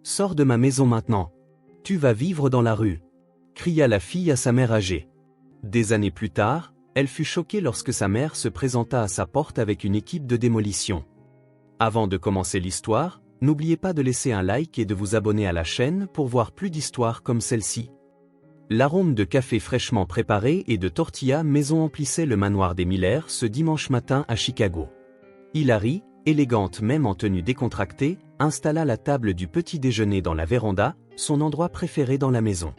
Sors de ma maison maintenant. Tu vas vivre dans la rue. Cria la fille à sa mère âgée. Des années plus tard, elle fut choquée lorsque sa mère se présenta à sa porte avec une équipe de démolition. Avant de commencer l'histoire, n'oubliez pas de laisser un like et de vous abonner à la chaîne pour voir plus d'histoires comme celle-ci. L'arôme de café fraîchement préparé et de tortillas maison emplissait le manoir des Miller ce dimanche matin à Chicago. Hilary, élégante même en tenue décontractée, installa la table du petit déjeuner dans la véranda, son endroit préféré dans la maison.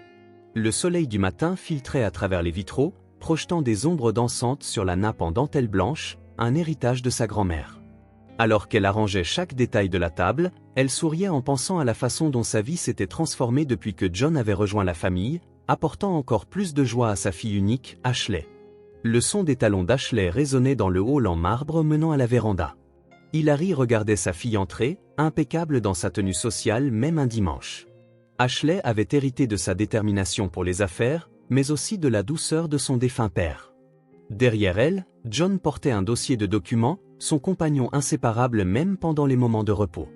Le soleil du matin filtrait à travers les vitraux, projetant des ombres dansantes sur la nappe en dentelle blanche, un héritage de sa grand-mère. Alors qu'elle arrangeait chaque détail de la table, elle souriait en pensant à la façon dont sa vie s'était transformée depuis que John avait rejoint la famille, apportant encore plus de joie à sa fille unique, Ashley. Le son des talons d'Ashley résonnait dans le hall en marbre menant à la véranda. Hilary regardait sa fille entrer, impeccable dans sa tenue sociale même un dimanche. Ashley avait hérité de sa détermination pour les affaires, mais aussi de la douceur de son défunt père. Derrière elle, John portait un dossier de documents, son compagnon inséparable même pendant les moments de repos.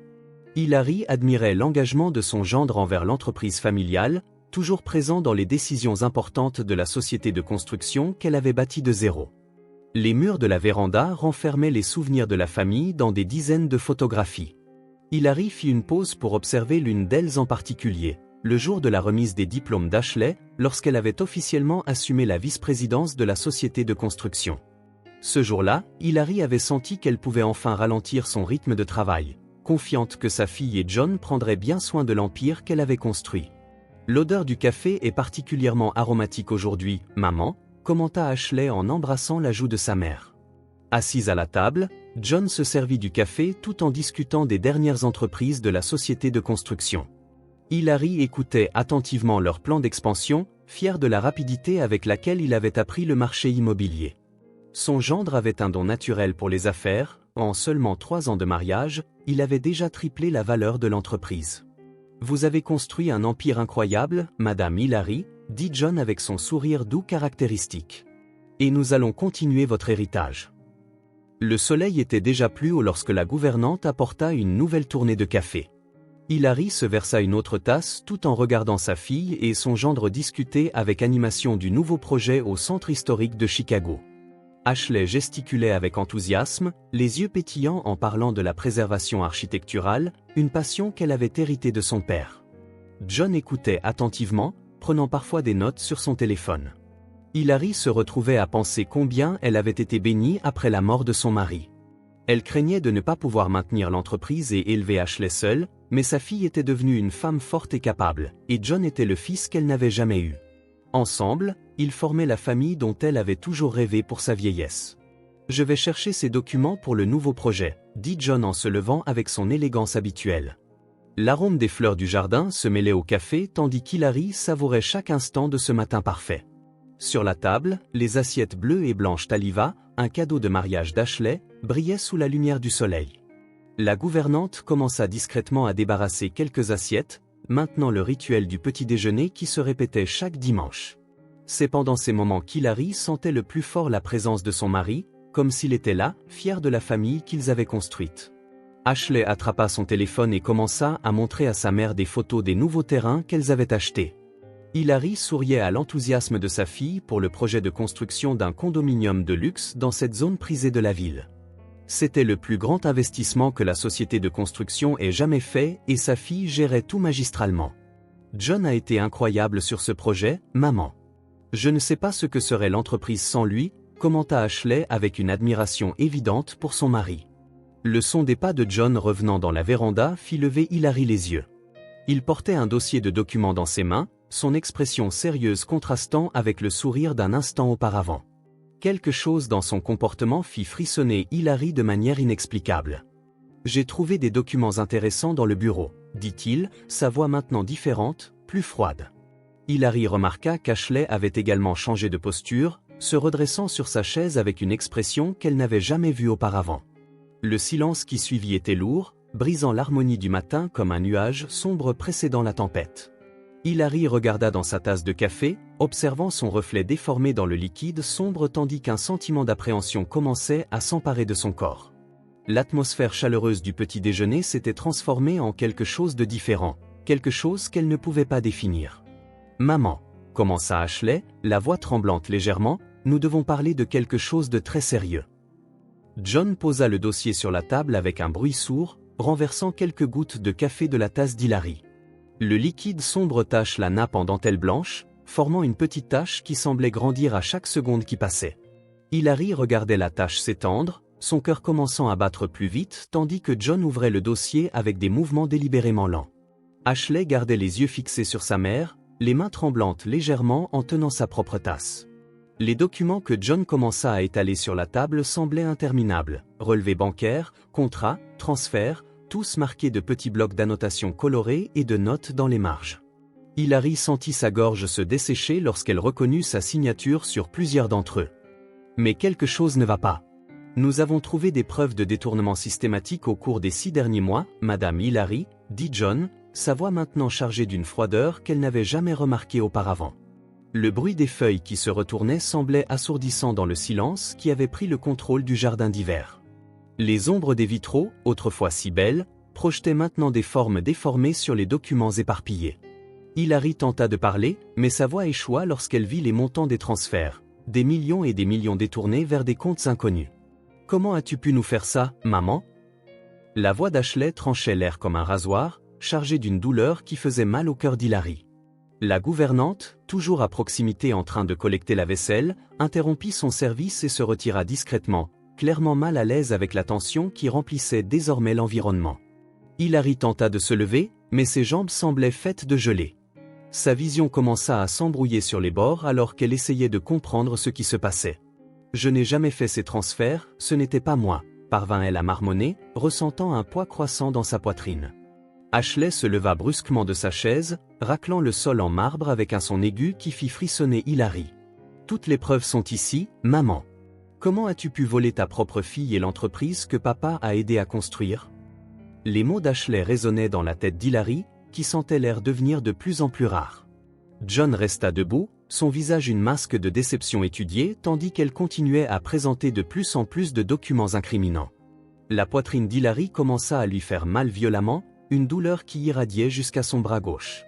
Hilary admirait l'engagement de son gendre envers l'entreprise familiale, toujours présent dans les décisions importantes de la société de construction qu'elle avait bâtie de zéro. Les murs de la véranda renfermaient les souvenirs de la famille dans des dizaines de photographies. Hilary fit une pause pour observer l'une d'elles en particulier, le jour de la remise des diplômes d'Ashley, lorsqu'elle avait officiellement assumé la vice-présidence de la société de construction. Ce jour-là, Hilary avait senti qu'elle pouvait enfin ralentir son rythme de travail, confiante que sa fille et John prendraient bien soin de l'empire qu'elle avait construit. L'odeur du café est particulièrement aromatique aujourd'hui, maman, commenta Ashley en embrassant la joue de sa mère. Assise à la table, John se servit du café tout en discutant des dernières entreprises de la société de construction. Hilary écoutait attentivement leur plan d'expansion, fier de la rapidité avec laquelle il avait appris le marché immobilier. Son gendre avait un don naturel pour les affaires, en seulement 3 ans de mariage, il avait déjà triplé la valeur de l'entreprise. « Vous avez construit un empire incroyable, Madame Hilary », dit John avec son sourire doux caractéristique. « Et nous allons continuer votre héritage. » Le soleil était déjà plus haut lorsque la gouvernante apporta une nouvelle tournée de café. Hilary se versa une autre tasse tout en regardant sa fille et son gendre discuter avec animation du nouveau projet au centre historique de Chicago. Ashley gesticulait avec enthousiasme, les yeux pétillants en parlant de la préservation architecturale, une passion qu'elle avait héritée de son père. John écoutait attentivement, prenant parfois des notes sur son téléphone. Hilary se retrouvait à penser combien elle avait été bénie après la mort de son mari. Elle craignait de ne pas pouvoir maintenir l'entreprise et élever Ashley seule, mais sa fille était devenue une femme forte et capable, et John était le fils qu'elle n'avait jamais eu. Ensemble, ils formaient la famille dont elle avait toujours rêvé pour sa vieillesse. « Je vais chercher ces documents pour le nouveau projet », dit John en se levant avec son élégance habituelle. L'arôme des fleurs du jardin se mêlait au café tandis qu'Hilary savourait chaque instant de ce matin parfait. Sur la table, les assiettes bleues et blanches Taliva, un cadeau de mariage d'Ashley, brillaient sous la lumière du soleil. La gouvernante commença discrètement à débarrasser quelques assiettes, maintenant le rituel du petit déjeuner qui se répétait chaque dimanche. C'est pendant ces moments qu'Hilary sentait le plus fort la présence de son mari, comme s'il était là, fier de la famille qu'ils avaient construite. Ashley attrapa son téléphone et commença à montrer à sa mère des photos des nouveaux terrains qu'elles avaient achetés. Hilary souriait à l'enthousiasme de sa fille pour le projet de construction d'un condominium de luxe dans cette zone prisée de la ville. C'était le plus grand investissement que la société de construction ait jamais fait et sa fille gérait tout magistralement. John a été incroyable sur ce projet, maman. Je ne sais pas ce que serait l'entreprise sans lui, commenta Ashley avec une admiration évidente pour son mari. Le son des pas de John revenant dans la véranda fit lever Hilary les yeux. Il portait un dossier de documents dans ses mains, son expression sérieuse contrastant avec le sourire d'un instant auparavant. Quelque chose dans son comportement fit frissonner Hilary de manière inexplicable. « J'ai trouvé des documents intéressants dans le bureau », dit-il, sa voix maintenant différente, plus froide. Hilary remarqua qu'Ashley avait également changé de posture, se redressant sur sa chaise avec une expression qu'elle n'avait jamais vue auparavant. Le silence qui suivit était lourd, brisant l'harmonie du matin comme un nuage sombre précédant la tempête. Hilary regarda dans sa tasse de café, observant son reflet déformé dans le liquide sombre tandis qu'un sentiment d'appréhension commençait à s'emparer de son corps. L'atmosphère chaleureuse du petit déjeuner s'était transformée en quelque chose de différent, quelque chose qu'elle ne pouvait pas définir. « Maman », commença Ashley, la voix tremblante légèrement, « nous devons parler de quelque chose de très sérieux. » John posa le dossier sur la table avec un bruit sourd, renversant quelques gouttes de café de la tasse d'Hilary. Le liquide sombre tache la nappe en dentelle blanche, formant une petite tache qui semblait grandir à chaque seconde qui passait. Hillary regardait la tache s'étendre, son cœur commençant à battre plus vite tandis que John ouvrait le dossier avec des mouvements délibérément lents. Ashley gardait les yeux fixés sur sa mère, les mains tremblantes légèrement en tenant sa propre tasse. Les documents que John commença à étaler sur la table semblaient interminables, relevés bancaires, contrats, transferts, tous marqués de petits blocs d'annotations colorées et de notes dans les marges. Hillary sentit sa gorge se dessécher lorsqu'elle reconnut sa signature sur plusieurs d'entre eux. Mais quelque chose ne va pas. Nous avons trouvé des preuves de détournement systématique au cours des 6 derniers mois, Madame Hillary, dit John, sa voix maintenant chargée d'une froideur qu'elle n'avait jamais remarquée auparavant. Le bruit des feuilles qui se retournaient semblait assourdissant dans le silence qui avait pris le contrôle du jardin d'hiver. Les ombres des vitraux, autrefois si belles, projetaient maintenant des formes déformées sur les documents éparpillés. Hillary tenta de parler, mais sa voix échoua lorsqu'elle vit les montants des transferts, des millions et des millions détournés vers des comptes inconnus. « Comment as-tu pu nous faire ça, maman ?» La voix d'Ashley tranchait l'air comme un rasoir, chargée d'une douleur qui faisait mal au cœur d'Hillary. La gouvernante, toujours à proximité en train de collecter la vaisselle, interrompit son service et se retira discrètement, clairement mal à l'aise avec la tension qui remplissait désormais l'environnement. Hillary tenta de se lever, mais ses jambes semblaient faites de gelée. Sa vision commença à s'embrouiller sur les bords alors qu'elle essayait de comprendre ce qui se passait. « Je n'ai jamais fait ces transferts, ce n'était pas moi », parvint-elle à marmonner, ressentant un poids croissant dans sa poitrine. Ashley se leva brusquement de sa chaise, raclant le sol en marbre avec un son aigu qui fit frissonner Hillary. « Toutes les preuves sont ici, maman. Comment as-tu pu voler ta propre fille et l'entreprise que papa a aidé à construire ?» Les mots d'Ashley résonnaient dans la tête d'Hillary, qui sentait l'air devenir de plus en plus rare. John resta debout, son visage une masque de déception étudiée tandis qu'elle continuait à présenter de plus en plus de documents incriminants. La poitrine d'Hillary commença à lui faire mal violemment, une douleur qui irradiait jusqu'à son bras gauche.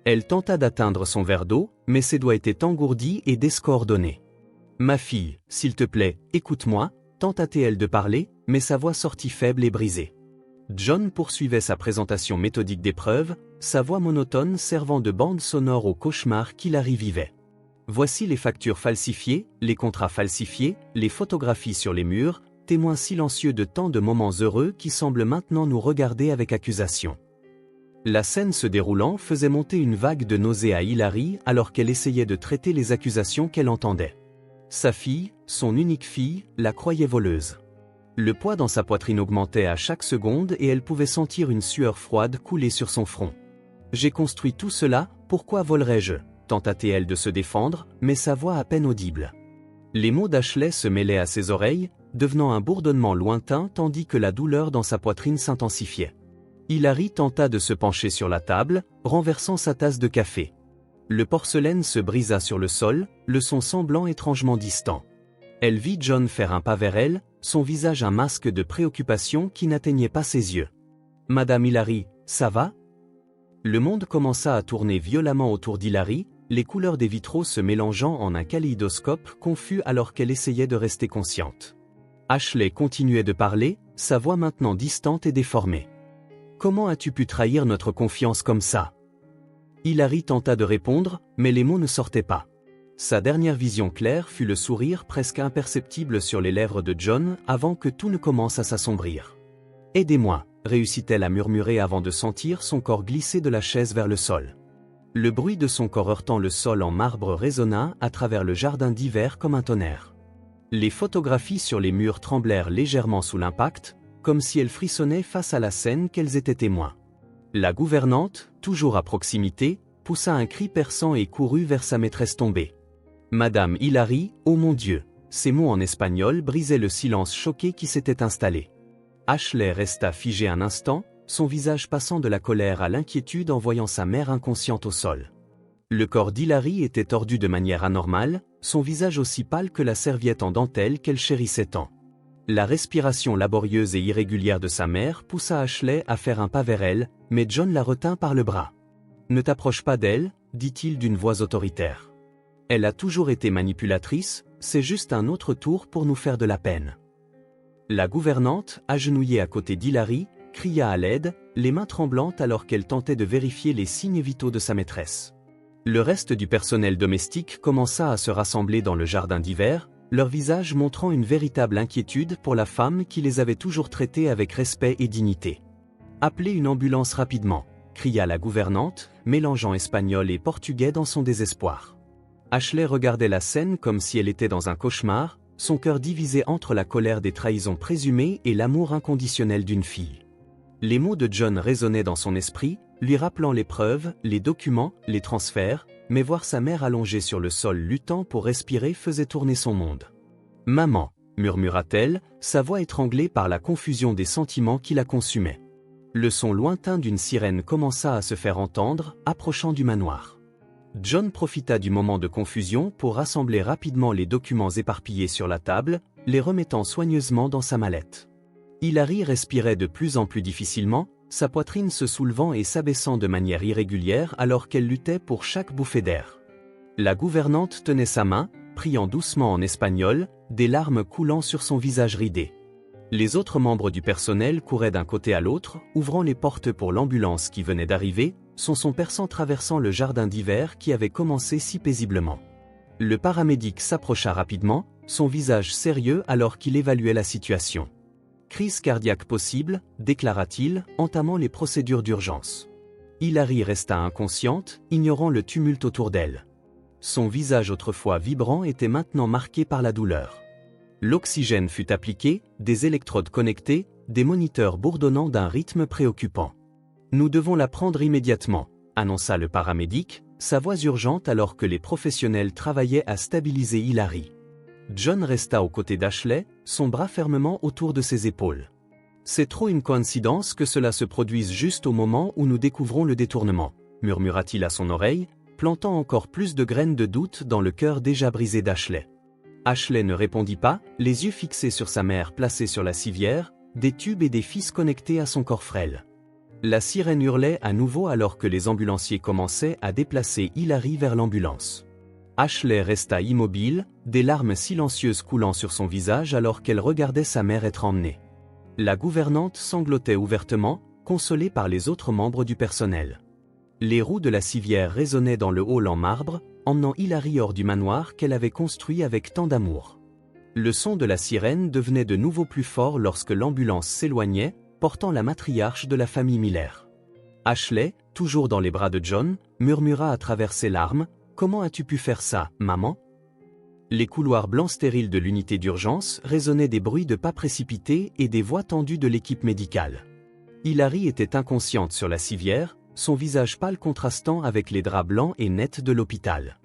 Elle tenta d'atteindre son verre d'eau, mais ses doigts étaient engourdis et déscoordonnés. « Ma fille, s'il te plaît, écoute-moi », tenta-t-elle de parler, mais sa voix sortit faible et brisée. John poursuivait sa présentation méthodique des preuves, sa voix monotone servant de bande sonore au cauchemar qu'Hillary vivait. Voici les factures falsifiées, les contrats falsifiés, les photographies sur les murs, témoins silencieux de tant de moments heureux qui semblent maintenant nous regarder avec accusation. La scène se déroulant faisait monter une vague de nausée à Hillary alors qu'elle essayait de traiter les accusations qu'elle entendait. Sa fille, son unique fille, la croyait voleuse. Le poids dans sa poitrine augmentait à chaque seconde et elle pouvait sentir une sueur froide couler sur son front. « J'ai construit tout cela, pourquoi volerais-je » tenta-t-elle de se défendre, mais sa voix à peine audible. Les mots d'Ashley se mêlaient à ses oreilles, devenant un bourdonnement lointain tandis que la douleur dans sa poitrine s'intensifiait. Hillary tenta de se pencher sur la table, renversant sa tasse de café. Le porcelaine se brisa sur le sol, le son semblant étrangement distant. Elle vit John faire un pas vers elle, son visage un masque de préoccupation qui n'atteignait pas ses yeux. « Madame Hillary, ça va ?» Le monde commença à tourner violemment autour d'Hillary, les couleurs des vitraux se mélangeant en un kaléidoscope confus alors qu'elle essayait de rester consciente. Ashley continuait de parler, sa voix maintenant distante et déformée. « Comment as-tu pu trahir notre confiance comme ça ?» Hillary tenta de répondre, mais les mots ne sortaient pas. Sa dernière vision claire fut le sourire presque imperceptible sur les lèvres de John avant que tout ne commence à s'assombrir. « Aidez-moi », réussit-elle à murmurer avant de sentir son corps glisser de la chaise vers le sol. Le bruit de son corps heurtant le sol en marbre résonna à travers le jardin d'hiver comme un tonnerre. Les photographies sur les murs tremblèrent légèrement sous l'impact, comme si elles frissonnaient face à la scène qu'elles étaient témoins. La gouvernante, toujours à proximité, poussa un cri perçant et courut vers sa maîtresse tombée. « Madame Hillary, oh mon Dieu !» Ces mots en espagnol brisaient le silence choqué qui s'était installé. Ashley resta figée un instant, son visage passant de la colère à l'inquiétude en voyant sa mère inconsciente au sol. Le corps d'Hillary était tordu de manière anormale, son visage aussi pâle que la serviette en dentelle qu'elle chérissait tant. La respiration laborieuse et irrégulière de sa mère poussa Ashley à faire un pas vers elle, mais John la retint par le bras. Ne t'approche pas d'elle, dit-il d'une voix autoritaire. Elle a toujours été manipulatrice, c'est juste un autre tour pour nous faire de la peine. La gouvernante, agenouillée à côté d'Hilary, cria à l'aide, les mains tremblantes alors qu'elle tentait de vérifier les signes vitaux de sa maîtresse. Le reste du personnel domestique commença à se rassembler dans le jardin d'hiver, leur visage montrant une véritable inquiétude pour la femme qui les avait toujours traités avec respect et dignité. « Appelez une ambulance rapidement », cria la gouvernante, mélangeant espagnol et portugais dans son désespoir. Ashley regardait la scène comme si elle était dans un cauchemar, son cœur divisé entre la colère des trahisons présumées et l'amour inconditionnel d'une fille. Les mots de John résonnaient dans son esprit, lui rappelant les preuves, les documents, les transferts, mais voir sa mère allongée sur le sol luttant pour respirer faisait tourner son monde. « Maman », murmura-t-elle, sa voix étranglée par la confusion des sentiments qui la consumaient. Le son lointain d'une sirène commença à se faire entendre, approchant du manoir. John profita du moment de confusion pour rassembler rapidement les documents éparpillés sur la table, les remettant soigneusement dans sa mallette. Hillary respirait de plus en plus difficilement, sa poitrine se soulevant et s'abaissant de manière irrégulière alors qu'elle luttait pour chaque bouffée d'air. La gouvernante tenait sa main, priant doucement en espagnol, des larmes coulant sur son visage ridé. Les autres membres du personnel couraient d'un côté à l'autre, ouvrant les portes pour l'ambulance qui venait d'arriver, son perçant traversant le jardin d'hiver qui avait commencé si paisiblement. Le paramédic s'approcha rapidement, son visage sérieux alors qu'il évaluait la situation. « Crise cardiaque possible », déclara-t-il, entamant les procédures d'urgence. Hillary resta inconsciente, ignorant le tumulte autour d'elle. Son visage autrefois vibrant était maintenant marqué par la douleur. L'oxygène fut appliqué, des électrodes connectées, des moniteurs bourdonnant d'un rythme préoccupant. « Nous devons la prendre immédiatement », annonça le paramédic, sa voix urgente alors que les professionnels travaillaient à stabiliser Hillary. John resta aux côtés d'Ashley, son bras fermement autour de ses épaules. « C'est trop une coïncidence que cela se produise juste au moment où nous découvrons le détournement, » murmura-t-il à son oreille, plantant encore plus de graines de doute dans le cœur déjà brisé d'Ashley. Ashley ne répondit pas, les yeux fixés sur sa mère placée sur la civière, des tubes et des fils connectés à son corps frêle. La sirène hurlait à nouveau alors que les ambulanciers commençaient à déplacer Hillary vers l'ambulance. Ashley resta immobile, des larmes silencieuses coulant sur son visage alors qu'elle regardait sa mère être emmenée. La gouvernante sanglotait ouvertement, consolée par les autres membres du personnel. Les roues de la civière résonnaient dans le hall en marbre, emmenant Hillary hors du manoir qu'elle avait construit avec tant d'amour. Le son de la sirène devenait de nouveau plus fort lorsque l'ambulance s'éloignait, portant la matriarche de la famille Miller. Ashley, toujours dans les bras de John, murmura à travers ses larmes, « Comment as-tu pu faire ça, maman ?» Les couloirs blancs stériles de l'unité d'urgence résonnaient des bruits de pas précipités et des voix tendues de l'équipe médicale. Hillary était inconsciente sur la civière, son visage pâle contrastant avec les draps blancs et nets de l'hôpital.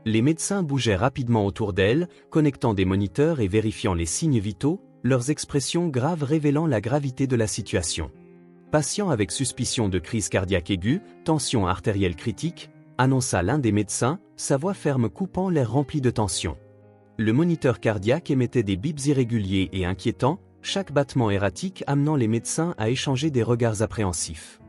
Les médecins bougeaient rapidement autour d'elle, connectant des moniteurs et vérifiant les signes vitaux, leurs expressions graves révélant la gravité de la situation. Patient avec suspicion de crise cardiaque aiguë, tension artérielle critique, annonça l'un des médecins, sa voix ferme coupant l'air rempli de tension. Le moniteur cardiaque émettait des bips irréguliers et inquiétants, chaque battement erratique amenant les médecins à échanger des regards appréhensifs.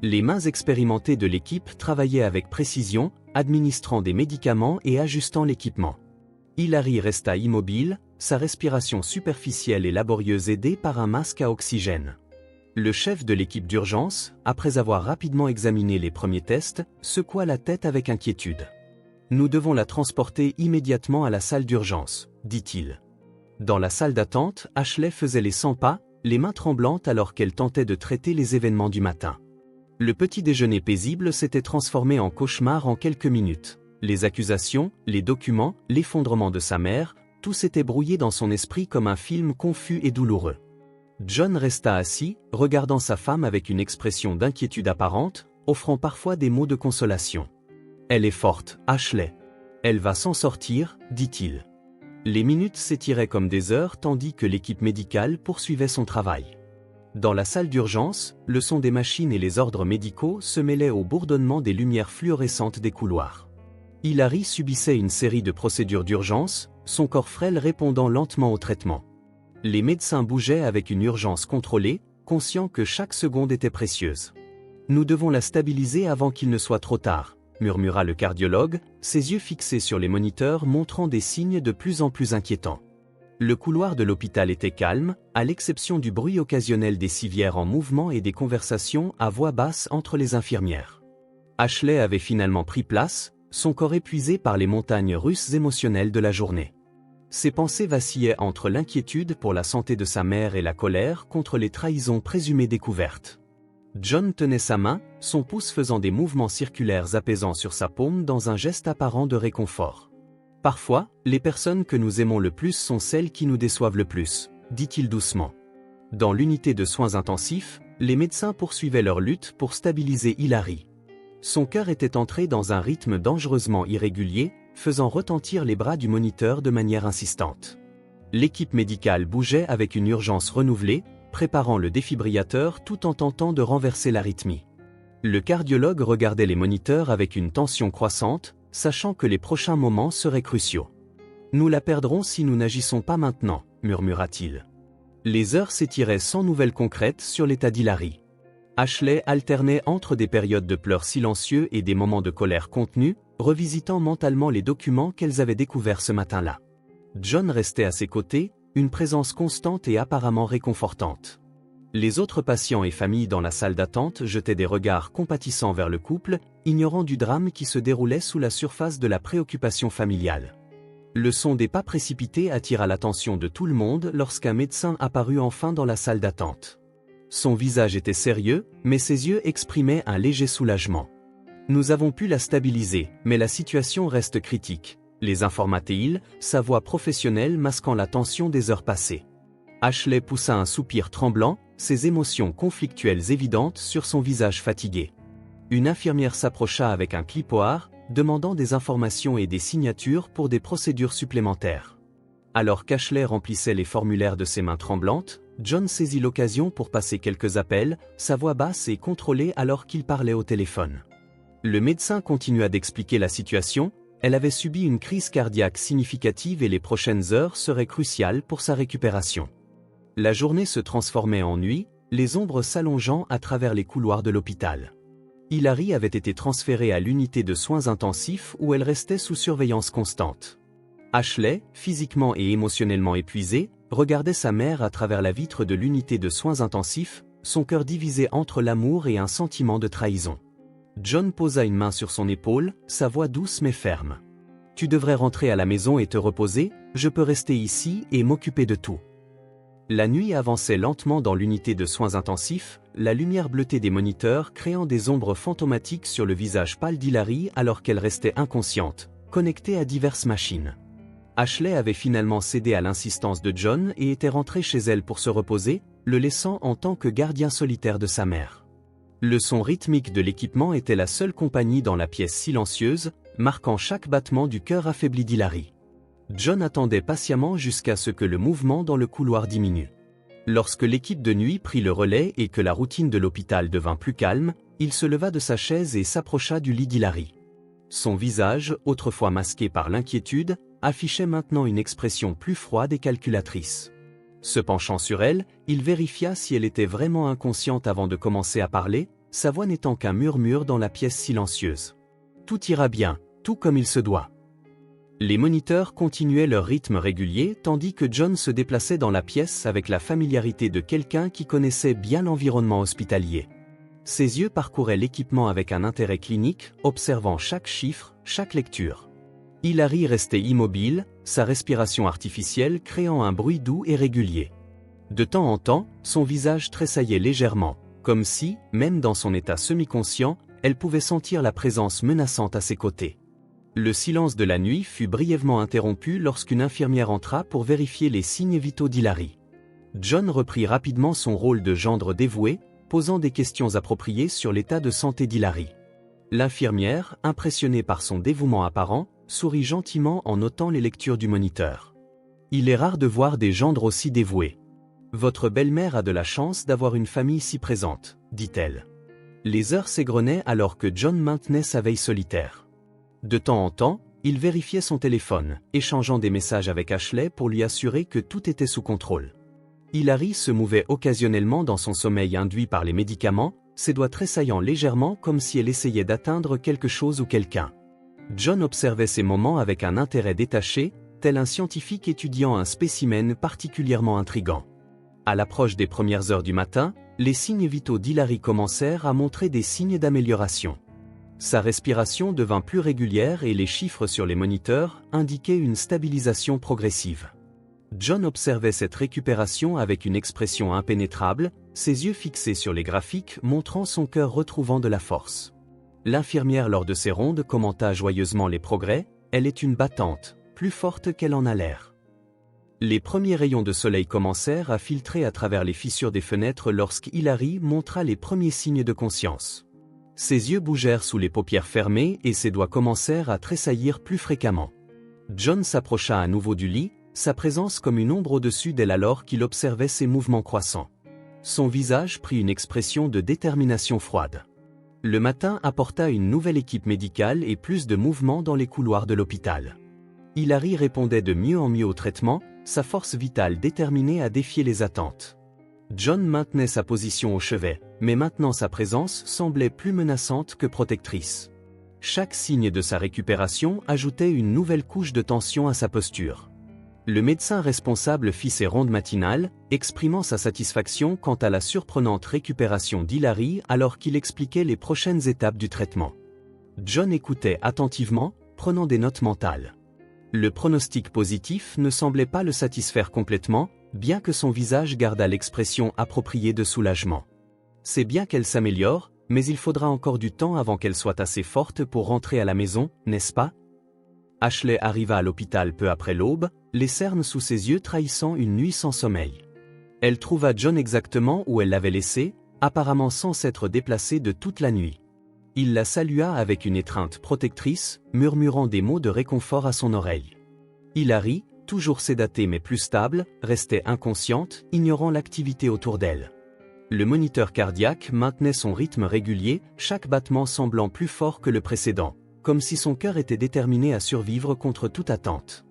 Les mains expérimentées de l'équipe travaillaient avec précision, administrant des médicaments et ajustant l'équipement. Hillary resta immobile, sa respiration superficielle et laborieuse aidée par un masque à oxygène. Le chef de l'équipe d'urgence, après avoir rapidement examiné les premiers tests, secoua la tête avec inquiétude. « Nous devons la transporter immédiatement à la salle d'urgence, » dit-il. Dans la salle d'attente, Ashley faisait les 100 pas, les mains tremblantes alors qu'elle tentait de traiter les événements du matin. Le petit déjeuner paisible s'était transformé en cauchemar en quelques minutes. Les accusations, les documents, l'effondrement de sa mère, tout s'était brouillé dans son esprit comme un film confus et douloureux. John resta assis, regardant sa femme avec une expression d'inquiétude apparente, offrant parfois des mots de consolation. « Elle est forte, Ashley. Elle va s'en sortir, » dit-il. Les minutes s'étiraient comme des heures tandis que l'équipe médicale poursuivait son travail. Dans la salle d'urgence, le son des machines et les ordres médicaux se mêlaient au bourdonnement des lumières fluorescentes des couloirs. Hillary subissait une série de procédures d'urgence, son corps frêle répondant lentement au traitement. Les médecins bougeaient avec une urgence contrôlée, conscients que chaque seconde était précieuse. Nous devons la stabiliser avant qu'il ne soit trop tard, murmura le cardiologue, ses yeux fixés sur les moniteurs montrant des signes de plus en plus inquiétants. Le couloir de l'hôpital était calme, à l'exception du bruit occasionnel des civières en mouvement et des conversations à voix basse entre les infirmières. Ashley avait finalement pris place, son corps épuisé par les montagnes russes émotionnelles de la journée. Ses pensées vacillaient entre l'inquiétude pour la santé de sa mère et la colère contre les trahisons présumées découvertes. John tenait sa main, son pouce faisant des mouvements circulaires apaisants sur sa paume dans un geste apparent de réconfort. « Parfois, les personnes que nous aimons le plus sont celles qui nous déçoivent le plus, » dit-il doucement. Dans l'unité de soins intensifs, les médecins poursuivaient leur lutte pour stabiliser Hilary. Son cœur était entré dans un rythme dangereusement irrégulier, faisant retentir les bras du moniteur de manière insistante. L'équipe médicale bougeait avec une urgence renouvelée, préparant le défibrillateur tout en tentant de renverser l'arythmie. Le cardiologue regardait les moniteurs avec une tension croissante, sachant que les prochains moments seraient cruciaux. « Nous la perdrons si nous n'agissons pas maintenant », murmura-t-il. Les heures s'étiraient sans nouvelles concrètes sur l'état d'Hilary. Ashley alternait entre des périodes de pleurs silencieux et des moments de colère contenus, revisitant mentalement les documents qu'elles avaient découverts ce matin-là. John restait à ses côtés, une présence constante et apparemment réconfortante. Les autres patients et familles dans la salle d'attente jetaient des regards compatissants vers le couple, ignorant du drame qui se déroulait sous la surface de la préoccupation familiale. Le son des pas précipités attira l'attention de tout le monde lorsqu'un médecin apparut enfin dans la salle d'attente. Son visage était sérieux, mais ses yeux exprimaient un léger soulagement. « Nous avons pu la stabiliser, mais la situation reste critique », les informait-il, sa voix professionnelle masquant la tension des heures passées. Ashley poussa un soupir tremblant, ses émotions conflictuelles évidentes sur son visage fatigué. Une infirmière s'approcha avec un clipoir, demandant des informations et des signatures pour des procédures supplémentaires. Alors qu'Ashley remplissait les formulaires de ses mains tremblantes, John saisit l'occasion pour passer quelques appels, sa voix basse et contrôlée alors qu'il parlait au téléphone. Le médecin continua d'expliquer la situation, elle avait subi une crise cardiaque significative et les prochaines heures seraient cruciales pour sa récupération. La journée se transformait en nuit, les ombres s'allongeant à travers les couloirs de l'hôpital. Hilary avait été transférée à l'unité de soins intensifs où elle restait sous surveillance constante. Ashley, physiquement et émotionnellement épuisée, regardait sa mère à travers la vitre de l'unité de soins intensifs, son cœur divisé entre l'amour et un sentiment de trahison. John posa une main sur son épaule, sa voix douce mais ferme. « Tu devrais rentrer à la maison et te reposer, je peux rester ici et m'occuper de tout. » La nuit avançait lentement dans l'unité de soins intensifs, la lumière bleutée des moniteurs créant des ombres fantomatiques sur le visage pâle d'Hilary alors qu'elle restait inconsciente, connectée à diverses machines. Ashley avait finalement cédé à l'insistance de John et était rentrée chez elle pour se reposer, le laissant en tant que gardien solitaire de sa mère. Le son rythmique de l'équipement était la seule compagnie dans la pièce silencieuse, marquant chaque battement du cœur affaibli d'Hilary. John attendait patiemment jusqu'à ce que le mouvement dans le couloir diminue. Lorsque l'équipe de nuit prit le relais et que la routine de l'hôpital devint plus calme, il se leva de sa chaise et s'approcha du lit d'Hilary. Son visage, autrefois masqué par l'inquiétude, affichait maintenant une expression plus froide et calculatrice. Se penchant sur elle, il vérifia si elle était vraiment inconsciente avant de commencer à parler, sa voix n'étant qu'un murmure dans la pièce silencieuse. « Tout ira bien, tout comme il se doit. » Les moniteurs continuaient leur rythme régulier tandis que John se déplaçait dans la pièce avec la familiarité de quelqu'un qui connaissait bien l'environnement hospitalier. Ses yeux parcouraient l'équipement avec un intérêt clinique, observant chaque chiffre, chaque lecture. Hilary restait immobile, sa respiration artificielle créant un bruit doux et régulier. De temps en temps, son visage tressaillait légèrement, comme si, même dans son état semi-conscient, elle pouvait sentir la présence menaçante à ses côtés. Le silence de la nuit fut brièvement interrompu lorsqu'une infirmière entra pour vérifier les signes vitaux d'Hilary. John reprit rapidement son rôle de gendre dévoué, posant des questions appropriées sur l'état de santé d'Hilary. L'infirmière, impressionnée par son dévouement apparent, sourit gentiment en notant les lectures du moniteur. « Il est rare de voir des gendres aussi dévoués. Votre belle-mère a de la chance d'avoir une famille si présente, » dit-elle. Les heures s'égrenaient alors que John maintenait sa veille solitaire. De temps en temps, il vérifiait son téléphone, échangeant des messages avec Ashley pour lui assurer que tout était sous contrôle. Hilary se mouvait occasionnellement dans son sommeil induit par les médicaments, ses doigts tressaillant légèrement comme si elle essayait d'atteindre quelque chose ou quelqu'un. John observait ces moments avec un intérêt détaché, tel un scientifique étudiant un spécimen particulièrement intrigant. À l'approche des premières heures du matin, les signes vitaux d'Hilary commencèrent à montrer des signes d'amélioration. Sa respiration devint plus régulière et les chiffres sur les moniteurs indiquaient une stabilisation progressive. John observait cette récupération avec une expression impénétrable, ses yeux fixés sur les graphiques montrant son cœur retrouvant de la force. L'infirmière lors de ses rondes commenta joyeusement les progrès, elle est une battante, plus forte qu'elle en a l'air. Les premiers rayons de soleil commencèrent à filtrer à travers les fissures des fenêtres lorsqu'Hilary montra les premiers signes de conscience. Ses yeux bougèrent sous les paupières fermées et ses doigts commencèrent à tressaillir plus fréquemment. John s'approcha à nouveau du lit, sa présence comme une ombre au-dessus d'elle alors qu'il observait ses mouvements croissants. Son visage prit une expression de détermination froide. Le matin apporta une nouvelle équipe médicale et plus de mouvements dans les couloirs de l'hôpital. Hilary répondait de mieux en mieux au traitement, sa force vitale déterminée à défier les attentes. John maintenait sa position au chevet, mais maintenant sa présence semblait plus menaçante que protectrice. Chaque signe de sa récupération ajoutait une nouvelle couche de tension à sa posture. Le médecin responsable fit ses rondes matinales, exprimant sa satisfaction quant à la surprenante récupération d'Hilary alors qu'il expliquait les prochaines étapes du traitement. John écoutait attentivement, prenant des notes mentales. Le pronostic positif ne semblait pas le satisfaire complètement, bien que son visage gardât l'expression appropriée de soulagement. C'est bien qu'elle s'améliore, mais il faudra encore du temps avant qu'elle soit assez forte pour rentrer à la maison, n'est-ce pas? Ashley arriva à l'hôpital peu après l'aube, les cernes sous ses yeux trahissant une nuit sans sommeil. Elle trouva John exactement où elle l'avait laissé, apparemment sans s'être déplacé de toute la nuit. Il la salua avec une étreinte protectrice, murmurant des mots de réconfort à son oreille. Hilary, toujours sédatée mais plus stable, restait inconsciente, ignorant l'activité autour d'elle. Le moniteur cardiaque maintenait son rythme régulier, chaque battement semblant plus fort que le précédent, comme si son cœur était déterminé à survivre contre toute attente.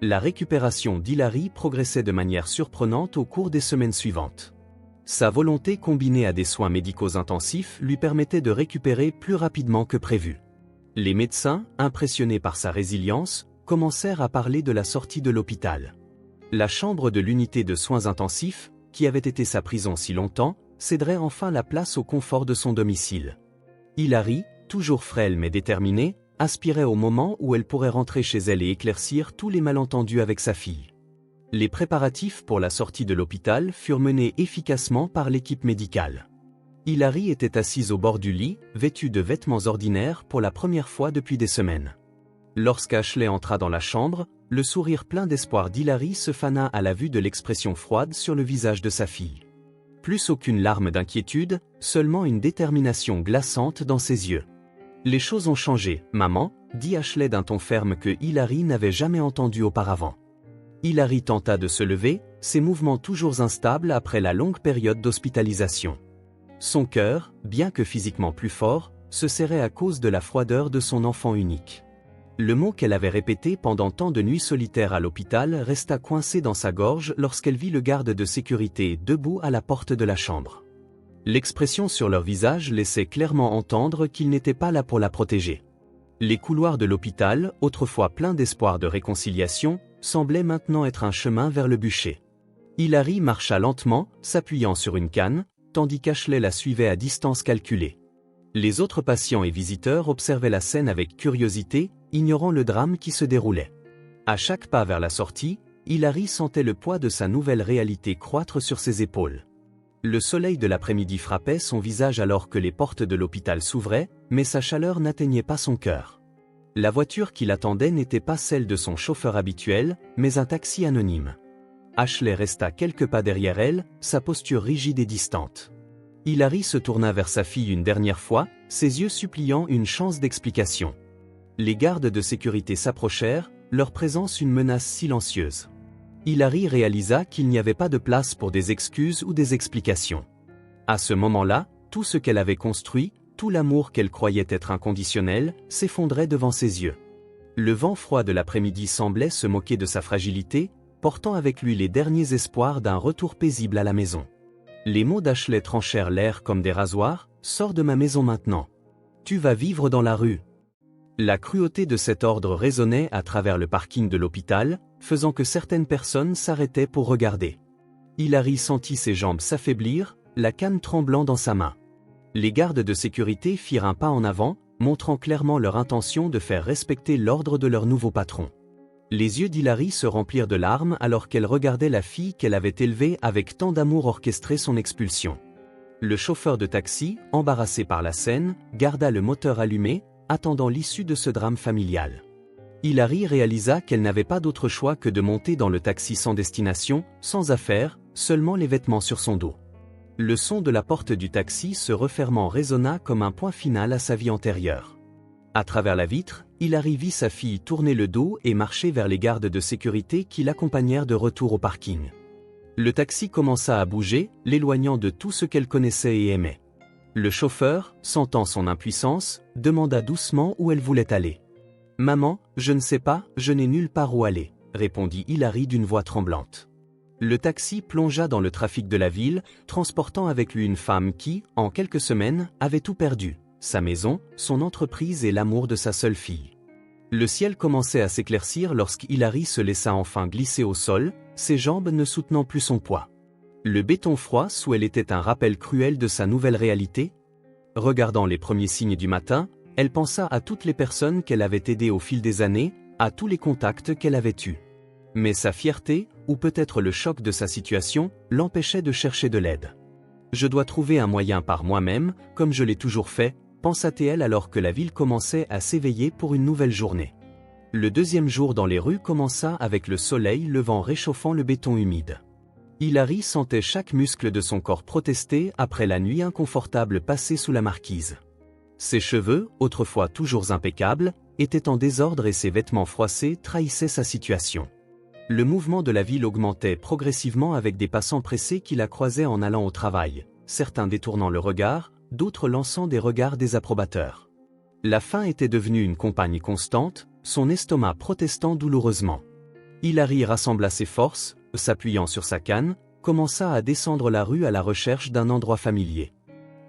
La récupération d'Hilary progressait de manière surprenante au cours des semaines suivantes. Sa volonté combinée à des soins médicaux intensifs lui permettait de récupérer plus rapidement que prévu. Les médecins, impressionnés par sa résilience, commencèrent à parler de la sortie de l'hôpital. La chambre de l'unité de soins intensifs, qui avait été sa prison si longtemps, céderait enfin la place au confort de son domicile. Hilary, toujours frêle mais déterminée, aspirait au moment où elle pourrait rentrer chez elle et éclaircir tous les malentendus avec sa fille. Les préparatifs pour la sortie de l'hôpital furent menés efficacement par l'équipe médicale. Hilary était assise au bord du lit, vêtue de vêtements ordinaires pour la première fois depuis des semaines. Lorsqu'Ashley entra dans la chambre, le sourire plein d'espoir d'Hilary se fana à la vue de l'expression froide sur le visage de sa fille. Plus aucune larme d'inquiétude, seulement une détermination glaçante dans ses yeux. « Les choses ont changé, maman », dit Ashley d'un ton ferme que Hilary n'avait jamais entendu auparavant. Hilary tenta de se lever, ses mouvements toujours instables après la longue période d'hospitalisation. Son cœur, bien que physiquement plus fort, se serrait à cause de la froideur de son enfant unique. Le mot qu'elle avait répété pendant tant de nuits solitaires à l'hôpital resta coincé dans sa gorge lorsqu'elle vit le garde de sécurité debout à la porte de la chambre. L'expression sur leur visage laissait clairement entendre qu'ils n'étaient pas là pour la protéger. Les couloirs de l'hôpital, autrefois pleins d'espoir de réconciliation, semblaient maintenant être un chemin vers le bûcher. Hilary marcha lentement, s'appuyant sur une canne, tandis qu'Ashley la suivait à distance calculée. Les autres patients et visiteurs observaient la scène avec curiosité, ignorant le drame qui se déroulait. À chaque pas vers la sortie, Hilary sentait le poids de sa nouvelle réalité croître sur ses épaules. Le soleil de l'après-midi frappait son visage alors que les portes de l'hôpital s'ouvraient, mais sa chaleur n'atteignait pas son cœur. La voiture qui l'attendait n'était pas celle de son chauffeur habituel, mais un taxi anonyme. Ashley resta quelques pas derrière elle, sa posture rigide et distante. Hilary se tourna vers sa fille une dernière fois, ses yeux suppliant une chance d'explication. Les gardes de sécurité s'approchèrent, leur présence une menace silencieuse. Hilary réalisa qu'il n'y avait pas de place pour des excuses ou des explications. À ce moment-là, tout ce qu'elle avait construit, tout l'amour qu'elle croyait être inconditionnel, s'effondrait devant ses yeux. Le vent froid de l'après-midi semblait se moquer de sa fragilité, portant avec lui les derniers espoirs d'un retour paisible à la maison. Les mots d'Ashley tranchèrent l'air comme des rasoirs, sors de ma maison maintenant. Tu vas vivre dans la rue. » La cruauté de cet ordre résonnait à travers le parking de l'hôpital, faisant que certaines personnes s'arrêtaient pour regarder. Hilary sentit ses jambes s'affaiblir, la canne tremblant dans sa main. Les gardes de sécurité firent un pas en avant, montrant clairement leur intention de faire respecter l'ordre de leur nouveau patron. Les yeux d'Hilary se remplirent de larmes alors qu'elle regardait la fille qu'elle avait élevée avec tant d'amour orchestrer son expulsion. Le chauffeur de taxi, embarrassé par la scène, garda le moteur allumé, attendant l'issue de ce drame familial. Hilary réalisa qu'elle n'avait pas d'autre choix que de monter dans le taxi sans destination, sans affaires, seulement les vêtements sur son dos. Le son de la porte du taxi se refermant résonna comme un point final à sa vie antérieure. À travers la vitre, Hilary vit sa fille tourner le dos et marcher vers les gardes de sécurité qui l'accompagnèrent de retour au parking. Le taxi commença à bouger, l'éloignant de tout ce qu'elle connaissait et aimait. Le chauffeur, sentant son impuissance, demanda doucement où elle voulait aller. « Maman, je ne sais pas, je n'ai nulle part où aller », répondit Hilary d'une voix tremblante. Le taxi plongea dans le trafic de la ville, transportant avec lui une femme qui, en quelques semaines, avait tout perdu, sa maison, son entreprise et l'amour de sa seule fille. Le ciel commençait à s'éclaircir lorsqu'Hilary se laissa enfin glisser au sol, ses jambes ne soutenant plus son poids. Le béton froid sous elle était un rappel cruel de sa nouvelle réalité. Regardant les premiers signes du matin, elle pensa à toutes les personnes qu'elle avait aidées au fil des années, à tous les contacts qu'elle avait eus. Mais sa fierté, ou peut-être le choc de sa situation, l'empêchait de chercher de l'aide. « Je dois trouver un moyen par moi-même, comme je l'ai toujours fait », pensa-t-elle alors que la ville commençait à s'éveiller pour une nouvelle journée. Le deuxième jour dans les rues commença avec le soleil levant réchauffant le béton humide. Hilary sentait chaque muscle de son corps protester après la nuit inconfortable passée sous la marquise. Ses cheveux, autrefois toujours impeccables, étaient en désordre et ses vêtements froissés trahissaient sa situation. Le mouvement de la ville augmentait progressivement avec des passants pressés qui la croisaient en allant au travail, certains détournant le regard, d'autres lançant des regards désapprobateurs. La faim était devenue une compagne constante, son estomac protestant douloureusement. Hilary rassembla ses forces, s'appuyant sur sa canne, commença à descendre la rue à la recherche d'un endroit familier.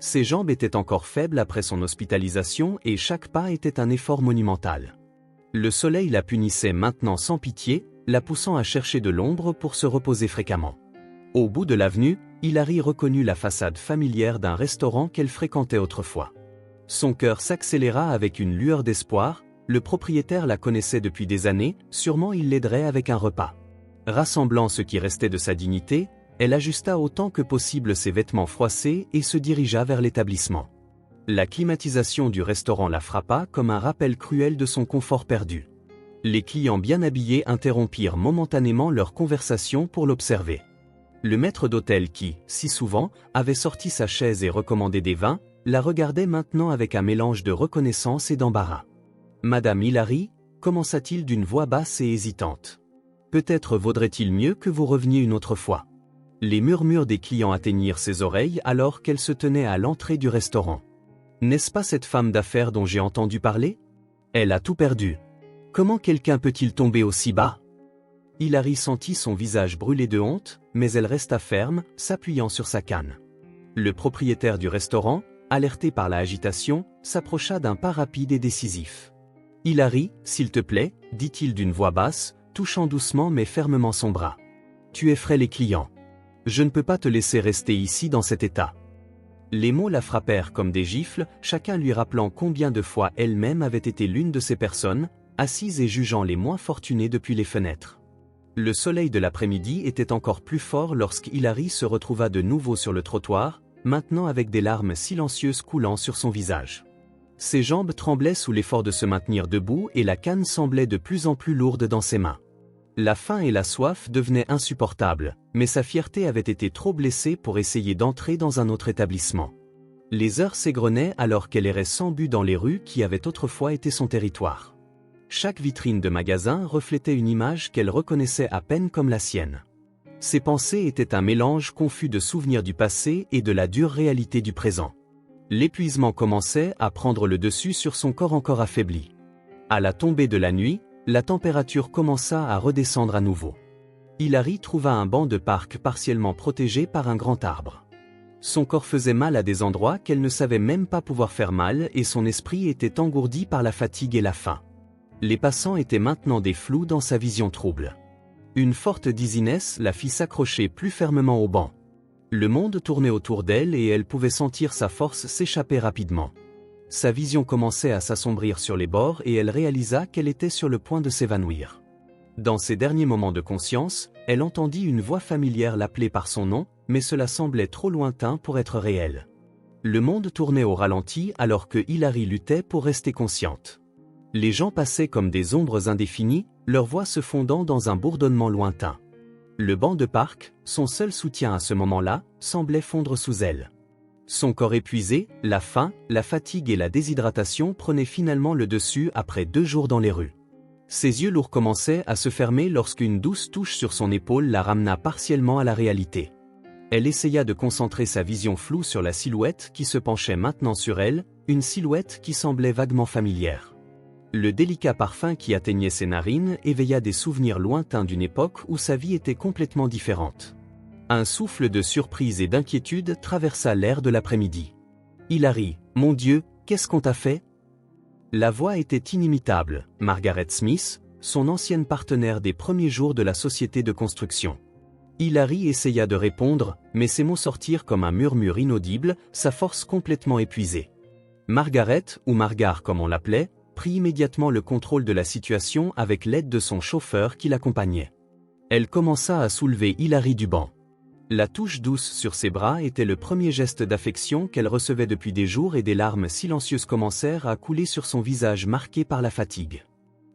Ses jambes étaient encore faibles après son hospitalisation et chaque pas était un effort monumental. Le soleil la punissait maintenant sans pitié, la poussant à chercher de l'ombre pour se reposer fréquemment. Au bout de l'avenue, Hilary reconnut la façade familière d'un restaurant qu'elle fréquentait autrefois. Son cœur s'accéléra avec une lueur d'espoir, le propriétaire la connaissait depuis des années, sûrement il l'aiderait avec un repas. Rassemblant ce qui restait de sa dignité, elle ajusta autant que possible ses vêtements froissés et se dirigea vers l'établissement. La climatisation du restaurant la frappa comme un rappel cruel de son confort perdu. Les clients bien habillés interrompirent momentanément leur conversation pour l'observer. Le maître d'hôtel qui, si souvent, avait sorti sa chaise et recommandé des vins, la regardait maintenant avec un mélange de reconnaissance et d'embarras. « Madame Hilary » commença-t-il d'une voix basse et hésitante. « Peut-être vaudrait-il mieux que vous reveniez une autre fois. » Les murmures des clients atteignirent ses oreilles alors qu'elle se tenait à l'entrée du restaurant. « N'est-ce pas cette femme d'affaires dont j'ai entendu parler? Elle a tout perdu. Comment quelqu'un peut-il tomber aussi bas ?» Hilary sentit son visage brûler de honte, mais elle resta ferme, s'appuyant sur sa canne. Le propriétaire du restaurant, alerté par la agitation, s'approcha d'un pas rapide et décisif. « Hilary, s'il te plaît, dit-il d'une voix basse, touchant doucement mais fermement son bras. Tu effraies les clients. Je ne peux pas te laisser rester ici dans cet état. » Les mots la frappèrent comme des gifles, chacun lui rappelant combien de fois elle-même avait été l'une de ces personnes, assises et jugeant les moins fortunés depuis les fenêtres. Le soleil de l'après-midi était encore plus fort lorsqu'Hilary se retrouva de nouveau sur le trottoir, maintenant avec des larmes silencieuses coulant sur son visage. Ses jambes tremblaient sous l'effort de se maintenir debout et la canne semblait de plus en plus lourde dans ses mains. La faim et la soif devenaient insupportables, mais sa fierté avait été trop blessée pour essayer d'entrer dans un autre établissement. Les heures s'égrenaient alors qu'elle errait sans but dans les rues qui avaient autrefois été son territoire. Chaque vitrine de magasin reflétait une image qu'elle reconnaissait à peine comme la sienne. Ses pensées étaient un mélange confus de souvenirs du passé et de la dure réalité du présent. L'épuisement commençait à prendre le dessus sur son corps encore affaibli. À la tombée de la nuit, la température commença à redescendre à nouveau. Hilary trouva un banc de parc partiellement protégé par un grand arbre. Son corps faisait mal à des endroits qu'elle ne savait même pas pouvoir faire mal et son esprit était engourdi par la fatigue et la faim. Les passants étaient maintenant des flous dans sa vision trouble. Une forte dizziness la fit s'accrocher plus fermement au banc. Le monde tournait autour d'elle et elle pouvait sentir sa force s'échapper rapidement. Sa vision commençait à s'assombrir sur les bords et elle réalisa qu'elle était sur le point de s'évanouir. Dans ses derniers moments de conscience, elle entendit une voix familière l'appeler par son nom, mais cela semblait trop lointain pour être réel. Le monde tournait au ralenti alors que Hilary luttait pour rester consciente. Les gens passaient comme des ombres indéfinies, leurs voix se fondant dans un bourdonnement lointain. Le banc de parc, son seul soutien à ce moment-là, semblait fondre sous elle. Son corps épuisé, la faim, la fatigue et la déshydratation prenaient finalement le dessus après 2 jours dans les rues. Ses yeux lourds commençaient à se fermer lorsqu'une douce touche sur son épaule la ramena partiellement à la réalité. Elle essaya de concentrer sa vision floue sur la silhouette qui se penchait maintenant sur elle, une silhouette qui semblait vaguement familière. Le délicat parfum qui atteignait ses narines éveilla des souvenirs lointains d'une époque où sa vie était complètement différente. Un souffle de surprise et d'inquiétude traversa l'air de l'après-midi. « Hilary, mon Dieu, qu'est-ce qu'on t'a fait ?» La voix était inimitable, Margaret Smith, son ancienne partenaire des premiers jours de la société de construction. Hilary essaya de répondre, mais ses mots sortirent comme un murmure inaudible, sa force complètement épuisée. Margaret, ou Margar comme on l'appelait, prit immédiatement le contrôle de la situation avec l'aide de son chauffeur qui l'accompagnait. Elle commença à soulever Hilary du banc. La touche douce sur ses bras était le premier geste d'affection qu'elle recevait depuis des jours et des larmes silencieuses commencèrent à couler sur son visage marqué par la fatigue.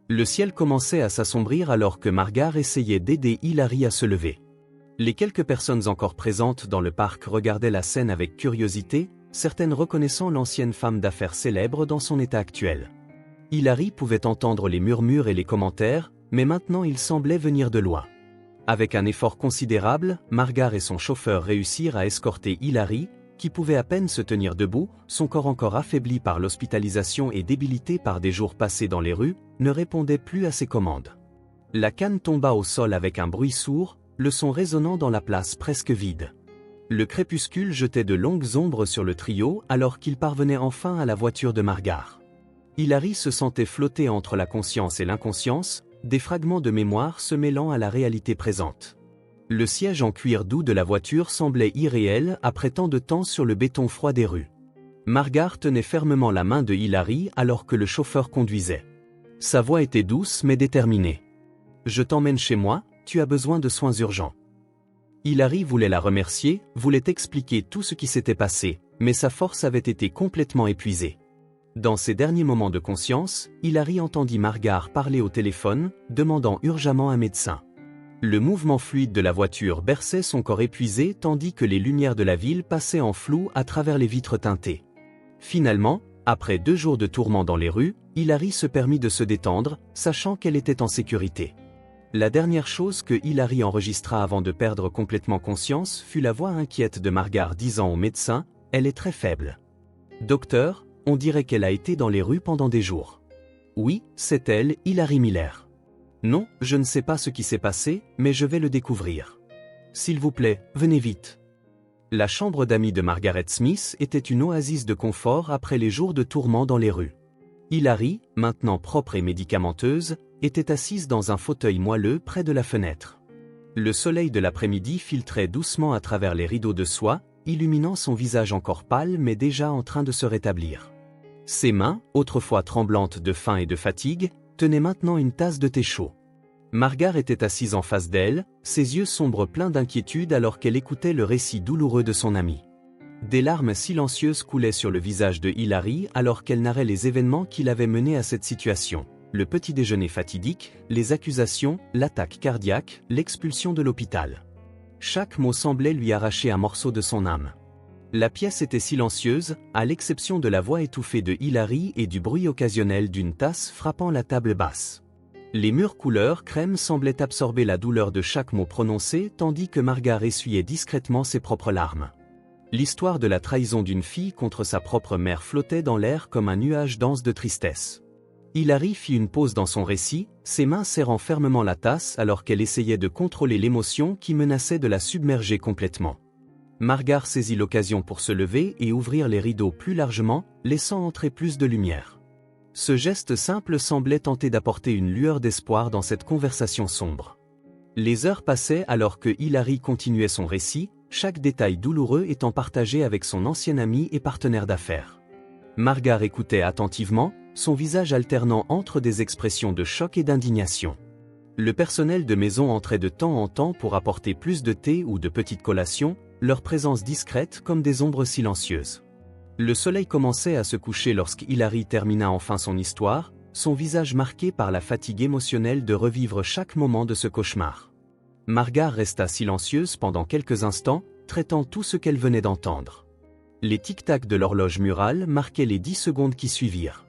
Le ciel commençait à s'assombrir alors que Margar essayait d'aider Hilary à se lever. Les quelques personnes encore présentes dans le parc regardaient la scène avec curiosité, certaines reconnaissant l'ancienne femme d'affaires célèbre dans son état actuel. Hilary pouvait entendre les murmures et les commentaires, mais maintenant ils semblaient venir de loin. Avec un effort considérable, Margar et son chauffeur réussirent à escorter Hilary, qui pouvait à peine se tenir debout, son corps encore affaibli par l'hospitalisation et débilité par des jours passés dans les rues, ne répondait plus à ses commandes. La canne tomba au sol avec un bruit sourd, le son résonnant dans la place presque vide. Le crépuscule jetait de longues ombres sur le trio alors qu'il parvenait enfin à la voiture de Margar. Hilary se sentait flotter entre la conscience et l'inconscience, des fragments de mémoire se mêlant à la réalité présente. Le siège en cuir doux de la voiture semblait irréel après tant de temps sur le béton froid des rues. Margar tenait fermement la main de Hilary alors que le chauffeur conduisait. Sa voix était douce mais déterminée. « Je t'emmène chez moi, tu as besoin de soins urgents. » Hilary voulait la remercier, voulait expliquer tout ce qui s'était passé, mais sa force avait été complètement épuisée. Dans ses derniers moments de conscience, Hilary entendit Margar parler au téléphone, demandant urgemment un médecin. Le mouvement fluide de la voiture berçait son corps épuisé tandis que les lumières de la ville passaient en flou à travers les vitres teintées. Finalement, après 2 jours de tourments dans les rues, Hilary se permit de se détendre, sachant qu'elle était en sécurité. La dernière chose que Hilary enregistra avant de perdre complètement conscience fut la voix inquiète de Margar disant au médecin « Elle est très faible. »« Docteur, on dirait qu'elle a été dans les rues pendant des jours. » « Oui, c'est elle, Hilary Miller. »« Non, je ne sais pas ce qui s'est passé, mais je vais le découvrir. S'il vous plaît, venez vite. » La chambre d'amis de Margaret Smith était une oasis de confort après les jours de tourments dans les rues. Hilary, maintenant propre et médicamenteuse, était assise dans un fauteuil moelleux près de la fenêtre. Le soleil de l'après-midi filtrait doucement à travers les rideaux de soie, illuminant son visage encore pâle mais déjà en train de se rétablir. Ses mains, autrefois tremblantes de faim et de fatigue, tenaient maintenant une tasse de thé chaud. Margar était assise en face d'elle, ses yeux sombres pleins d'inquiétude alors qu'elle écoutait le récit douloureux de son ami. Des larmes silencieuses coulaient sur le visage de Hilary alors qu'elle narrait les événements qui l'avaient menée à cette situation. Le petit déjeuner fatidique, les accusations, l'attaque cardiaque, l'expulsion de l'hôpital. Chaque mot semblait lui arracher un morceau de son âme. La pièce était silencieuse, à l'exception de la voix étouffée de Hilary et du bruit occasionnel d'une tasse frappant la table basse. Les murs couleur crème semblaient absorber la douleur de chaque mot prononcé tandis que Margar essuyait discrètement ses propres larmes. L'histoire de la trahison d'une fille contre sa propre mère flottait dans l'air comme un nuage dense de tristesse. Hilary fit une pause dans son récit, ses mains serrant fermement la tasse alors qu'elle essayait de contrôler l'émotion qui menaçait de la submerger complètement. Margar saisit l'occasion pour se lever et ouvrir les rideaux plus largement, laissant entrer plus de lumière. Ce geste simple semblait tenter d'apporter une lueur d'espoir dans cette conversation sombre. Les heures passaient alors que Hilary continuait son récit, chaque détail douloureux étant partagé avec son ancien ami et partenaire d'affaires. Margar écoutait attentivement, son visage alternant entre des expressions de choc et d'indignation. Le personnel de maison entrait de temps en temps pour apporter plus de thé ou de petites collations, leur présence discrète comme des ombres silencieuses. Le soleil commençait à se coucher lorsqu'Hilary termina enfin son histoire, son visage marqué par la fatigue émotionnelle de revivre chaque moment de ce cauchemar. Margar resta silencieuse pendant quelques instants, traitant tout ce qu'elle venait d'entendre. Les tic-tac de l'horloge murale marquaient les 10 secondes qui suivirent.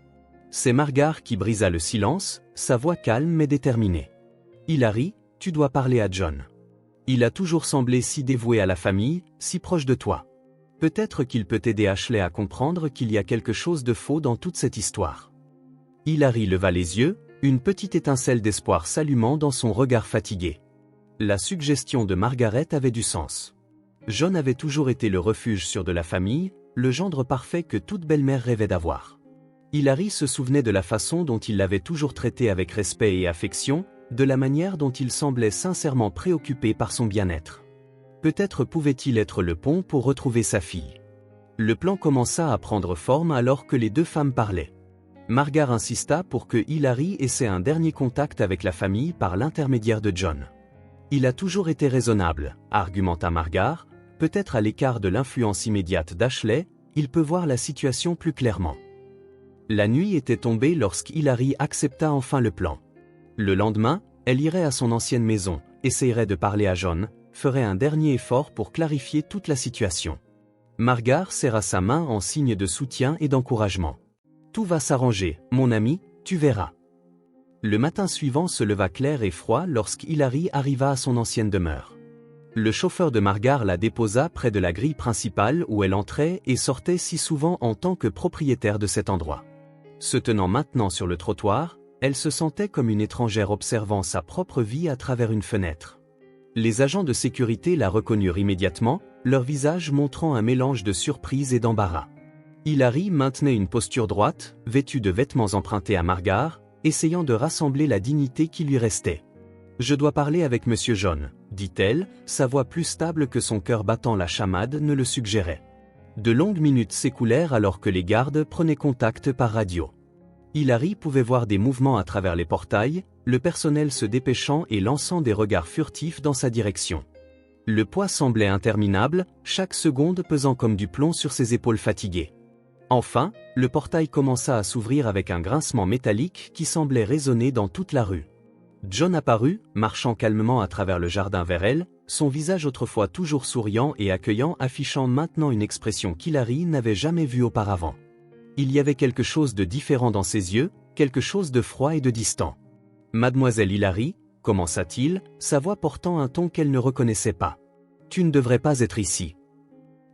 C'est Margar qui brisa le silence, sa voix calme mais déterminée. « Hilary, tu dois parler à John. Il a toujours semblé si dévoué à la famille, si proche de toi. Peut-être qu'il peut aider Ashley à comprendre qu'il y a quelque chose de faux dans toute cette histoire. » Hilary leva les yeux, une petite étincelle d'espoir s'allumant dans son regard fatigué. La suggestion de Margaret avait du sens. John avait toujours été le refuge sûr de la famille, le gendre parfait que toute belle-mère rêvait d'avoir. Hilary se souvenait de la façon dont il l'avait toujours traité avec respect et affection, de la manière dont il semblait sincèrement préoccupé par son bien-être. Peut-être pouvait-il être le pont pour retrouver sa fille. Le plan commença à prendre forme alors que les deux femmes parlaient. Margar insista pour que Hilary essaie un dernier contact avec la famille par l'intermédiaire de John. Il a toujours été raisonnable, argumenta Margar, peut-être à l'écart de l'influence immédiate d'Ashley, il peut voir la situation plus clairement. La nuit était tombée lorsqu'Hilary accepta enfin le plan. Le lendemain, elle irait à son ancienne maison, essayerait de parler à John, ferait un dernier effort pour clarifier toute la situation. Margar serra sa main en signe de soutien et d'encouragement. « Tout va s'arranger, mon ami, tu verras. » Le matin suivant se leva clair et froid lorsqu'Hilary arriva à son ancienne demeure. Le chauffeur de Margar la déposa près de la grille principale où elle entrait et sortait si souvent en tant que propriétaire de cet endroit. Se tenant maintenant sur le trottoir, elle se sentait comme une étrangère observant sa propre vie à travers une fenêtre. Les agents de sécurité la reconnurent immédiatement, leur visage montrant un mélange de surprise et d'embarras. Hilary maintenait une posture droite, vêtue de vêtements empruntés à Margar, essayant de rassembler la dignité qui lui restait. « Je dois parler avec Monsieur John », dit-elle, sa voix plus stable que son cœur battant la chamade ne le suggérait. De longues minutes s'écoulèrent alors que les gardes prenaient contact par radio. Hilary pouvait voir des mouvements à travers les portails, le personnel se dépêchant et lançant des regards furtifs dans sa direction. Le poids semblait interminable, chaque seconde pesant comme du plomb sur ses épaules fatiguées. Enfin, le portail commença à s'ouvrir avec un grincement métallique qui semblait résonner dans toute la rue. John apparut, marchant calmement à travers le jardin vers elle, son visage autrefois toujours souriant et accueillant affichant maintenant une expression qu'Hilary n'avait jamais vue auparavant. Il y avait quelque chose de différent dans ses yeux, quelque chose de froid et de distant. « Mademoiselle Hilary » commença-t-il, sa voix portant un ton qu'elle ne reconnaissait pas. « Tu ne devrais pas être ici. »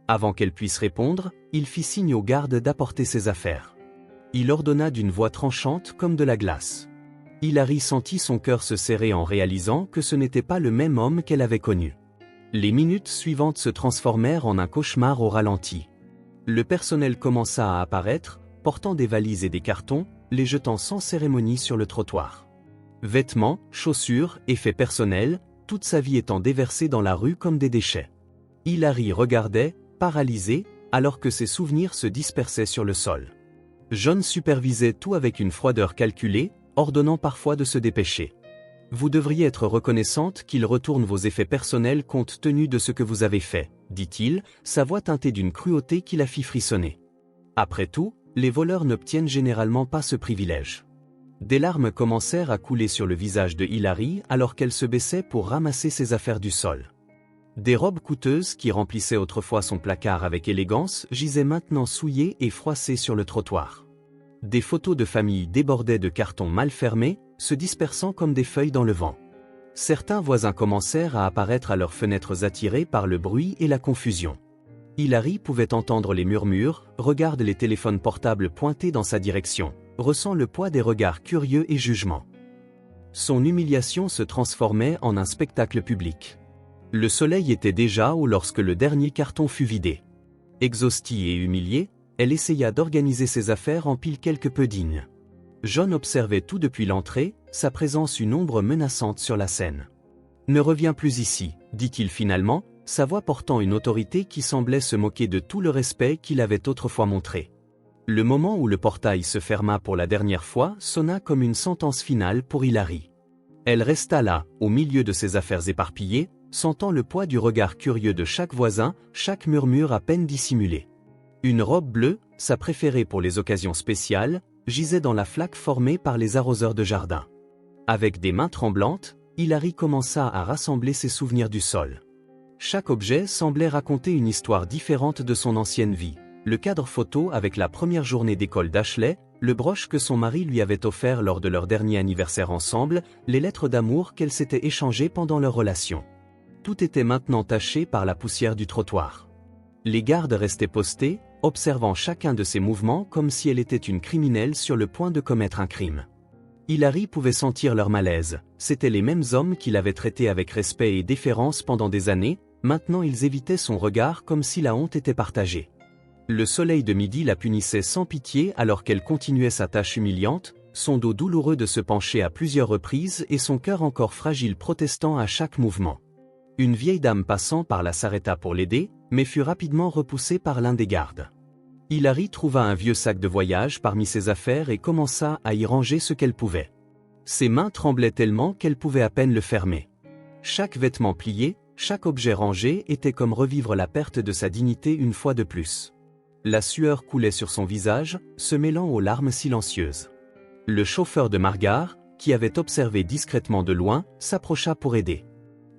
Avant qu'elle puisse répondre, il fit signe aux gardes d'apporter ses affaires. Il ordonna d'une voix tranchante comme de la glace. Hilary sentit son cœur se serrer en réalisant que ce n'était pas le même homme qu'elle avait connu. Les minutes suivantes se transformèrent en un cauchemar au ralenti. Le personnel commença à apparaître, portant des valises et des cartons, les jetant sans cérémonie sur le trottoir. Vêtements, chaussures, effets personnels, toute sa vie étant déversée dans la rue comme des déchets. Hilary regardait, paralysée, alors que ses souvenirs se dispersaient sur le sol. John supervisait tout avec une froideur calculée, ordonnant parfois de se dépêcher. « Vous devriez être reconnaissante qu'il retourne vos effets personnels compte tenu de ce que vous avez fait, » dit-il, sa voix teintée d'une cruauté qui la fit frissonner. Après tout, les voleurs n'obtiennent généralement pas ce privilège. Des larmes commencèrent à couler sur le visage de Hilary alors qu'elle se baissait pour ramasser ses affaires du sol. Des robes coûteuses qui remplissaient autrefois son placard avec élégance gisaient maintenant souillées et froissées sur le trottoir. Des photos de famille débordaient de cartons mal fermés, se dispersant comme des feuilles dans le vent. Certains voisins commencèrent à apparaître à leurs fenêtres attirés par le bruit et la confusion. Hilary pouvait entendre les murmures, regarde les téléphones portables pointés dans sa direction, ressent le poids des regards curieux et jugements. Son humiliation se transformait en un spectacle public. Le soleil était déjà haut lorsque le dernier carton fut vidé. Exhaustie et humiliée, elle essaya d'organiser ses affaires en pile quelque peu digne. John observait tout depuis l'entrée, sa présence une ombre menaçante sur la scène. « Ne reviens plus ici », dit-il finalement, sa voix portant une autorité qui semblait se moquer de tout le respect qu'il avait autrefois montré. Le moment où le portail se ferma pour la dernière fois sonna comme une sentence finale pour Hilary. Elle resta là, au milieu de ses affaires éparpillées, sentant le poids du regard curieux de chaque voisin, chaque murmure à peine dissimulé. Une robe bleue, sa préférée pour les occasions spéciales, gisait dans la flaque formée par les arroseurs de jardin. Avec des mains tremblantes, Hilary commença à rassembler ses souvenirs du sol. Chaque objet semblait raconter une histoire différente de son ancienne vie. Le cadre photo avec la première journée d'école d'Ashley, le broche que son mari lui avait offert lors de leur dernier anniversaire ensemble, les lettres d'amour qu'elles s'étaient échangées pendant leur relation. Tout était maintenant taché par la poussière du trottoir. Les gardes restaient postés, observant chacun de ses mouvements comme si elle était une criminelle sur le point de commettre un crime. Hilary pouvait sentir leur malaise, c'étaient les mêmes hommes qui l'avaient traitée avec respect et déférence pendant des années, maintenant ils évitaient son regard comme si la honte était partagée. Le soleil de midi la punissait sans pitié alors qu'elle continuait sa tâche humiliante, son dos douloureux de se pencher à plusieurs reprises et son cœur encore fragile protestant à chaque mouvement. Une vieille dame passant par là s'arrêta pour l'aider, mais fut rapidement repoussée par l'un des gardes. Hilary trouva un vieux sac de voyage parmi ses affaires et commença à y ranger ce qu'elle pouvait. Ses mains tremblaient tellement qu'elle pouvait à peine le fermer. Chaque vêtement plié, chaque objet rangé était comme revivre la perte de sa dignité une fois de plus. La sueur coulait sur son visage, se mêlant aux larmes silencieuses. Le chauffeur de Margar, qui avait observé discrètement de loin, s'approcha pour aider.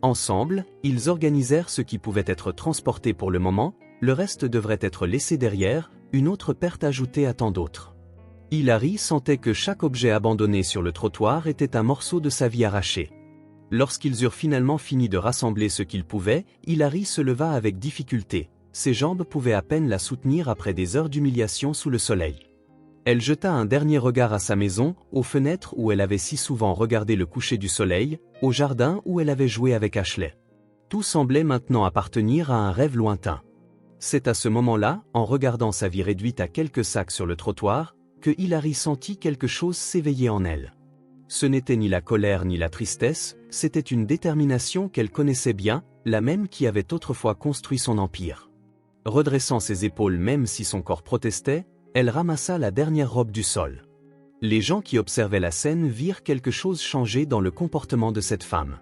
Ensemble, ils organisèrent ce qui pouvait être transporté pour le moment, le reste devrait être laissé derrière, une autre perte ajoutée à tant d'autres. Hilary sentait que chaque objet abandonné sur le trottoir était un morceau de sa vie arraché. Lorsqu'ils eurent finalement fini de rassembler ce qu'ils pouvaient, Hilary se leva avec difficulté. Ses jambes pouvaient à peine la soutenir après des heures d'humiliation sous le soleil. Elle jeta un dernier regard à sa maison, aux fenêtres où elle avait si souvent regardé le coucher du soleil, au jardin où elle avait joué avec Ashley. Tout semblait maintenant appartenir à un rêve lointain. C'est à ce moment-là, en regardant sa vie réduite à quelques sacs sur le trottoir, que Hilary sentit quelque chose s'éveiller en elle. Ce n'était ni la colère ni la tristesse, c'était une détermination qu'elle connaissait bien, la même qui avait autrefois construit son empire. Redressant ses épaules même si son corps protestait, elle ramassa la dernière robe du sol. Les gens qui observaient la scène virent quelque chose changer dans le comportement de cette femme.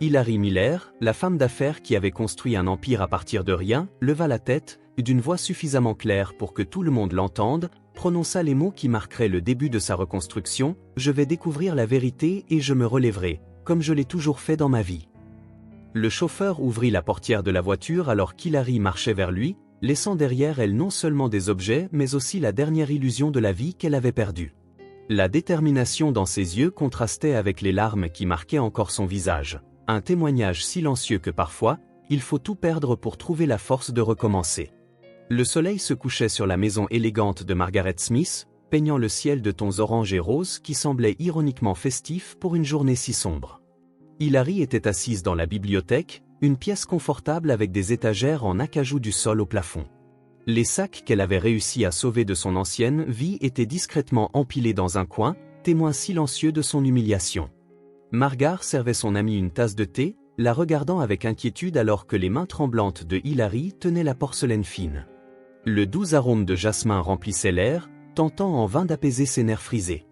Hilary Miller, la femme d'affaires qui avait construit un empire à partir de rien, leva la tête, d'une voix suffisamment claire pour que tout le monde l'entende, prononça les mots qui marqueraient le début de sa reconstruction, « Je vais découvrir la vérité et je me relèverai, comme je l'ai toujours fait dans ma vie. » Le chauffeur ouvrit la portière de la voiture alors qu'Hilary marchait vers lui, laissant derrière elle non seulement des objets mais aussi la dernière illusion de la vie qu'elle avait perdue. La détermination dans ses yeux contrastait avec les larmes qui marquaient encore son visage, un témoignage silencieux que parfois, il faut tout perdre pour trouver la force de recommencer. Le soleil se couchait sur la maison élégante de Margaret Smith, peignant le ciel de tons orange et rose qui semblaient ironiquement festifs pour une journée si sombre. Hilary était assise dans la bibliothèque, une pièce confortable avec des étagères en acajou du sol au plafond. Les sacs qu'elle avait réussi à sauver de son ancienne vie étaient discrètement empilés dans un coin, témoin silencieux de son humiliation. Margar servait son amie une tasse de thé, la regardant avec inquiétude alors que les mains tremblantes de Hilary tenaient la porcelaine fine. Le doux arôme de jasmin remplissait l'air, tentant en vain d'apaiser ses nerfs frisés.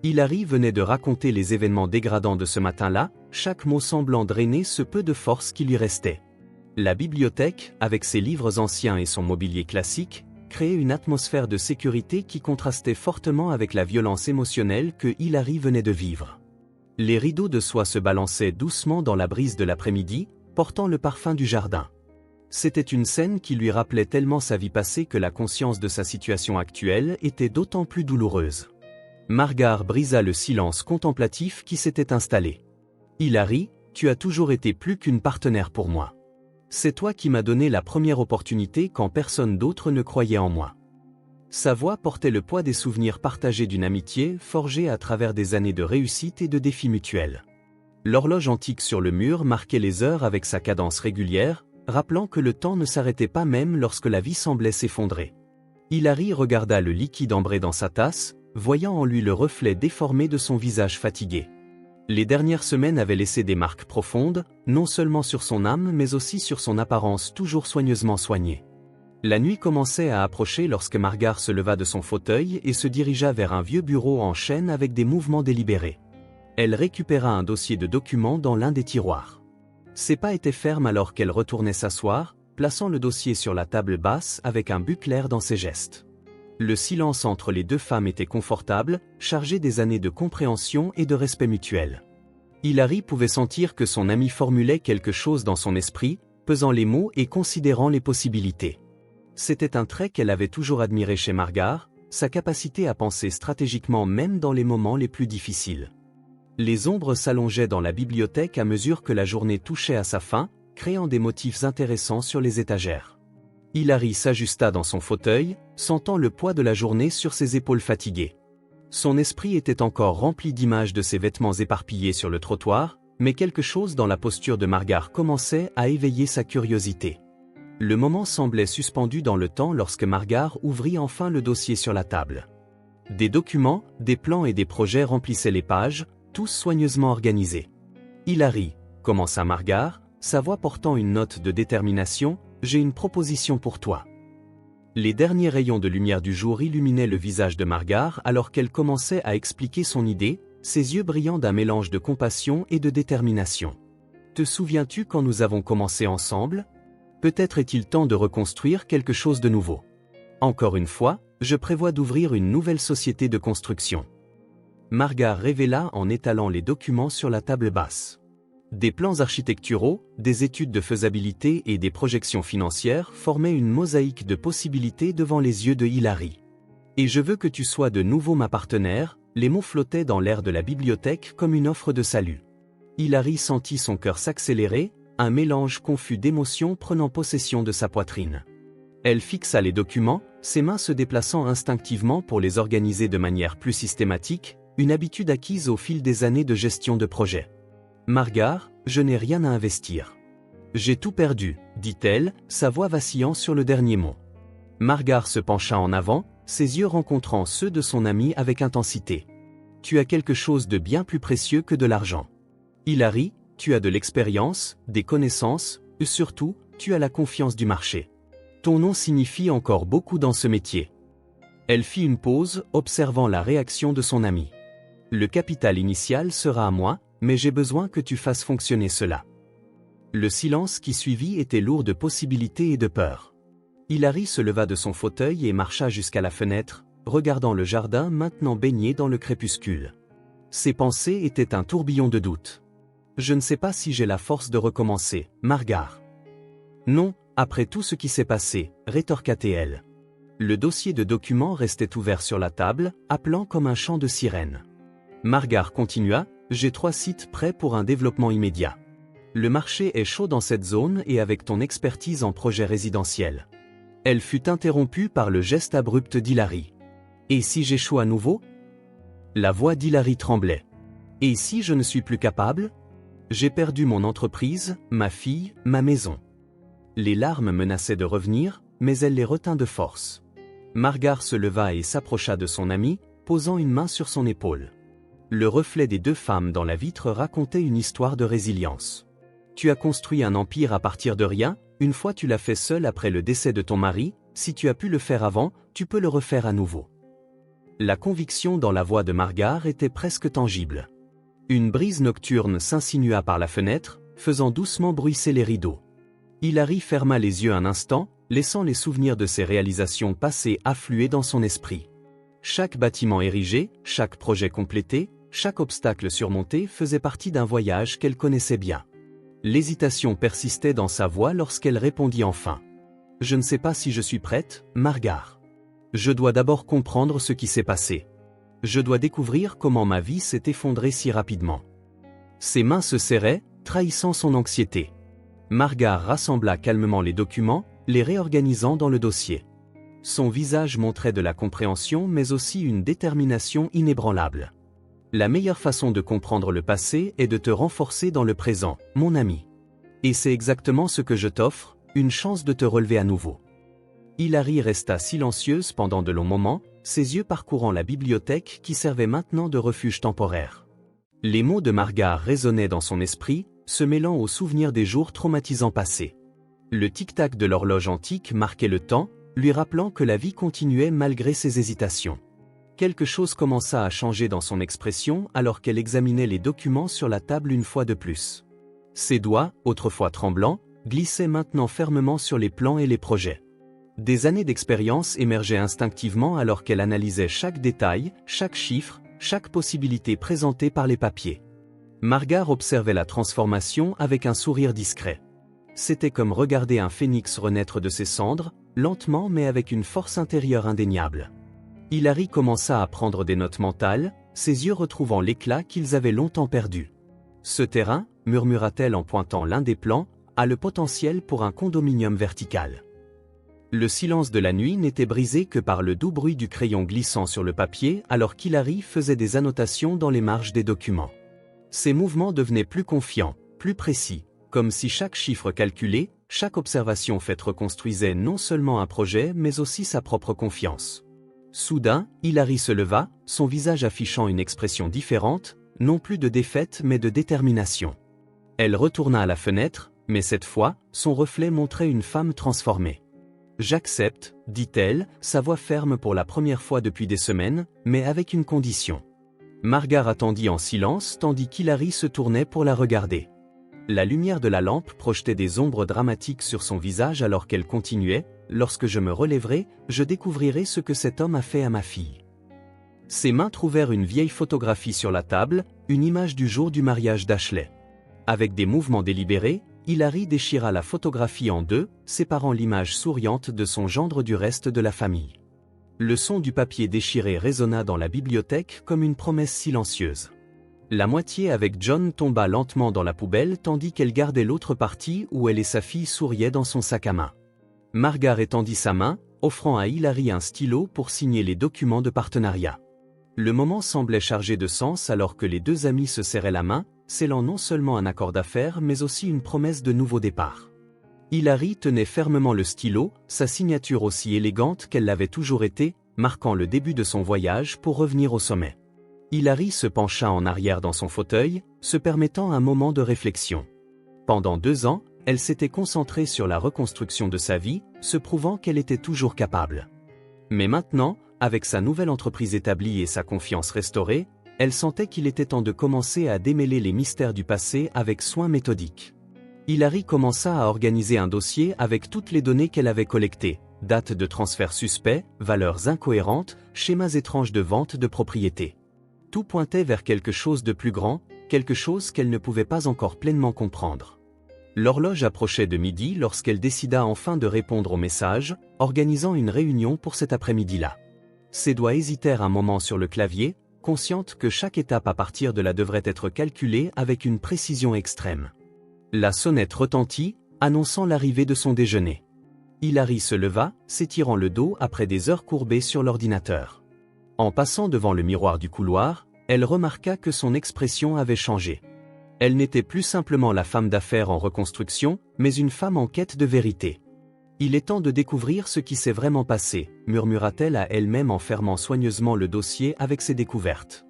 Hilary venait de raconter les événements dégradants de ce matin-là, chaque mot semblant drainer ce peu de force qui lui restait. La bibliothèque, avec ses livres anciens et son mobilier classique, créait une atmosphère de sécurité qui contrastait fortement avec la violence émotionnelle que Hilary venait de vivre. Les rideaux de soie se balançaient doucement dans la brise de l'après-midi, portant le parfum du jardin. C'était une scène qui lui rappelait tellement sa vie passée que la conscience de sa situation actuelle était d'autant plus douloureuse. Margar brisa le silence contemplatif qui s'était installé. « Hilary, tu as toujours été plus qu'une partenaire pour moi. C'est toi qui m'as donné la première opportunité quand personne d'autre ne croyait en moi. » Sa voix portait le poids des souvenirs partagés d'une amitié forgée à travers des années de réussite et de défis mutuels. L'horloge antique sur le mur marquait les heures avec sa cadence régulière, rappelant que le temps ne s'arrêtait pas même lorsque la vie semblait s'effondrer. Hilary regarda le liquide ambré dans sa tasse, voyant en lui le reflet déformé de son visage fatigué. Les dernières semaines avaient laissé des marques profondes, non seulement sur son âme mais aussi sur son apparence toujours soigneusement soignée. La nuit commençait à approcher lorsque Margar se leva de son fauteuil et se dirigea vers un vieux bureau en chêne avec des mouvements délibérés. Elle récupéra un dossier de documents dans l'un des tiroirs. Ses pas étaient fermes alors qu'elle retournait s'asseoir, plaçant le dossier sur la table basse avec un but clair dans ses gestes. Le silence entre les deux femmes était confortable, chargé des années de compréhension et de respect mutuel. Hilary pouvait sentir que son amie formulait quelque chose dans son esprit, pesant les mots et considérant les possibilités. C'était un trait qu'elle avait toujours admiré chez Margar, sa capacité à penser stratégiquement même dans les moments les plus difficiles. Les ombres s'allongeaient dans la bibliothèque à mesure que la journée touchait à sa fin, créant des motifs intéressants sur les étagères. Hilary s'ajusta dans son fauteuil, sentant le poids de la journée sur ses épaules fatiguées. Son esprit était encore rempli d'images de ses vêtements éparpillés sur le trottoir, mais quelque chose dans la posture de Margar commençait à éveiller sa curiosité. Le moment semblait suspendu dans le temps lorsque Margar ouvrit enfin le dossier sur la table. Des documents, des plans et des projets remplissaient les pages, tous soigneusement organisés. « Hilary, » commença Margar, sa voix portant une note de détermination, « j'ai une proposition pour toi. » Les derniers rayons de lumière du jour illuminaient le visage de Margar alors qu'elle commençait à expliquer son idée, ses yeux brillants d'un mélange de compassion et de détermination. « Te souviens-tu quand nous avons commencé ensemble ? Peut-être est-il temps de reconstruire quelque chose de nouveau. Encore une fois, je prévois d'ouvrir une nouvelle société de construction. » Margar révéla en étalant les documents sur la table basse. Des plans architecturaux, des études de faisabilité et des projections financières formaient une mosaïque de possibilités devant les yeux de Hilary. « Et je veux que tu sois de nouveau ma partenaire », les mots flottaient dans l'air de la bibliothèque comme une offre de salut. Hilary sentit son cœur s'accélérer, un mélange confus d'émotions prenant possession de sa poitrine. Elle fixa les documents, ses mains se déplaçant instinctivement pour les organiser de manière plus systématique, une habitude acquise au fil des années de gestion de projet. « Margar, je n'ai rien à investir. J'ai tout perdu, » dit-elle, sa voix vacillant sur le dernier mot. Margar se pencha en avant, ses yeux rencontrant ceux de son amie avec intensité. « Tu as quelque chose de bien plus précieux que de l'argent. Hilary, tu as de l'expérience, des connaissances, et surtout, tu as la confiance du marché. Ton nom signifie encore beaucoup dans ce métier. » Elle fit une pause, observant la réaction de son amie. « Le capital initial sera à moi, mais j'ai besoin que tu fasses fonctionner cela. » Le silence qui suivit était lourd de possibilités et de peur. Hilary se leva de son fauteuil et marcha jusqu'à la fenêtre, regardant le jardin maintenant baigné dans le crépuscule. Ses pensées étaient un tourbillon de doutes. « Je ne sais pas si j'ai la force de recommencer, Margar. »« Non, après tout ce qui s'est passé, » rétorqua-t-elle. Le dossier de documents restait ouvert sur la table, appelant comme un chant de sirène. Margar continua, « J'ai 3 sites prêts pour un développement immédiat. Le marché est chaud dans cette zone et avec ton expertise en projet résidentiel. » Elle fut interrompue par le geste abrupt d'Hilary. « Et si j'échoue à nouveau ?» La voix d'Hilary tremblait. « Et si je ne suis plus capable ? J'ai perdu mon entreprise, ma fille, ma maison. » Les larmes menaçaient de revenir, mais elle les retint de force. Margar se leva et s'approcha de son amie, posant une main sur son épaule. Le reflet des deux femmes dans la vitre racontait une histoire de résilience. « Tu as construit un empire à partir de rien, une fois tu l'as fait seul après le décès de ton mari, si tu as pu le faire avant, tu peux le refaire à nouveau. » La conviction dans la voix de Margar était presque tangible. Une brise nocturne s'insinua par la fenêtre, faisant doucement bruisser les rideaux. Hilary ferma les yeux un instant, laissant les souvenirs de ses réalisations passées affluer dans son esprit. Chaque bâtiment érigé, chaque projet complété, chaque obstacle surmonté faisait partie d'un voyage qu'elle connaissait bien. L'hésitation persistait dans sa voix lorsqu'elle répondit enfin. « Je ne sais pas si je suis prête, Margar. Je dois d'abord comprendre ce qui s'est passé. Je dois découvrir comment ma vie s'est effondrée si rapidement. » Ses mains se serraient, trahissant son anxiété. Margar rassembla calmement les documents, les réorganisant dans le dossier. Son visage montrait de la compréhension mais aussi une détermination inébranlable. « La meilleure façon de comprendre le passé est de te renforcer dans le présent, mon ami. Et c'est exactement ce que je t'offre, une chance de te relever à nouveau. Hilary resta silencieuse pendant de longs moments, ses yeux parcourant la bibliothèque qui servait maintenant de refuge temporaire. Les mots de Margar résonnaient dans son esprit, se mêlant aux souvenirs des jours traumatisants passés. Le tic-tac de l'horloge antique marquait le temps, lui rappelant que la vie continuait malgré ses hésitations. Quelque chose commença à changer dans son expression alors qu'elle examinait les documents sur la table une fois de plus. Ses doigts, autrefois tremblants, glissaient maintenant fermement sur les plans et les projets. Des années d'expérience émergeaient instinctivement alors qu'elle analysait chaque détail, chaque chiffre, chaque possibilité présentée par les papiers. Margar observait la transformation avec un sourire discret. C'était comme regarder un phénix renaître de ses cendres, lentement mais avec une force intérieure indéniable. Hilary commença à prendre des notes mentales, ses yeux retrouvant l'éclat qu'ils avaient longtemps perdu. « Ce terrain, murmura-t-elle en pointant l'un des plans, a le potentiel pour un condominium vertical. » Le silence de la nuit n'était brisé que par le doux bruit du crayon glissant sur le papier alors qu'Hilary faisait des annotations dans les marges des documents. Ses mouvements devenaient plus confiants, plus précis, comme si chaque chiffre calculé, chaque observation faite reconstruisait non seulement un projet mais aussi sa propre confiance. Soudain, Hilary se leva, son visage affichant une expression différente, non plus de défaite mais de détermination. Elle retourna à la fenêtre, mais cette fois, son reflet montrait une femme transformée. « J'accepte, dit-elle, sa voix ferme pour la première fois depuis des semaines, mais avec une condition. » Margar attendit en silence tandis qu'Hilary se tournait pour la regarder. La lumière de la lampe projetait des ombres dramatiques sur son visage alors qu'elle continuait. « Lorsque je me relèverai, je découvrirai ce que cet homme a fait à ma fille. » Ses mains trouvèrent une vieille photographie sur la table, une image du jour du mariage d'Ashley. Avec des mouvements délibérés, Hilary déchira la photographie en deux, séparant l'image souriante de son gendre du reste de la famille. Le son du papier déchiré résonna dans la bibliothèque comme une promesse silencieuse. La moitié avec John tomba lentement dans la poubelle tandis qu'elle gardait l'autre partie où elle et sa fille souriaient dans son sac à main. Margar étendit sa main, offrant à Hilary un stylo pour signer les documents de partenariat. Le moment semblait chargé de sens alors que les deux amis se serraient la main, scellant non seulement un accord d'affaires mais aussi une promesse de nouveau départ. Hilary tenait fermement le stylo, sa signature aussi élégante qu'elle l'avait toujours été, marquant le début de son voyage pour revenir au sommet. Hilary se pencha en arrière dans son fauteuil, se permettant un moment de réflexion. Pendant 2 ans, elle s'était concentrée sur la reconstruction de sa vie, se prouvant qu'elle était toujours capable. Mais maintenant, avec sa nouvelle entreprise établie et sa confiance restaurée, elle sentait qu'il était temps de commencer à démêler les mystères du passé avec soin méthodique. Hilary commença à organiser un dossier avec toutes les données qu'elle avait collectées, dates de transfert suspects, valeurs incohérentes, schémas étranges de vente de propriétés. Tout pointait vers quelque chose de plus grand, quelque chose qu'elle ne pouvait pas encore pleinement comprendre. L'horloge approchait de midi lorsqu'elle décida enfin de répondre au message, organisant une réunion pour cet après-midi-là. Ses doigts hésitèrent un moment sur le clavier, consciente que chaque étape à partir de là devrait être calculée avec une précision extrême. La sonnette retentit, annonçant l'arrivée de son déjeuner. Hilary se leva, s'étirant le dos après des heures courbées sur l'ordinateur. En passant devant le miroir du couloir, elle remarqua que son expression avait changé. Elle n'était plus simplement la femme d'affaires en reconstruction, mais une femme en quête de vérité. « Il est temps de découvrir ce qui s'est vraiment passé », murmura-t-elle à elle-même en fermant soigneusement le dossier avec ses découvertes.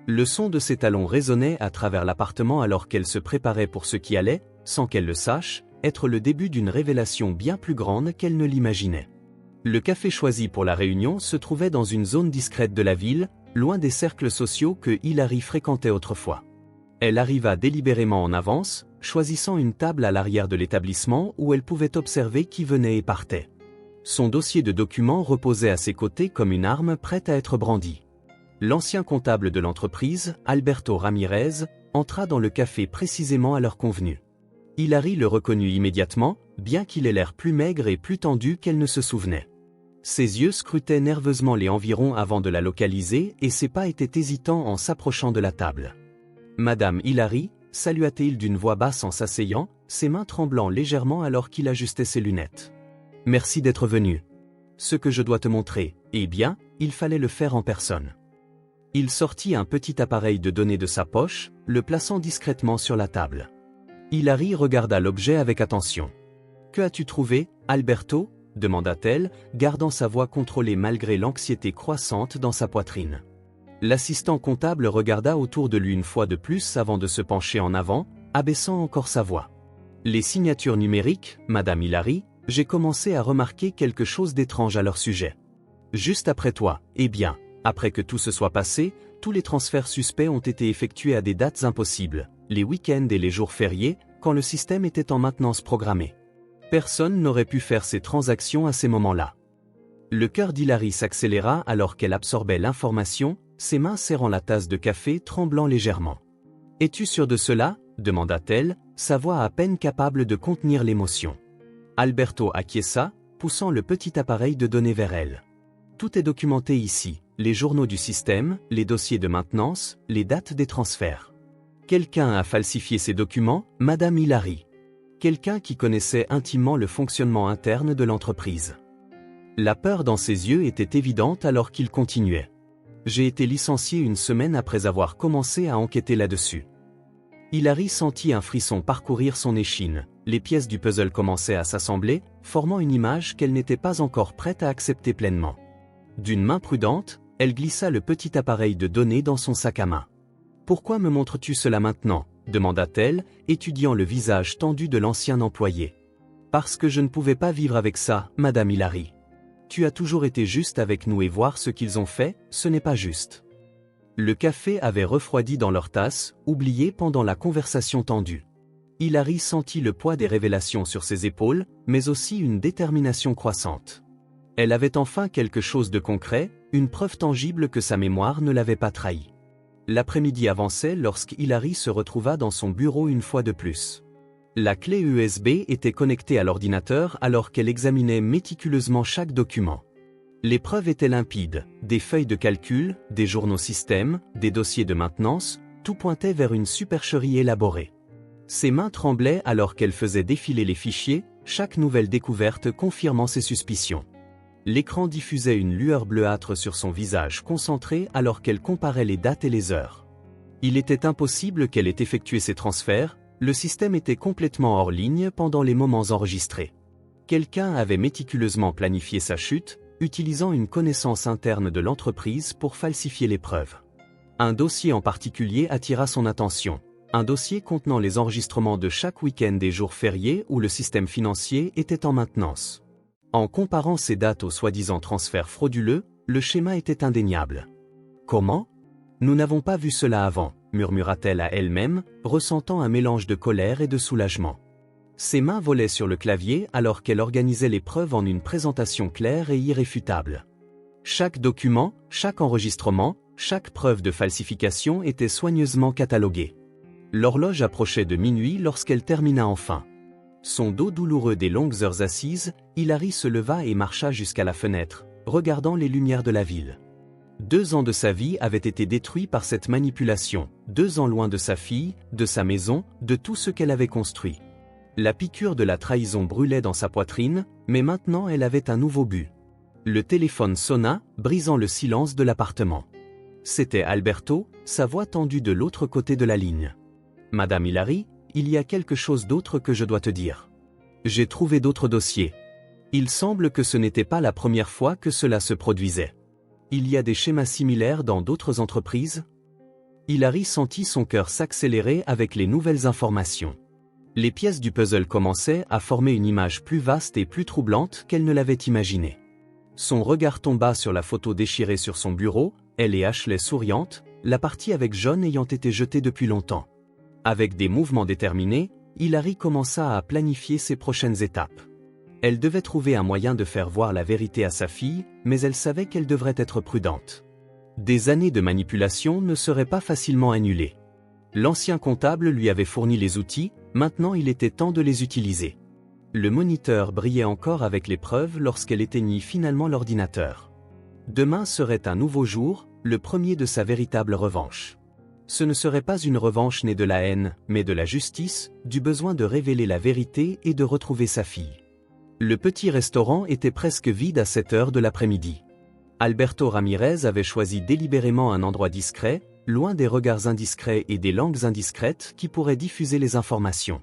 Le son de ses talons résonnait à travers l'appartement alors qu'elle se préparait pour ce qui allait, sans qu'elle le sache, être le début d'une révélation bien plus grande qu'elle ne l'imaginait. Le café choisi pour la réunion se trouvait dans une zone discrète de la ville, loin des cercles sociaux que Hilary fréquentait autrefois. Elle arriva délibérément en avance, choisissant une table à l'arrière de l'établissement où elle pouvait observer qui venait et partait. Son dossier de documents reposait à ses côtés comme une arme prête à être brandie. L'ancien comptable de l'entreprise, Alberto Ramirez, entra dans le café précisément à l'heure convenue. Hilary le reconnut immédiatement, bien qu'il ait l'air plus maigre et plus tendu qu'elle ne se souvenait. Ses yeux scrutaient nerveusement les environs avant de la localiser et ses pas étaient hésitants en s'approchant de la table. « Madame Hilary », salua-t-il d'une voix basse en s'asseyant, ses mains tremblant légèrement alors qu'il ajustait ses lunettes. « Merci d'être venue. Ce que je dois te montrer, eh bien, il fallait le faire en personne. » Il sortit un petit appareil de données de sa poche, le plaçant discrètement sur la table. Hilary regarda l'objet avec attention. « Que as-tu trouvé, Alberto ?» demanda-t-elle, gardant sa voix contrôlée malgré l'anxiété croissante dans sa poitrine. L'assistant comptable regarda autour de lui une fois de plus avant de se pencher en avant, abaissant encore sa voix. « Les signatures numériques, Madame Hilary, j'ai commencé à remarquer quelque chose d'étrange à leur sujet. Juste après toi, eh bien, après que tout se soit passé, tous les transferts suspects ont été effectués à des dates impossibles, les week-ends et les jours fériés, quand le système était en maintenance programmée. Personne n'aurait pu faire ces transactions à ces moments-là. » Le cœur d'Hilary s'accéléra alors qu'elle absorbait l'information, ses mains serrant la tasse de café tremblant légèrement. « Es-tu sûr de cela ?» demanda-t-elle, sa voix à peine capable de contenir l'émotion. Alberto acquiesça, poussant le petit appareil de données vers elle. « Tout est documenté ici, les journaux du système, les dossiers de maintenance, les dates des transferts. Quelqu'un a falsifié ces documents, Madame Hilary. Quelqu'un qui connaissait intimement le fonctionnement interne de l'entreprise. » La peur dans ses yeux était évidente alors qu'il continuait. « J'ai été licencié une semaine après avoir commencé à enquêter là-dessus. » Hilary sentit un frisson parcourir son échine, les pièces du puzzle commençaient à s'assembler, formant une image qu'elle n'était pas encore prête à accepter pleinement. D'une main prudente, elle glissa le petit appareil de données dans son sac à main. « Pourquoi me montres-tu cela maintenant ?» demanda-t-elle, étudiant le visage tendu de l'ancien employé. « Parce que je ne pouvais pas vivre avec ça, Madame Hilary. Tu as toujours été juste avec nous et voir ce qu'ils ont fait, ce n'est pas juste. » Le café avait refroidi dans leur tasse, oublié pendant la conversation tendue. Hilary sentit le poids des révélations sur ses épaules, mais aussi une détermination croissante. Elle avait enfin quelque chose de concret, une preuve tangible que sa mémoire ne l'avait pas trahi. L'après-midi avançait lorsqu'Hilary se retrouva dans son bureau une fois de plus. La clé USB était connectée à l'ordinateur alors qu'elle examinait méticuleusement chaque document. Les preuves étaient limpides, des feuilles de calcul, des journaux système, des dossiers de maintenance, tout pointait vers une supercherie élaborée. Ses mains tremblaient alors qu'elle faisait défiler les fichiers, chaque nouvelle découverte confirmant ses suspicions. L'écran diffusait une lueur bleuâtre sur son visage concentré alors qu'elle comparait les dates et les heures. Il était impossible qu'elle ait effectué ces transferts, le système était complètement hors ligne pendant les moments enregistrés. Quelqu'un avait méticuleusement planifié sa chute, utilisant une connaissance interne de l'entreprise pour falsifier les preuves. Un dossier en particulier attira son attention, un dossier contenant les enregistrements de chaque week-end des jours fériés où le système financier était en maintenance. En comparant ces dates aux soi-disant transferts frauduleux, le schéma était indéniable. « Comment ? Nous n'avons pas vu cela avant », murmura-t-elle à elle-même, ressentant un mélange de colère et de soulagement. Ses mains volaient sur le clavier alors qu'elle organisait les preuves en une présentation claire et irréfutable. Chaque document, chaque enregistrement, chaque preuve de falsification était soigneusement cataloguée. L'horloge approchait de minuit lorsqu'elle termina enfin. Son dos douloureux des longues heures assises, Hilary se leva et marcha jusqu'à la fenêtre, regardant les lumières de la ville. 2 ans de sa vie avaient été détruits par cette manipulation, 2 ans loin de sa fille, de sa maison, de tout ce qu'elle avait construit. La piqûre de la trahison brûlait dans sa poitrine, mais maintenant elle avait un nouveau but. Le téléphone sonna, brisant le silence de l'appartement. C'était Alberto, sa voix tendue de l'autre côté de la ligne. « Madame Hilary, il y a quelque chose d'autre que je dois te dire. J'ai trouvé d'autres dossiers. Il semble que ce n'était pas la première fois que cela se produisait. Il y a des schémas similaires dans d'autres entreprises ?» Hilary sentit son cœur s'accélérer avec les nouvelles informations. Les pièces du puzzle commençaient à former une image plus vaste et plus troublante qu'elle ne l'avait imaginée. Son regard tomba sur la photo déchirée sur son bureau, elle et Ashley souriantes, la partie avec John ayant été jetée depuis longtemps. Avec des mouvements déterminés, Hilary commença à planifier ses prochaines étapes. Elle devait trouver un moyen de faire voir la vérité à sa fille, mais elle savait qu'elle devrait être prudente. Des années de manipulation ne seraient pas facilement annulées. L'ancien comptable lui avait fourni les outils, maintenant il était temps de les utiliser. Le moniteur brillait encore avec les preuves lorsqu'elle éteignit finalement l'ordinateur. Demain serait un nouveau jour, le premier de sa véritable revanche. Ce ne serait pas une revanche née de la haine, mais de la justice, du besoin de révéler la vérité et de retrouver sa fille. Le petit restaurant était presque vide à 7 heures de l'après-midi. Alberto Ramirez avait choisi délibérément un endroit discret, loin des regards indiscrets et des langues indiscrètes qui pourraient diffuser les informations.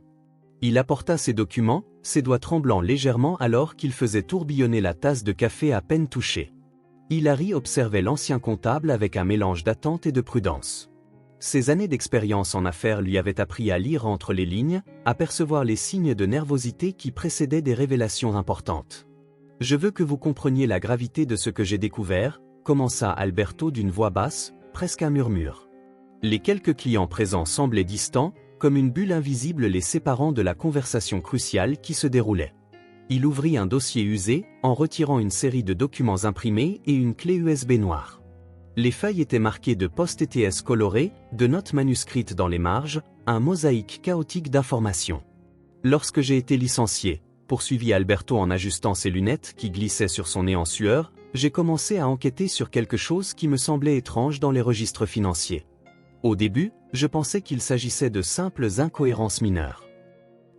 Il apporta ses documents, ses doigts tremblant légèrement alors qu'il faisait tourbillonner la tasse de café à peine touchée. Hilary observait l'ancien comptable avec un mélange d'attente et de prudence. Ses années d'expérience en affaires lui avaient appris à lire entre les lignes, à percevoir les signes de nervosité qui précédaient des révélations importantes. « Je veux que vous compreniez la gravité de ce que j'ai découvert », commença Alberto d'une voix basse, presque un murmure. Les quelques clients présents semblaient distants, comme une bulle invisible les séparant de la conversation cruciale qui se déroulait. Il ouvrit un dossier usé, en retirant une série de documents imprimés et une clé USB noire. Les feuilles étaient marquées de post-its colorés, de notes manuscrites dans les marges, un mosaïque chaotique d'informations. Lorsque j'ai été licencié, poursuivit Alberto en ajustant ses lunettes qui glissaient sur son nez en sueur, j'ai commencé à enquêter sur quelque chose qui me semblait étrange dans les registres financiers. Au début, je pensais qu'il s'agissait de simples incohérences mineures.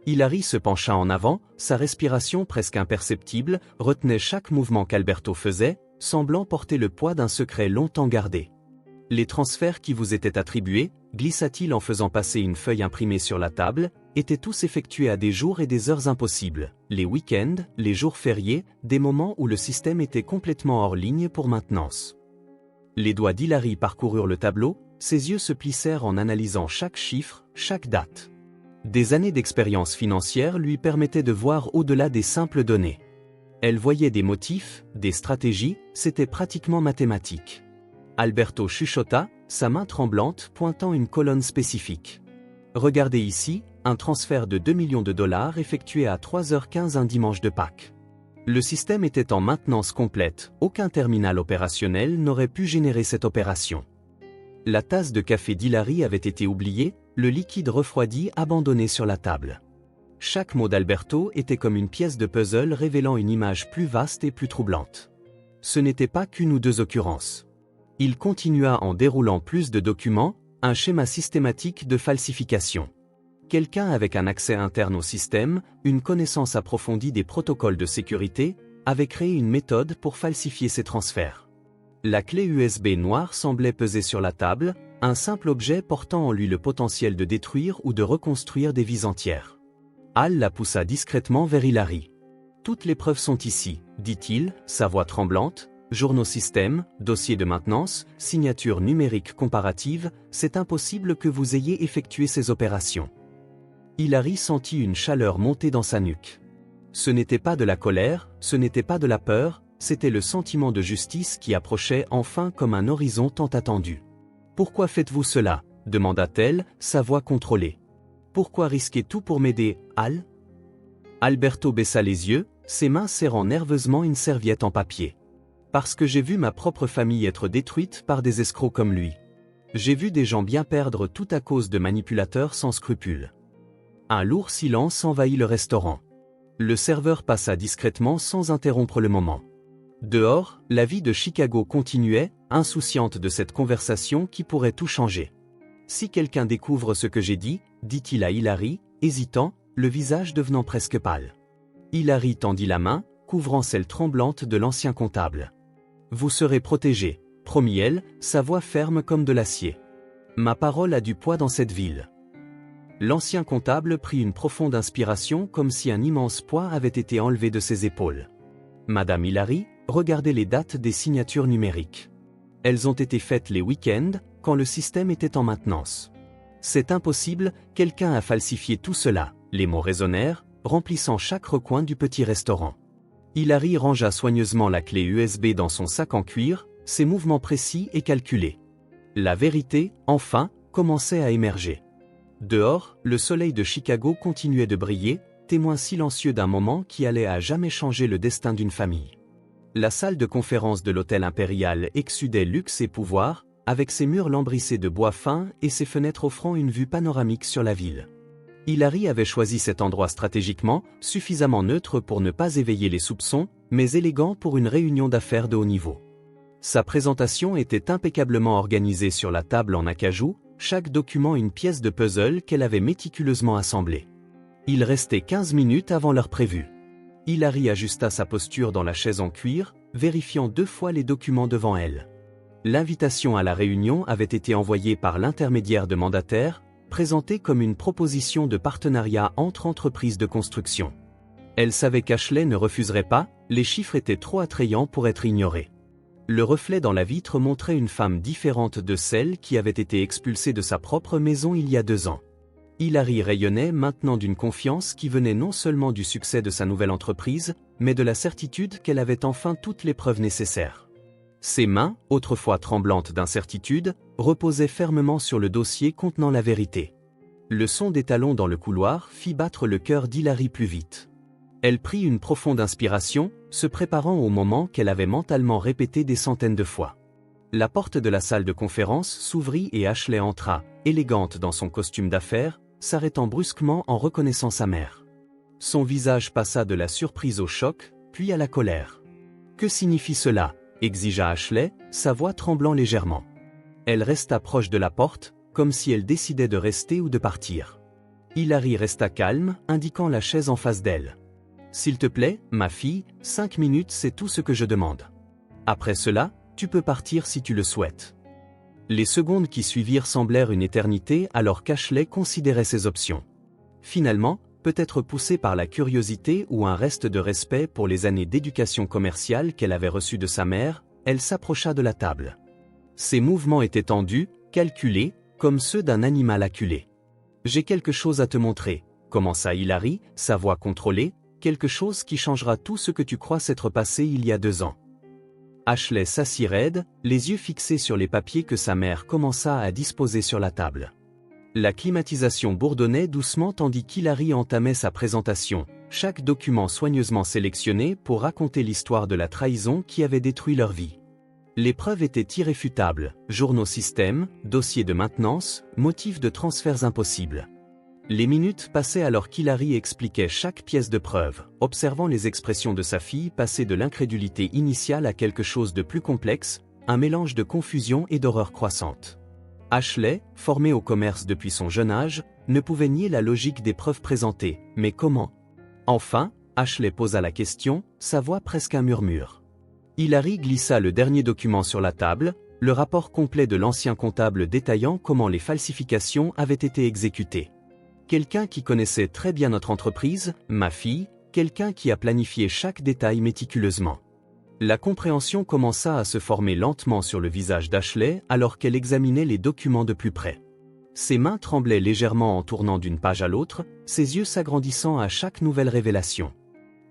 Hilary se pencha en avant, sa respiration presque imperceptible retenait chaque mouvement qu'Alberto faisait, semblant porter le poids d'un secret longtemps gardé. « Les transferts qui vous étaient attribués, glissa-t-il en faisant passer une feuille imprimée sur la table, étaient tous effectués à des jours et des heures impossibles, les week-ends, les jours fériés, des moments où le système était complètement hors ligne pour maintenance. » Les doigts d'Hilary parcoururent le tableau, ses yeux se plissèrent en analysant chaque chiffre, chaque date. Des années d'expérience financière lui permettaient de voir au-delà des simples données. Elle voyait des motifs, des stratégies, c'était pratiquement mathématique. Alberto chuchota, sa main tremblante pointant une colonne spécifique. « Regardez ici, un transfert de 2 millions de dollars effectué à 3h15 un dimanche de Pâques. » Le système était en maintenance complète, aucun terminal opérationnel n'aurait pu générer cette opération. La tasse de café d'Hilary avait été oubliée, le liquide refroidi abandonné sur la table. Chaque mot d'Alberto était comme une pièce de puzzle révélant une image plus vaste et plus troublante. Ce n'était pas qu'une ou deux occurrences. Il continua en déroulant plus de documents, un schéma systématique de falsification. Quelqu'un avec un accès interne au système, une connaissance approfondie des protocoles de sécurité, avait créé une méthode pour falsifier ces transferts. La clé USB noire semblait peser sur la table, un simple objet portant en lui le potentiel de détruire ou de reconstruire des vies entières. Al la poussa discrètement vers Hilary. « Toutes les preuves sont ici, dit-il, sa voix tremblante. Journaux système, dossier de maintenance, signature numérique comparative, c'est impossible que vous ayez effectué ces opérations. » Hilary sentit une chaleur monter dans sa nuque. Ce n'était pas de la colère, ce n'était pas de la peur, c'était le sentiment de justice qui approchait enfin comme un horizon tant attendu. « Pourquoi faites-vous cela ?» demanda-t-elle, sa voix contrôlée. « Pourquoi risquer tout pour m'aider, Al ?» Alberto baissa les yeux, ses mains serrant nerveusement une serviette en papier. « Parce que j'ai vu ma propre famille être détruite par des escrocs comme lui. J'ai vu des gens bien perdre tout à cause de manipulateurs sans scrupules. » Un lourd silence envahit le restaurant. Le serveur passa discrètement sans interrompre le moment. Dehors, la vie de Chicago continuait, insouciante de cette conversation qui pourrait tout changer. « Si quelqu'un découvre ce que j'ai dit, » dit-il à Hilary, hésitant, le visage devenant presque pâle. Hilary tendit la main, couvrant celle tremblante de l'ancien comptable. « Vous serez protégé, » promit-elle, sa voix ferme comme de l'acier. « Ma parole a du poids dans cette ville. » L'ancien comptable prit une profonde inspiration comme si un immense poids avait été enlevé de ses épaules. « Madame Hilary, regardez les dates des signatures numériques. Elles ont été faites les week-ends, quand le système était en maintenance. C'est impossible, quelqu'un a falsifié tout cela. » Les mots résonnèrent, remplissant chaque recoin du petit restaurant. Hilary rangea soigneusement la clé USB dans son sac en cuir, ses mouvements précis et calculés. La vérité, enfin, commençait à émerger. Dehors, le soleil de Chicago continuait de briller, témoin silencieux d'un moment qui allait à jamais changer le destin d'une famille. La salle de conférence de l'hôtel impérial exsudait luxe et pouvoir, avec ses murs lambrissés de bois fin et ses fenêtres offrant une vue panoramique sur la ville. Hilary avait choisi cet endroit stratégiquement, suffisamment neutre pour ne pas éveiller les soupçons, mais élégant pour une réunion d'affaires de haut niveau. Sa présentation était impeccablement organisée sur la table en acajou, chaque document une pièce de puzzle qu'elle avait méticuleusement assemblée. Il restait 15 minutes avant l'heure prévue. Hilary ajusta sa posture dans la chaise en cuir, vérifiant 2 fois les documents devant elle. L'invitation à la réunion avait été envoyée par l'intermédiaire de mandataire, présentée comme une proposition de partenariat entre entreprises de construction. Elle savait qu'Ashley ne refuserait pas, les chiffres étaient trop attrayants pour être ignorés. Le reflet dans la vitre montrait une femme différente de celle qui avait été expulsée de sa propre maison il y a 2 ans. Hilary rayonnait maintenant d'une confiance qui venait non seulement du succès de sa nouvelle entreprise, mais de la certitude qu'elle avait enfin toutes les preuves nécessaires. Ses mains, autrefois tremblantes d'incertitude, reposaient fermement sur le dossier contenant la vérité. Le son des talons dans le couloir fit battre le cœur d'Hilary plus vite. Elle prit une profonde inspiration, se préparant au moment qu'elle avait mentalement répété des centaines de fois. La porte de la salle de conférence s'ouvrit et Ashley entra, élégante dans son costume d'affaires, s'arrêtant brusquement en reconnaissant sa mère. Son visage passa de la surprise au choc, puis à la colère. « Que signifie cela » exigea Ashley, sa voix tremblant légèrement. Elle resta proche de la porte, comme si elle décidait de rester ou de partir. Hilary resta calme, indiquant la chaise en face d'elle. « S'il te plaît, ma fille, 5 minutes c'est tout ce que je demande. Après cela, tu peux partir si tu le souhaites. » Les secondes qui suivirent semblèrent une éternité alors qu'Ashley considérait ses options. Finalement, peut-être poussée par la curiosité ou un reste de respect pour les années d'éducation commerciale qu'elle avait reçues de sa mère, elle s'approcha de la table. Ses mouvements étaient tendus, calculés, comme ceux d'un animal acculé. « J'ai quelque chose à te montrer », commença Hilary, sa voix contrôlée, « quelque chose qui changera tout ce que tu crois s'être passé il y a 2 ans. » Ashley s'assit raide, les yeux fixés sur les papiers que sa mère commença à disposer sur la table. La climatisation bourdonnait doucement tandis qu'Hilary entamait sa présentation, chaque document soigneusement sélectionné pour raconter l'histoire de la trahison qui avait détruit leur vie. Les preuves étaient irréfutables, journaux système, dossiers de maintenance, motifs de transferts impossibles. Les minutes passaient alors qu'Hilary expliquait chaque pièce de preuve, observant les expressions de sa fille passer de l'incrédulité initiale à quelque chose de plus complexe, un mélange de confusion et d'horreur croissante. Ashley, formée au commerce depuis son jeune âge, ne pouvait nier la logique des preuves présentées, mais comment ? Enfin, Ashley posa la question, sa voix presque un murmure. Hilary glissa le dernier document sur la table, le rapport complet de l'ancien comptable détaillant comment les falsifications avaient été exécutées. Quelqu'un qui connaissait très bien notre entreprise, ma fille, quelqu'un qui a planifié chaque détail méticuleusement. La compréhension commença à se former lentement sur le visage d'Ashley alors qu'elle examinait les documents de plus près. Ses mains tremblaient légèrement en tournant d'une page à l'autre, ses yeux s'agrandissant à chaque nouvelle révélation.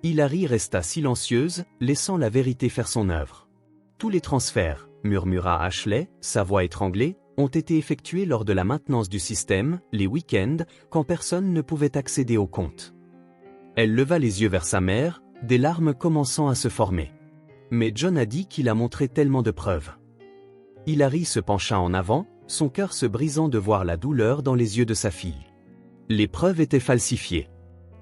Hilary resta silencieuse, laissant la vérité faire son œuvre. « Tous les transferts, » murmura Ashley, sa voix étranglée, ont été effectués lors de la maintenance du système, les week-ends, quand personne ne pouvait accéder au compte. Elle leva les yeux vers sa mère, des larmes commençant à se former. Mais John a dit qu'il a montré tellement de preuves. Hilary se pencha en avant, son cœur se brisant de voir la douleur dans les yeux de sa fille. Les preuves étaient falsifiées.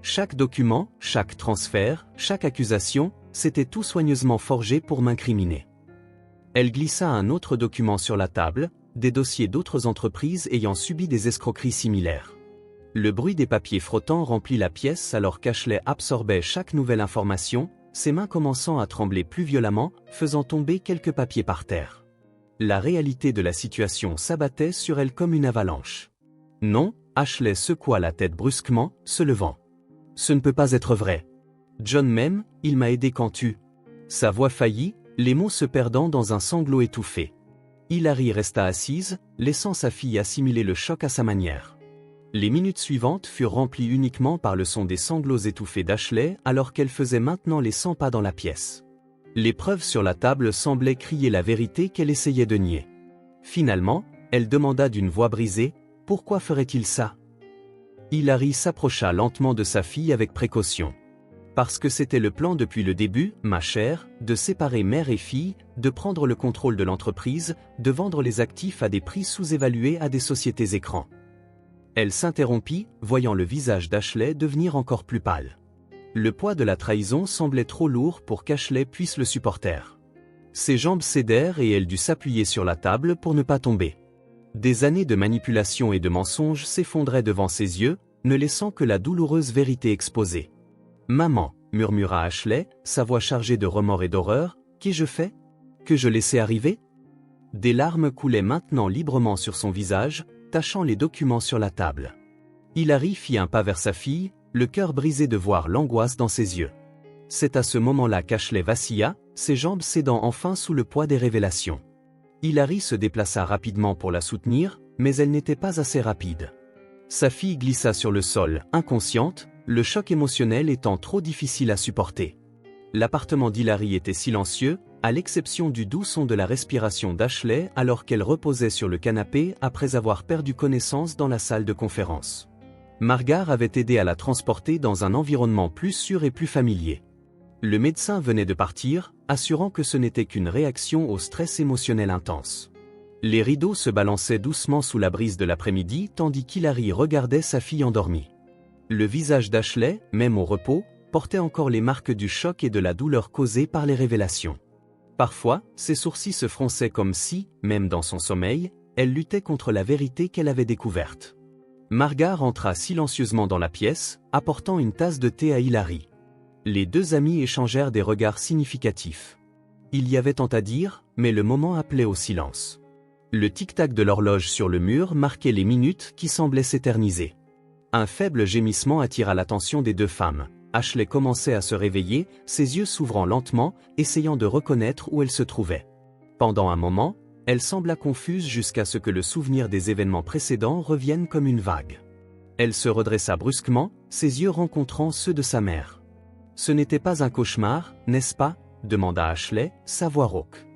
Chaque document, chaque transfert, chaque accusation, c'était tout soigneusement forgé pour m'incriminer. Elle glissa un autre document sur la table, des dossiers d'autres entreprises ayant subi des escroqueries similaires. Le bruit des papiers frottants remplit la pièce alors qu'Ashley absorbait chaque nouvelle information, ses mains commençant à trembler plus violemment, faisant tomber quelques papiers par terre. La réalité de la situation s'abattait sur elle comme une avalanche. Non, Ashley secoua la tête brusquement, se levant. Ce ne peut pas être vrai. John m'aime, il m'a aidé quand tu... Sa voix faillit, les mots se perdant dans un sanglot étouffé. Hilary resta assise, laissant sa fille assimiler le choc à sa manière. Les minutes suivantes furent remplies uniquement par le son des sanglots étouffés d'Ashley alors qu'elle faisait maintenant les 100 pas dans la pièce. Les preuves sur la table semblaient crier la vérité qu'elle essayait de nier. Finalement, elle demanda d'une voix brisée, « Pourquoi ferait-il ça ?» Hilary s'approcha lentement de sa fille avec précaution. Parce que c'était le plan depuis le début, ma chère, de séparer mère et fille, de prendre le contrôle de l'entreprise, de vendre les actifs à des prix sous-évalués à des sociétés écrans. Elle s'interrompit, voyant le visage d'Ashley devenir encore plus pâle. Le poids de la trahison semblait trop lourd pour qu'Ashley puisse le supporter. Ses jambes cédèrent et elle dut s'appuyer sur la table pour ne pas tomber. Des années de manipulation et de mensonges s'effondraient devant ses yeux, ne laissant que la douloureuse vérité exposée. « Maman » murmura Ashley, sa voix chargée de remords et d'horreur. Qu'ai-je fait? Que je laissais arriver? Des larmes coulaient maintenant librement sur son visage, tachant les documents sur la table. Hilary fit un pas vers sa fille, le cœur brisé de voir l'angoisse dans ses yeux. C'est à ce moment-là qu'Ashley vacilla, ses jambes cédant enfin sous le poids des révélations. Hilary se déplaça rapidement pour la soutenir, mais elle n'était pas assez rapide. Sa fille glissa sur le sol, inconsciente, le choc émotionnel étant trop difficile à supporter. L'appartement d'Hilary était silencieux, à l'exception du doux son de la respiration d'Ashley alors qu'elle reposait sur le canapé après avoir perdu connaissance dans la salle de conférence. Margar avait aidé à la transporter dans un environnement plus sûr et plus familier. Le médecin venait de partir, assurant que ce n'était qu'une réaction au stress émotionnel intense. Les rideaux se balançaient doucement sous la brise de l'après-midi tandis qu'Hilary regardait sa fille endormie. Le visage d'Ashley, même au repos, portait encore les marques du choc et de la douleur causée par les révélations. Parfois, ses sourcils se fronçaient comme si, même dans son sommeil, elle luttait contre la vérité qu'elle avait découverte. Margar entra silencieusement dans la pièce, apportant une tasse de thé à Hilary. Les deux amis échangèrent des regards significatifs. Il y avait tant à dire, mais le moment appelait au silence. Le tic-tac de l'horloge sur le mur marquait les minutes qui semblaient s'éterniser. Un faible gémissement attira l'attention des deux femmes. Ashley commençait à se réveiller, ses yeux s'ouvrant lentement, essayant de reconnaître où elle se trouvait. Pendant un moment, elle sembla confuse jusqu'à ce que le souvenir des événements précédents revienne comme une vague. Elle se redressa brusquement, ses yeux rencontrant ceux de sa mère. « Ce n'était pas un cauchemar, n'est-ce pas ?» demanda Ashley, sa voix rauque.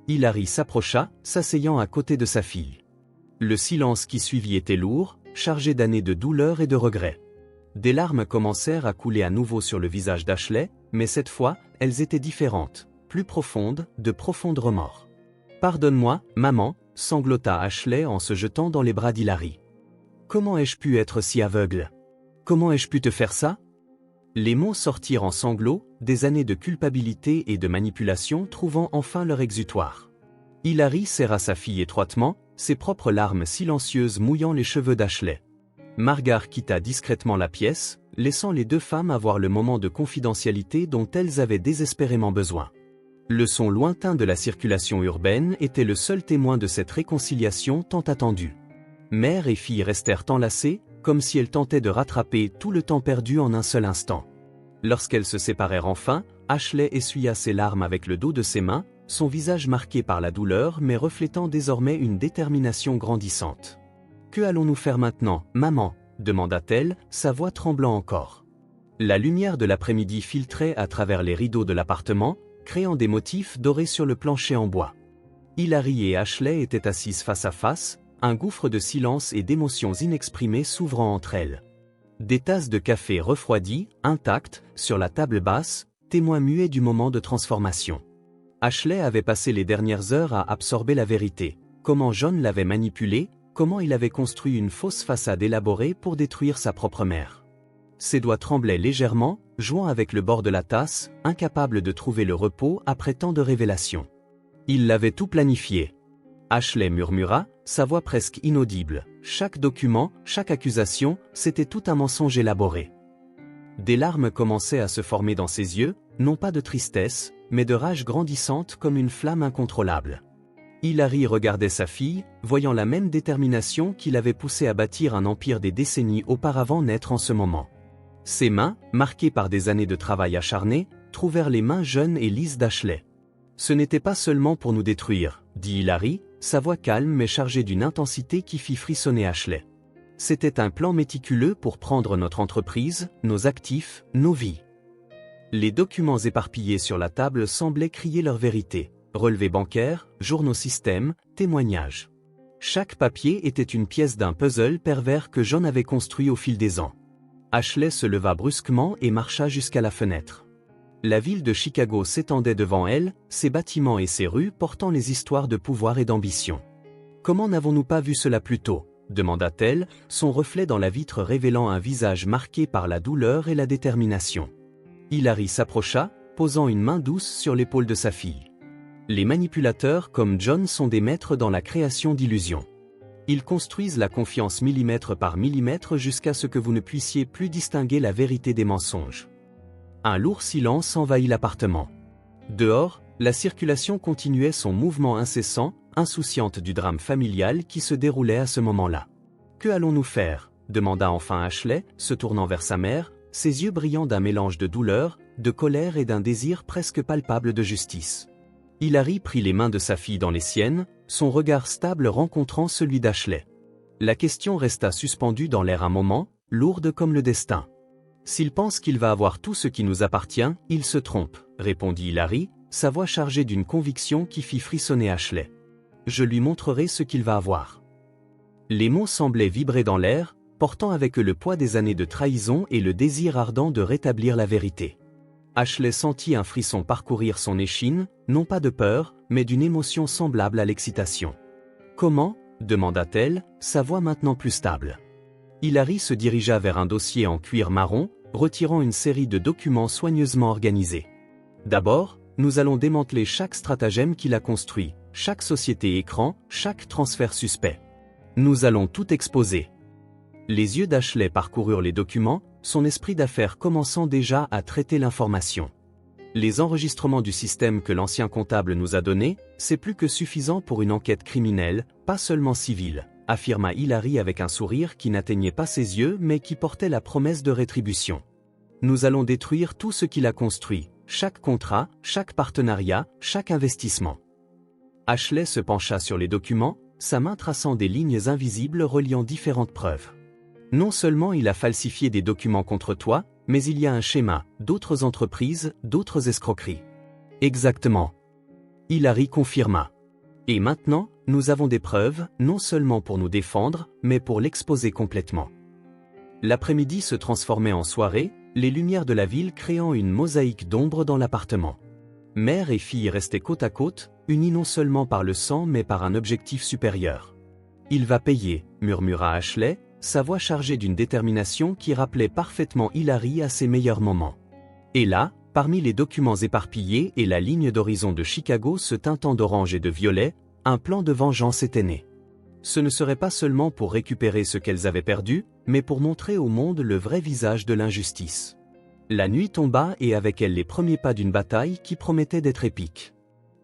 Hilary s'approcha, s'asseyant à côté de sa fille. Le silence qui suivit était lourd, chargé d'années de douleur et de regrets. Des larmes commencèrent à couler à nouveau sur le visage d'Ashley, mais cette fois, elles étaient différentes, plus profondes, de profonds remords. « Pardonne-moi, maman », sanglota Ashley en se jetant dans les bras d'Hilary. « Comment ai-je pu être si aveugle? Comment ai-je pu te faire ça ?» Les mots sortirent en sanglots, des années de culpabilité et de manipulation trouvant enfin leur exutoire. Hilary serra sa fille étroitement, ses propres larmes silencieuses mouillant les cheveux d'Ashley. Margar quitta discrètement la pièce, laissant les deux femmes avoir le moment de confidentialité dont elles avaient désespérément besoin. Le son lointain de la circulation urbaine était le seul témoin de cette réconciliation tant attendue. Mère et fille restèrent enlacées, comme si elles tentaient de rattraper tout le temps perdu en un seul instant. Lorsqu'elles se séparèrent enfin, Ashley essuya ses larmes avec le dos de ses mains, son visage marqué par la douleur mais reflétant désormais une détermination grandissante. « Que allons-nous faire maintenant, maman ?» demanda-t-elle, sa voix tremblant encore. La lumière de l'après-midi filtrait à travers les rideaux de l'appartement, créant des motifs dorés sur le plancher en bois. Hilary et Ashley étaient assises face à face, un gouffre de silence et d'émotions inexprimées s'ouvrant entre elles. Des tasses de café refroidies, intactes, sur la table basse, témoins muets du moment de transformation. Ashley avait passé les dernières heures à absorber la vérité. Comment John l'avait manipulé, comment il avait construit une fausse façade élaborée pour détruire sa propre mère. Ses doigts tremblaient légèrement, jouant avec le bord de la tasse, incapable de trouver le repos après tant de révélations. Il l'avait tout planifié. Ashley murmura, sa voix presque inaudible. Chaque document, chaque accusation, c'était tout un mensonge élaboré. Des larmes commençaient à se former dans ses yeux, non pas de tristesse, mais de rage grandissante comme une flamme incontrôlable. Hilary regardait sa fille, voyant la même détermination qui l'avait poussée à bâtir un empire des décennies auparavant naître en ce moment. Ses mains, marquées par des années de travail acharné, trouvèrent les mains jeunes et lisses d'Ashley. « Ce n'était pas seulement pour nous détruire », dit Hilary, sa voix calme mais chargée d'une intensité qui fit frissonner Ashley. « C'était un plan méticuleux pour prendre notre entreprise, nos actifs, nos vies. » Les documents éparpillés sur la table semblaient crier leur vérité. Relevés bancaires, journaux système, témoignages. Chaque papier était une pièce d'un puzzle pervers que John avait construit au fil des ans. Ashley se leva brusquement et marcha jusqu'à la fenêtre. La ville de Chicago s'étendait devant elle, ses bâtiments et ses rues portant les histoires de pouvoir et d'ambition. « Comment n'avons-nous pas vu cela plus tôt ?» demanda-t-elle, son reflet dans la vitre révélant un visage marqué par la douleur et la détermination. Hilary s'approcha, posant une main douce sur l'épaule de sa fille. Les manipulateurs comme John sont des maîtres dans la création d'illusions. Ils construisent la confiance millimètre par millimètre jusqu'à ce que vous ne puissiez plus distinguer la vérité des mensonges. Un lourd silence envahit l'appartement. Dehors, la circulation continuait son mouvement incessant, insouciante du drame familial qui se déroulait à ce moment-là. « Que allons-nous faire ?» demanda enfin Ashley, se tournant vers sa mère, ses yeux brillant d'un mélange de douleur, de colère et d'un désir presque palpable de justice. Hilary prit les mains de sa fille dans les siennes, son regard stable rencontrant celui d'Ashley. La question resta suspendue dans l'air un moment, lourde comme le destin. « S'il pense qu'il va avoir tout ce qui nous appartient, il se trompe, » répondit Hilary, sa voix chargée d'une conviction qui fit frissonner Ashley. « Je lui montrerai ce qu'il va avoir. » Les mots semblaient vibrer dans l'air, portant avec eux le poids des années de trahison et le désir ardent de rétablir la vérité. Ashley sentit un frisson parcourir son échine, non pas de peur, mais d'une émotion semblable à l'excitation. « Comment ?» demanda-t-elle, sa voix maintenant plus stable. Hilary se dirigea vers un dossier en cuir marron, retirant une série de documents soigneusement organisés. « D'abord, nous allons démanteler chaque stratagème qu'il a construit, chaque société écran, chaque transfert suspect. Nous allons tout exposer. » Les yeux d'Ashley parcoururent les documents, son esprit d'affaires commençant déjà à traiter l'information. « Les enregistrements du système que l'ancien comptable nous a donné, c'est plus que suffisant pour une enquête criminelle, pas seulement civile, » affirma Hilary avec un sourire qui n'atteignait pas ses yeux mais qui portait la promesse de rétribution. « Nous allons détruire tout ce qu'il a construit, chaque contrat, chaque partenariat, chaque investissement. » Ashley se pencha sur les documents, sa main traçant des lignes invisibles reliant différentes preuves. « Non seulement il a falsifié des documents contre toi, mais il y a un schéma, d'autres entreprises, d'autres escroqueries. » Exactement. Hilary confirma. « Et maintenant, nous avons des preuves, non seulement pour nous défendre, mais pour l'exposer complètement. » L'après-midi se transformait en soirée, les lumières de la ville créant une mosaïque d'ombre dans l'appartement. Mère et fille restaient côte à côte, unis non seulement par le sang mais par un objectif supérieur. « Il va payer », murmura Ashley, sa voix chargée d'une détermination qui rappelait parfaitement Hilary à ses meilleurs moments. Et là, parmi les documents éparpillés et la ligne d'horizon de Chicago se teintant d'orange et de violet, un plan de vengeance était né. Ce ne serait pas seulement pour récupérer ce qu'elles avaient perdu, mais pour montrer au monde le vrai visage de l'injustice. La nuit tomba et avec elle les premiers pas d'une bataille qui promettait d'être épique.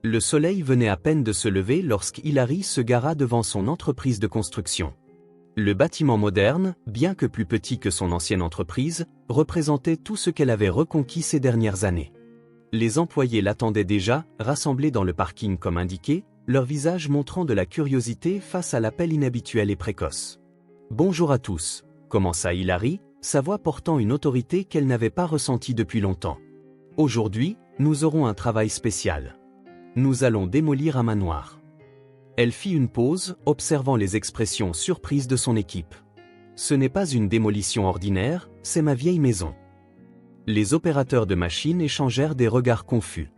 Le soleil venait à peine de se lever lorsqu'Hilary se gara devant son entreprise de construction. Le bâtiment moderne, bien que plus petit que son ancienne entreprise, représentait tout ce qu'elle avait reconquis ces dernières années. Les employés l'attendaient déjà, rassemblés dans le parking comme indiqué, leur visage montrant de la curiosité face à l'appel inhabituel et précoce. « Bonjour à tous », commença Hilary, sa voix portant une autorité qu'elle n'avait pas ressentie depuis longtemps. « Aujourd'hui, nous aurons un travail spécial. Nous allons démolir un manoir. » Elle fit une pause, observant les expressions surprises de son équipe. « Ce n'est pas une démolition ordinaire, c'est ma vieille maison. » Les opérateurs de machines échangèrent des regards confus.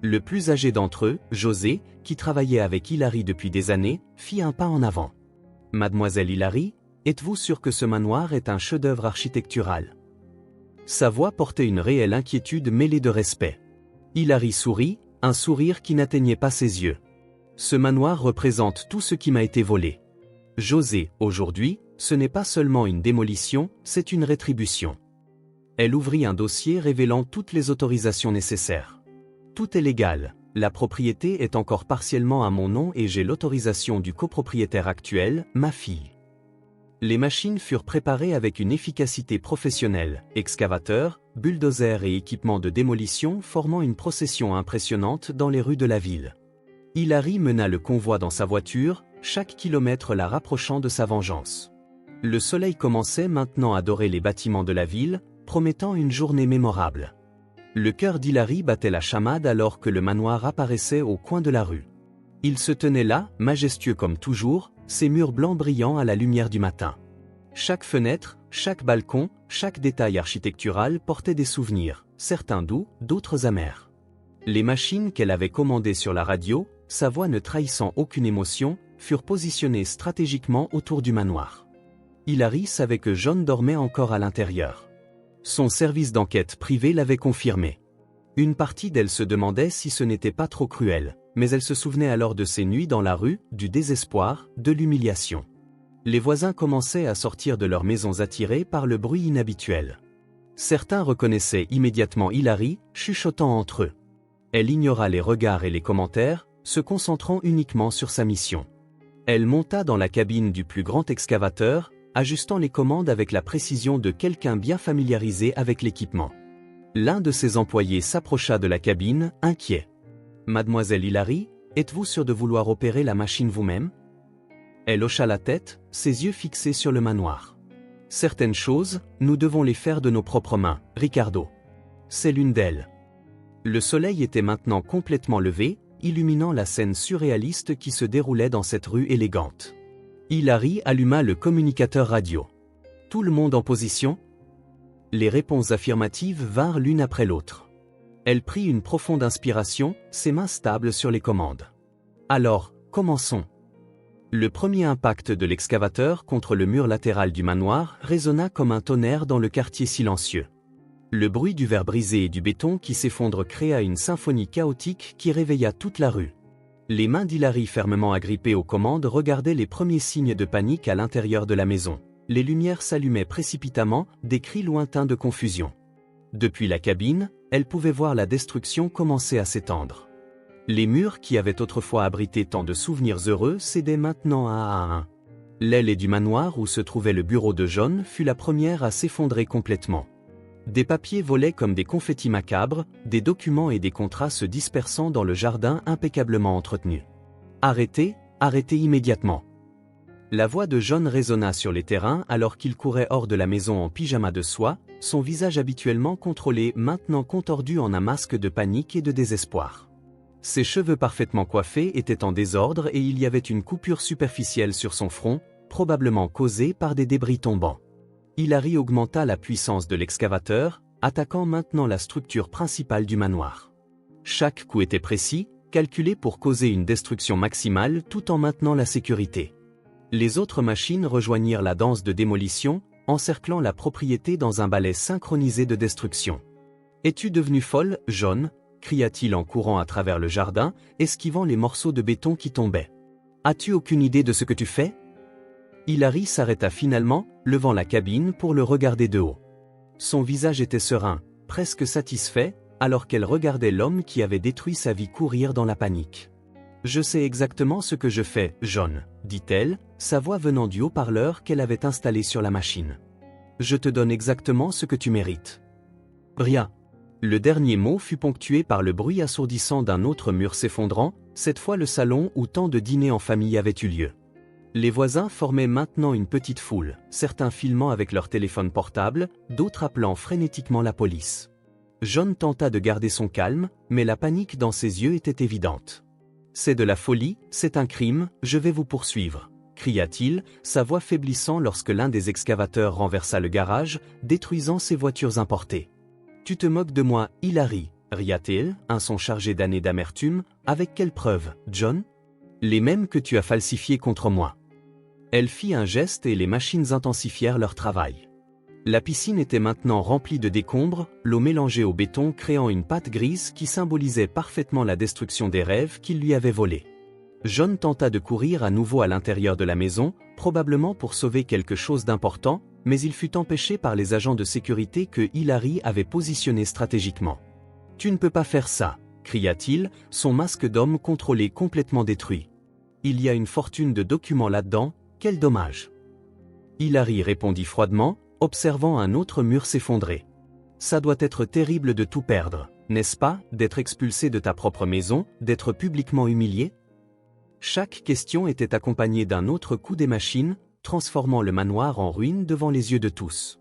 Le plus âgé d'entre eux, José, qui travaillait avec Hilary depuis des années, fit un pas en avant. « Mademoiselle Hilary, êtes-vous sûre que ce manoir est un chef-d'œuvre architectural ?» Sa voix portait une réelle inquiétude mêlée de respect. Hilary sourit, un sourire qui n'atteignait pas ses yeux. « Ce manoir représente tout ce qui m'a été volé. José, aujourd'hui, ce n'est pas seulement une démolition, c'est une rétribution. » Elle ouvrit un dossier révélant toutes les autorisations nécessaires. « Tout est légal, la propriété est encore partiellement à mon nom et j'ai l'autorisation du copropriétaire actuel, ma fille. » Les machines furent préparées avec une efficacité professionnelle, excavateurs, bulldozers et équipements de démolition formant une procession impressionnante dans les rues de la ville. Hilary mena le convoi dans sa voiture, chaque kilomètre la rapprochant de sa vengeance. Le soleil commençait maintenant à dorer les bâtiments de la ville, promettant une journée mémorable. Le cœur d'Hilary battait la chamade alors que le manoir apparaissait au coin de la rue. Il se tenait là, majestueux comme toujours, ses murs blancs brillant à la lumière du matin. Chaque fenêtre, chaque balcon, chaque détail architectural portait des souvenirs, certains doux, d'autres amers. Les machines qu'elle avait commandées sur la radio, sa voix ne trahissant aucune émotion, furent positionnées stratégiquement autour du manoir. Hilary savait que John dormait encore à l'intérieur. Son service d'enquête privé l'avait confirmé. Une partie d'elle se demandait si ce n'était pas trop cruel, mais elle se souvenait alors de ces nuits dans la rue, du désespoir, de l'humiliation. Les voisins commençaient à sortir de leurs maisons attirés par le bruit inhabituel. Certains reconnaissaient immédiatement Hilary, chuchotant entre eux. Elle ignora les regards et les commentaires, se concentrant uniquement sur sa mission. Elle monta dans la cabine du plus grand excavateur, ajustant les commandes avec la précision de quelqu'un bien familiarisé avec l'équipement. L'un de ses employés s'approcha de la cabine, inquiet. « Mademoiselle Hilary, êtes-vous sûre de vouloir opérer la machine vous-même » Elle hocha la tête, ses yeux fixés sur le manoir. « Certaines choses, nous devons les faire de nos propres mains, Ricardo. C'est l'une d'elles. » Le soleil était maintenant complètement levé, illuminant la scène surréaliste qui se déroulait dans cette rue élégante. Hilary alluma le communicateur radio. « Tout le monde en position ?» Les réponses affirmatives vinrent l'une après l'autre. Elle prit une profonde inspiration, ses mains stables sur les commandes. « Alors, commençons. » Le premier impact de l'excavateur contre le mur latéral du manoir résonna comme un tonnerre dans le quartier silencieux. Le bruit du verre brisé et du béton qui s'effondre créa une symphonie chaotique qui réveilla toute la rue. Les mains d'Hilary fermement agrippées aux commandes regardaient les premiers signes de panique à l'intérieur de la maison. Les lumières s'allumaient précipitamment, des cris lointains de confusion. Depuis la cabine, elle pouvait voir la destruction commencer à s'étendre. Les murs qui avaient autrefois abrité tant de souvenirs heureux cédaient maintenant un à un. L'aile du manoir où se trouvait le bureau de John fut la première à s'effondrer complètement. Des papiers volaient comme des confettis macabres, des documents et des contrats se dispersant dans le jardin impeccablement entretenu. « Arrêtez, arrêtez immédiatement !» La voix de John résonna sur les terrains alors qu'il courait hors de la maison en pyjama de soie, son visage habituellement contrôlé maintenant contordu en un masque de panique et de désespoir. Ses cheveux parfaitement coiffés étaient en désordre et il y avait une coupure superficielle sur son front, probablement causée par des débris tombants. Hilary augmenta la puissance de l'excavateur, attaquant maintenant la structure principale du manoir. Chaque coup était précis, calculé pour causer une destruction maximale tout en maintenant la sécurité. Les autres machines rejoignirent la danse de démolition, encerclant la propriété dans un ballet synchronisé de destruction. « Es-tu devenu folle, John ?» cria-t-il en courant à travers le jardin, esquivant les morceaux de béton qui tombaient. « As-tu aucune idée de ce que tu fais ?» Hilary s'arrêta finalement, levant la cabine pour le regarder de haut. Son visage était serein, presque satisfait, alors qu'elle regardait l'homme qui avait détruit sa vie courir dans la panique. « Je sais exactement ce que je fais, John, » dit-elle, sa voix venant du haut-parleur qu'elle avait installé sur la machine. « Je te donne exactement ce que tu mérites. » Rien. Le dernier mot fut ponctué par le bruit assourdissant d'un autre mur s'effondrant, cette fois le salon où tant de dîners en famille avaient eu lieu. Les voisins formaient maintenant une petite foule, certains filmant avec leur téléphone portable, d'autres appelant frénétiquement la police. John tenta de garder son calme, mais la panique dans ses yeux était évidente. « C'est de la folie, c'est un crime, je vais vous poursuivre », cria-t-il, sa voix faiblissant lorsque l'un des excavateurs renversa le garage, détruisant ses voitures importées. « Tu te moques de moi, Hilary » ria-t-il, un son chargé d'années d'amertume. « Avec quelles preuves, John ? Les mêmes que tu as falsifiées contre moi. » Elle fit un geste et les machines intensifièrent leur travail. La piscine était maintenant remplie de décombres, l'eau mélangée au béton créant une pâte grise qui symbolisait parfaitement la destruction des rêves qu'il lui avait volés. John tenta de courir à nouveau à l'intérieur de la maison, probablement pour sauver quelque chose d'important, mais il fut empêché par les agents de sécurité que Hilary avait positionnés stratégiquement. « Tu ne peux pas faire ça !» cria-t-il, son masque d'homme contrôlé complètement détruit. « Il y a une fortune de documents là-dedans, quel dommage !» Hilary répondit froidement, observant un autre mur s'effondrer. « Ça doit être terrible de tout perdre, n'est-ce pas, d'être expulsé de ta propre maison, d'être publiquement humilié ?» Chaque question était accompagnée d'un autre coup des machines, transformant le manoir en ruine devant les yeux de tous.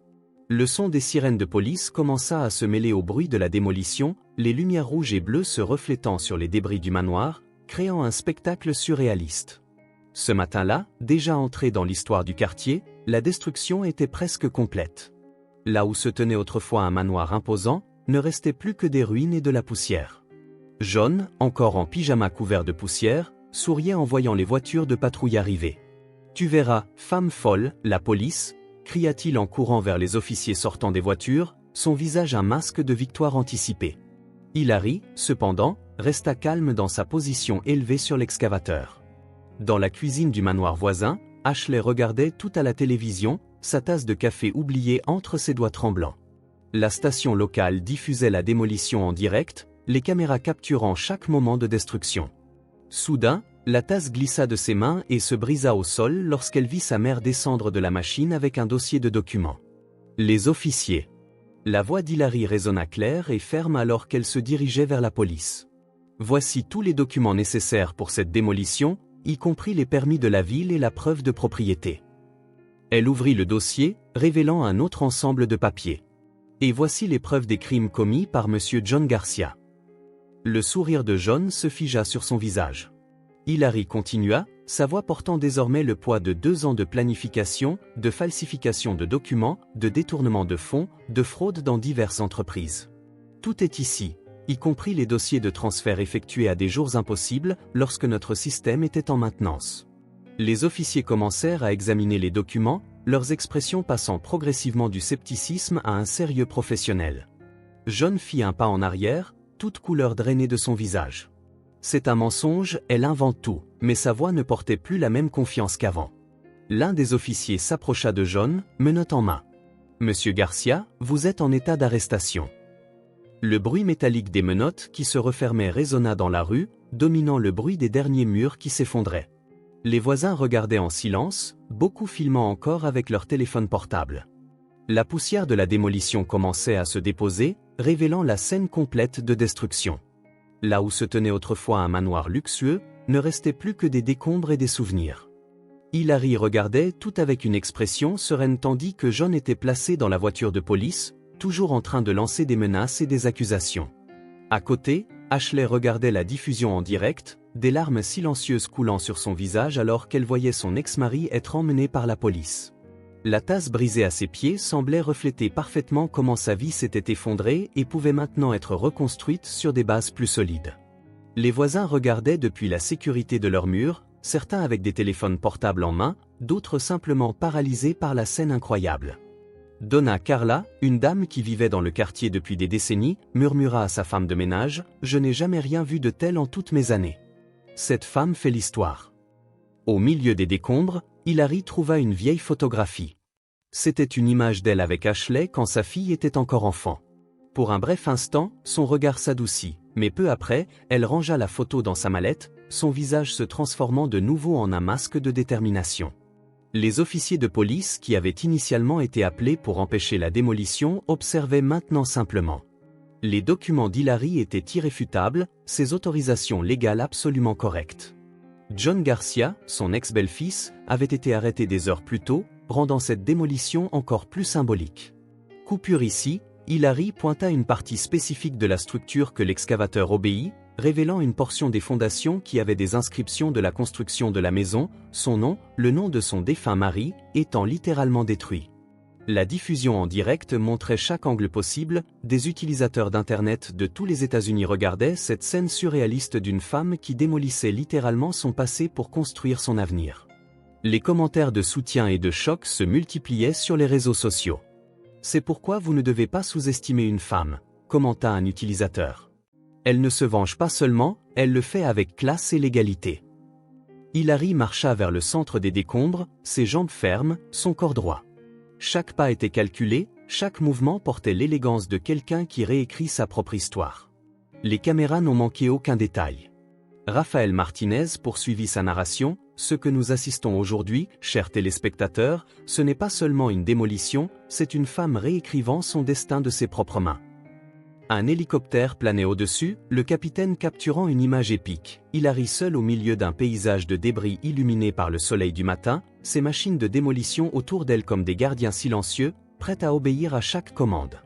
Le son des sirènes de police commença à se mêler au bruit de la démolition, les lumières rouges et bleues se reflétant sur les débris du manoir, créant un spectacle surréaliste. Ce matin-là, déjà entré dans l'histoire du quartier, la destruction était presque complète. Là où se tenait autrefois un manoir imposant, ne restait plus que des ruines et de la poussière. John, encore en pyjama couvert de poussière, souriait en voyant les voitures de patrouille arriver. « Tu verras, femme folle, la police !» cria-t-il en courant vers les officiers sortant des voitures, son visage un masque de victoire anticipée. Hilary, cependant, resta calme dans sa position élevée sur l'excavateur. Dans la cuisine du manoir voisin, Ashley regardait tout à la télévision, sa tasse de café oubliée entre ses doigts tremblants. La station locale diffusait la démolition en direct, les caméras capturant chaque moment de destruction. Soudain, la tasse glissa de ses mains et se brisa au sol lorsqu'elle vit sa mère descendre de la machine avec un dossier de documents. Les officiers. La voix d'Hilary résonna claire et ferme alors qu'elle se dirigeait vers la police. Voici tous les documents nécessaires pour cette démolition, y compris les permis de la ville et la preuve de propriété. Elle ouvrit le dossier, révélant un autre ensemble de papiers. Et voici les preuves des crimes commis par M. John Garcia. Le sourire de John se figea sur son visage. Hillary continua, sa voix portant désormais le poids de 2 ans de planification, de falsification de documents, de détournement de fonds, de fraude dans diverses entreprises. Tout est ici, y compris les dossiers de transfert effectués à des jours impossibles lorsque notre système était en maintenance. Les officiers commencèrent à examiner les documents, leurs expressions passant progressivement du scepticisme à un sérieux professionnel. John fit un pas en arrière, toute couleur drainée de son visage. C'est un mensonge, elle invente tout, mais sa voix ne portait plus la même confiance qu'avant. L'un des officiers s'approcha de John, menotte en main. « Monsieur Garcia, vous êtes en état d'arrestation. » Le bruit métallique des menottes qui se refermaient résonna dans la rue, dominant le bruit des derniers murs qui s'effondraient. Les voisins regardaient en silence, beaucoup filmant encore avec leur téléphone portable. La poussière de la démolition commençait à se déposer, révélant la scène complète de destruction. Là où se tenait autrefois un manoir luxueux, ne restait plus que des décombres et des souvenirs. Hillary regardait tout avec une expression sereine tandis que John était placé dans la voiture de police, toujours en train de lancer des menaces et des accusations. À côté, Ashley regardait la diffusion en direct, des larmes silencieuses coulant sur son visage alors qu'elle voyait son ex-mari être emmené par la police. La tasse brisée à ses pieds semblait refléter parfaitement comment sa vie s'était effondrée et pouvait maintenant être reconstruite sur des bases plus solides. Les voisins regardaient depuis la sécurité de leurs murs, certains avec des téléphones portables en main, d'autres simplement paralysés par la scène incroyable. Donna Carla, une dame qui vivait dans le quartier depuis des décennies, murmura à sa femme de ménage « Je n'ai jamais rien vu de tel en toutes mes années. Cette femme fait l'histoire. » Au milieu des décombres, Hillary trouva une vieille photographie. C'était une image d'elle avec Ashley quand sa fille était encore enfant. Pour un bref instant, son regard s'adoucit, mais peu après, elle rangea la photo dans sa mallette, son visage se transformant de nouveau en un masque de détermination. Les officiers de police qui avaient initialement été appelés pour empêcher la démolition observaient maintenant simplement. Les documents d'Hillary étaient irréfutables, ses autorisations légales absolument correctes. John Garcia, son ex-belle-fils, avait été arrêté des heures plus tôt, rendant cette démolition encore plus symbolique. Coupure ici, Hillary pointa une partie spécifique de la structure que l'excavateur obéit, révélant une portion des fondations qui avait des inscriptions de la construction de la maison, son nom, le nom de son défunt mari, étant littéralement détruit. La diffusion en direct montrait chaque angle possible, des utilisateurs d'Internet de tous les États-Unis regardaient cette scène surréaliste d'une femme qui démolissait littéralement son passé pour construire son avenir. Les commentaires de soutien et de choc se multipliaient sur les réseaux sociaux. « C'est pourquoi vous ne devez pas sous-estimer une femme », commenta un utilisateur. « Elle ne se venge pas seulement, elle le fait avec classe et légalité. » Hillary marcha vers le centre des décombres, ses jambes fermes, son corps droit. Chaque pas était calculé, chaque mouvement portait l'élégance de quelqu'un qui réécrit sa propre histoire. Les caméras n'ont manqué aucun détail. Raphaël Martinez poursuivit sa narration. Ce que nous assistons aujourd'hui, chers téléspectateurs, ce n'est pas seulement une démolition, c'est une femme réécrivant son destin de ses propres mains. Un hélicoptère planait au-dessus, le capitaine capturant une image épique. Hillary seule au milieu d'un paysage de débris illuminé par le soleil du matin, ses machines de démolition autour d'elle comme des gardiens silencieux, prêts à obéir à chaque commande.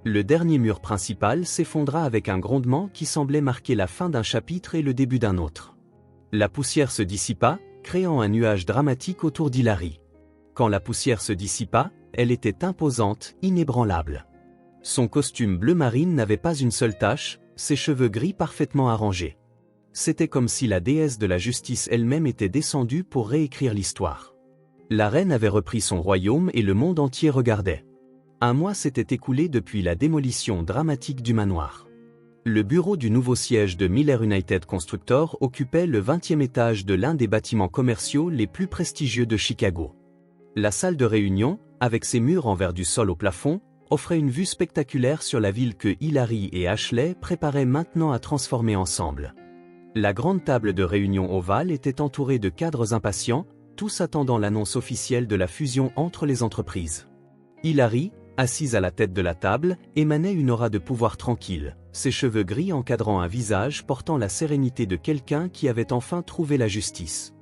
Le dernier mur principal s'effondra avec un grondement qui semblait marquer la fin d'un chapitre et le début d'un autre. La poussière se dissipa, créant un nuage dramatique autour d'Hillary. Quand la poussière se dissipa, elle était imposante, inébranlable. Son costume bleu marine n'avait pas une seule tache, ses cheveux gris parfaitement arrangés. C'était comme si la déesse de la justice elle-même était descendue pour réécrire l'histoire. La reine avait repris son royaume et le monde entier regardait. Un mois s'était écoulé depuis la démolition dramatique du manoir. Le bureau du nouveau siège de Miller United Constructors occupait le 20e étage de l'un des bâtiments commerciaux les plus prestigieux de Chicago. La salle de réunion, avec ses murs en verre du sol au plafond, offrait une vue spectaculaire sur la ville que Hilary et Ashley préparaient maintenant à transformer ensemble. La grande table de réunion ovale était entourée de cadres impatients, tous attendant l'annonce officielle de la fusion entre les entreprises. Hilary, assise à la tête de la table, émanait une aura de pouvoir tranquille, ses cheveux gris encadrant un visage portant la sérénité de quelqu'un qui avait enfin trouvé la justice.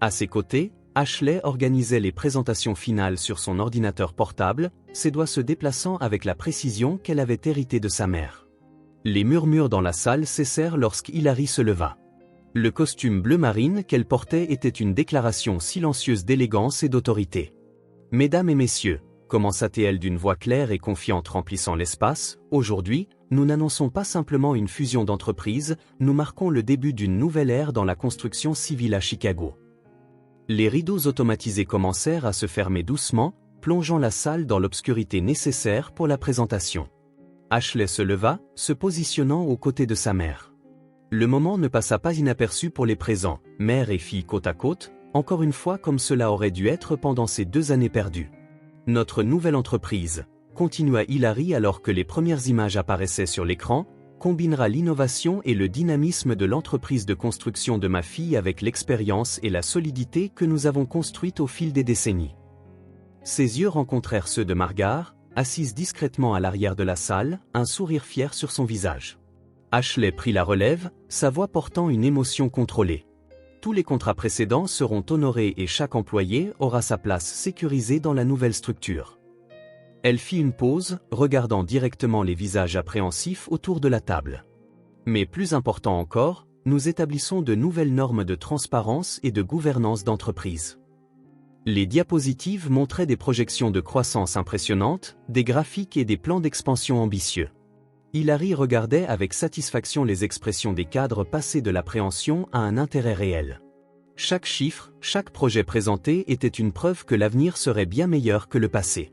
À ses côtés, Ashley organisait les présentations finales sur son ordinateur portable, ses doigts se déplaçant avec la précision qu'elle avait héritée de sa mère. Les murmures dans la salle cessèrent lorsqu'Hilary se leva. Le costume bleu marine qu'elle portait était une déclaration silencieuse d'élégance et d'autorité. « Mesdames et messieurs », commença-t-elle d'une voix claire et confiante remplissant l'espace, « aujourd'hui, nous n'annonçons pas simplement une fusion d'entreprises, nous marquons le début d'une nouvelle ère dans la construction civile à Chicago. » Les rideaux automatisés commencèrent à se fermer doucement, plongeant la salle dans l'obscurité nécessaire pour la présentation. Ashley se leva, se positionnant aux côtés de sa mère. Le moment ne passa pas inaperçu pour les présents, mère et fille côte à côte, encore une fois comme cela aurait dû être pendant ces 2 années perdues. « Notre nouvelle entreprise », continua Hilary alors que les premières images apparaissaient sur l'écran, combinera l'innovation et le dynamisme de l'entreprise de construction de ma fille avec l'expérience et la solidité que nous avons construite au fil des décennies. Ses yeux rencontrèrent ceux de Margar, assise discrètement à l'arrière de la salle, un sourire fier sur son visage. Ashley prit la relève, sa voix portant une émotion contrôlée. Tous les contrats précédents seront honorés et chaque employé aura sa place sécurisée dans la nouvelle structure. Elle fit une pause, regardant directement les visages appréhensifs autour de la table. Mais plus important encore, nous établissons de nouvelles normes de transparence et de gouvernance d'entreprise. Les diapositives montraient des projections de croissance impressionnantes, des graphiques et des plans d'expansion ambitieux. Hilary regardait avec satisfaction les expressions des cadres passer de l'appréhension à un intérêt réel. Chaque chiffre, chaque projet présenté était une preuve que l'avenir serait bien meilleur que le passé.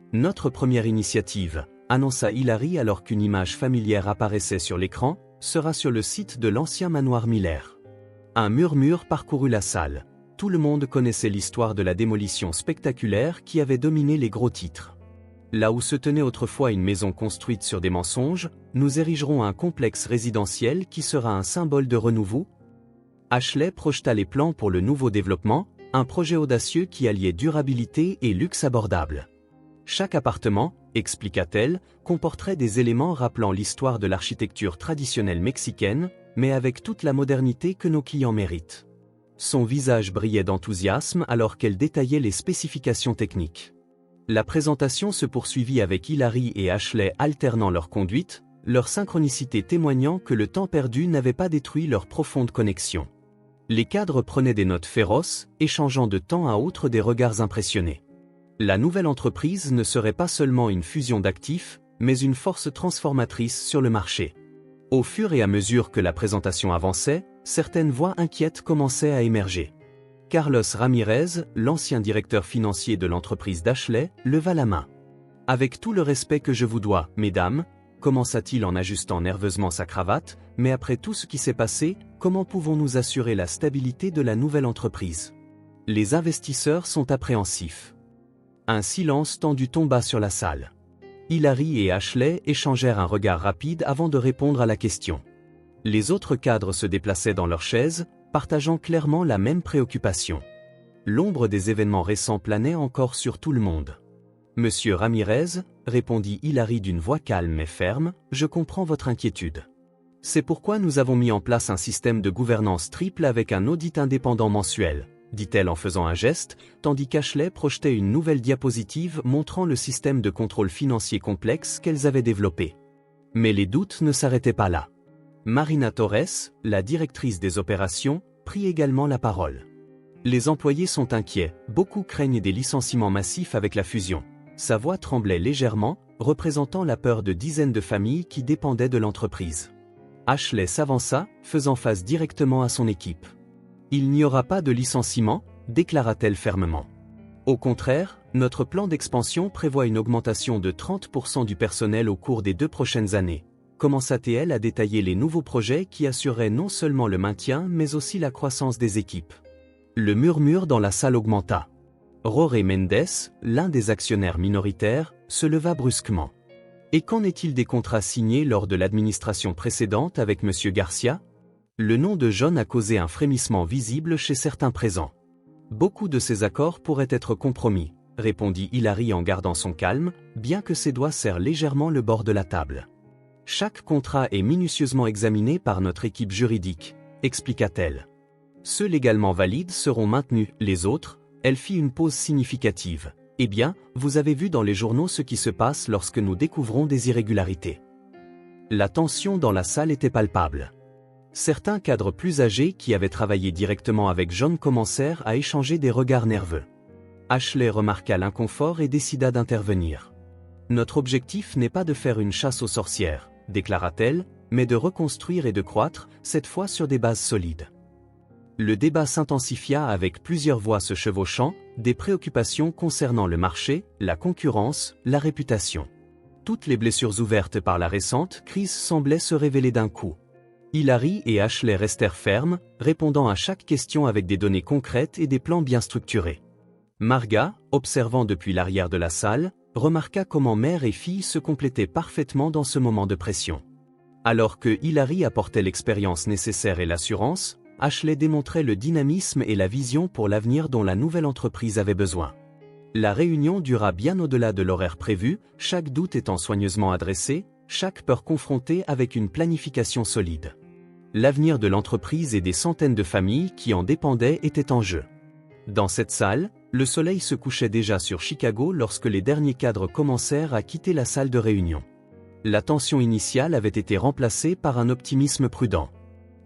« Notre première initiative », annonça Hilary alors qu'une image familière apparaissait sur l'écran, sera sur le site de l'ancien manoir Miller. Un murmure parcourut la salle. Tout le monde connaissait l'histoire de la démolition spectaculaire qui avait dominé les gros titres. Là où se tenait autrefois une maison construite sur des mensonges, nous érigerons un complexe résidentiel qui sera un symbole de renouveau. Ashley projeta les plans pour le nouveau développement, un projet audacieux qui alliait durabilité et luxe abordable. Chaque appartement, expliqua-t-elle, comporterait des éléments rappelant l'histoire de l'architecture traditionnelle mexicaine, mais avec toute la modernité que nos clients méritent. Son visage brillait d'enthousiasme alors qu'elle détaillait les spécifications techniques. La présentation se poursuivit avec Hilary et Ashley alternant leur conduite, leur synchronicité témoignant que le temps perdu n'avait pas détruit leur profonde connexion. Les cadres prenaient des notes féroces, échangeant de temps à autre des regards impressionnés. La nouvelle entreprise ne serait pas seulement une fusion d'actifs, mais une force transformatrice sur le marché. Au fur et à mesure que la présentation avançait, certaines voix inquiètes commençaient à émerger. Carlos Ramirez, l'ancien directeur financier de l'entreprise d'Ashley, leva la main. « Avec tout le respect que je vous dois, mesdames », commença-t-il en ajustant nerveusement sa cravate, « mais après tout ce qui s'est passé, comment pouvons-nous assurer la stabilité de la nouvelle entreprise ? Les investisseurs sont appréhensifs. » Un silence tendu tomba sur la salle. Hilary et Ashley échangèrent un regard rapide avant de répondre à la question. Les autres cadres se déplaçaient dans leurs chaises, partageant clairement la même préoccupation. L'ombre des événements récents planait encore sur tout le monde. « Monsieur Ramirez, » répondit Hilary d'une voix calme mais ferme, « je comprends votre inquiétude. C'est pourquoi nous avons mis en place un système de gouvernance triple avec un audit indépendant mensuel. » dit-elle en faisant un geste, tandis qu'Ashley projetait une nouvelle diapositive montrant le système de contrôle financier complexe qu'elles avaient développé. Mais les doutes ne s'arrêtaient pas là. Marina Torres, la directrice des opérations, prit également la parole. Les employés sont inquiets, beaucoup craignent des licenciements massifs avec la fusion. Sa voix tremblait légèrement, représentant la peur de dizaines de familles qui dépendaient de l'entreprise. Ashley s'avança, faisant face directement à son équipe. « Il n'y aura pas de licenciement », déclara-t-elle fermement. Au contraire, notre plan d'expansion prévoit une augmentation de 30% du personnel au cours des 2 prochaines années. Commença-t-elle à détailler les nouveaux projets qui assureraient non seulement le maintien mais aussi la croissance des équipes. Le murmure dans la salle augmenta. Jorge Mendes, l'un des actionnaires minoritaires, se leva brusquement. Et qu'en est-il des contrats signés lors de l'administration précédente avec M. Garcia? Le nom de John a causé un frémissement visible chez certains présents. Beaucoup de ces accords pourraient être compromis, répondit Hilary en gardant son calme, bien que ses doigts serrent légèrement le bord de la table. Chaque contrat est minutieusement examiné par notre équipe juridique, expliqua-t-elle. Ceux légalement valides seront maintenus, les autres, elle fit une pause significative. Eh bien, vous avez vu dans les journaux ce qui se passe lorsque nous découvrons des irrégularités. La tension dans la salle était palpable. Certains cadres plus âgés qui avaient travaillé directement avec John commencèrent à échanger des regards nerveux. Ashley remarqua l'inconfort et décida d'intervenir. Notre objectif n'est pas de faire une chasse aux sorcières, déclara-t-elle, mais de reconstruire et de croître, cette fois sur des bases solides. Le débat s'intensifia avec plusieurs voix se chevauchant, des préoccupations concernant le marché, la concurrence, la réputation. Toutes les blessures ouvertes par la récente crise semblaient se révéler d'un coup. Hilary et Ashley restèrent fermes, répondant à chaque question avec des données concrètes et des plans bien structurés. Marga, observant depuis l'arrière de la salle, remarqua comment mère et fille se complétaient parfaitement dans ce moment de pression. Alors que Hilary apportait l'expérience nécessaire et l'assurance, Ashley démontrait le dynamisme et la vision pour l'avenir dont la nouvelle entreprise avait besoin. La réunion dura bien au-delà de l'horaire prévu, chaque doute étant soigneusement adressé, chaque peur confrontée avec une planification solide. L'avenir de l'entreprise et des centaines de familles qui en dépendaient était en jeu. Dans cette salle, le soleil se couchait déjà sur Chicago lorsque les derniers cadres commencèrent à quitter la salle de réunion. La tension initiale avait été remplacée par un optimisme prudent.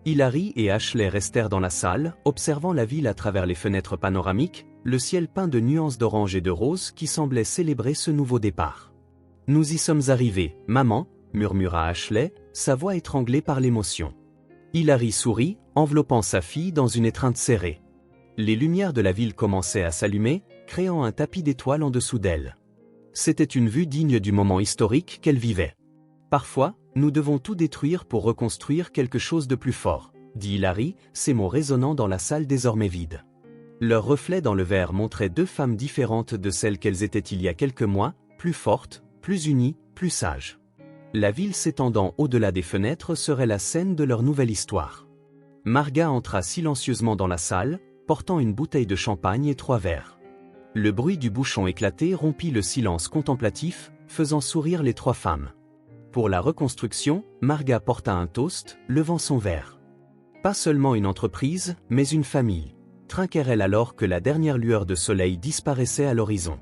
Hilary et Ashley restèrent dans la salle, observant la ville à travers les fenêtres panoramiques, le ciel peint de nuances d'orange et de rose qui semblaient célébrer ce nouveau départ. « Nous y sommes arrivés, maman », murmura Ashley, sa voix étranglée par l'émotion. Hilary sourit, enveloppant sa fille dans une étreinte serrée. Les lumières de la ville commençaient à s'allumer, créant un tapis d'étoiles en dessous d'elle. C'était une vue digne du moment historique qu'elle vivait. Parfois, nous devons tout détruire pour reconstruire quelque chose de plus fort, dit Hilary, ses mots résonnant dans la salle désormais vide. Leur reflet dans le verre montrait deux femmes différentes de celles qu'elles étaient il y a quelques mois, plus fortes, plus unies, plus sages. La ville s'étendant au-delà des fenêtres serait la scène de leur nouvelle histoire. Marga entra silencieusement dans la salle, portant une bouteille de champagne et 3 verres. Le bruit du bouchon éclaté rompit le silence contemplatif, faisant sourire les 3 femmes. Pour la reconstruction, Marga porta un toast, levant son verre. Pas seulement une entreprise, mais une famille, trinquait-elle alors que la dernière lueur de soleil disparaissait à l'horizon.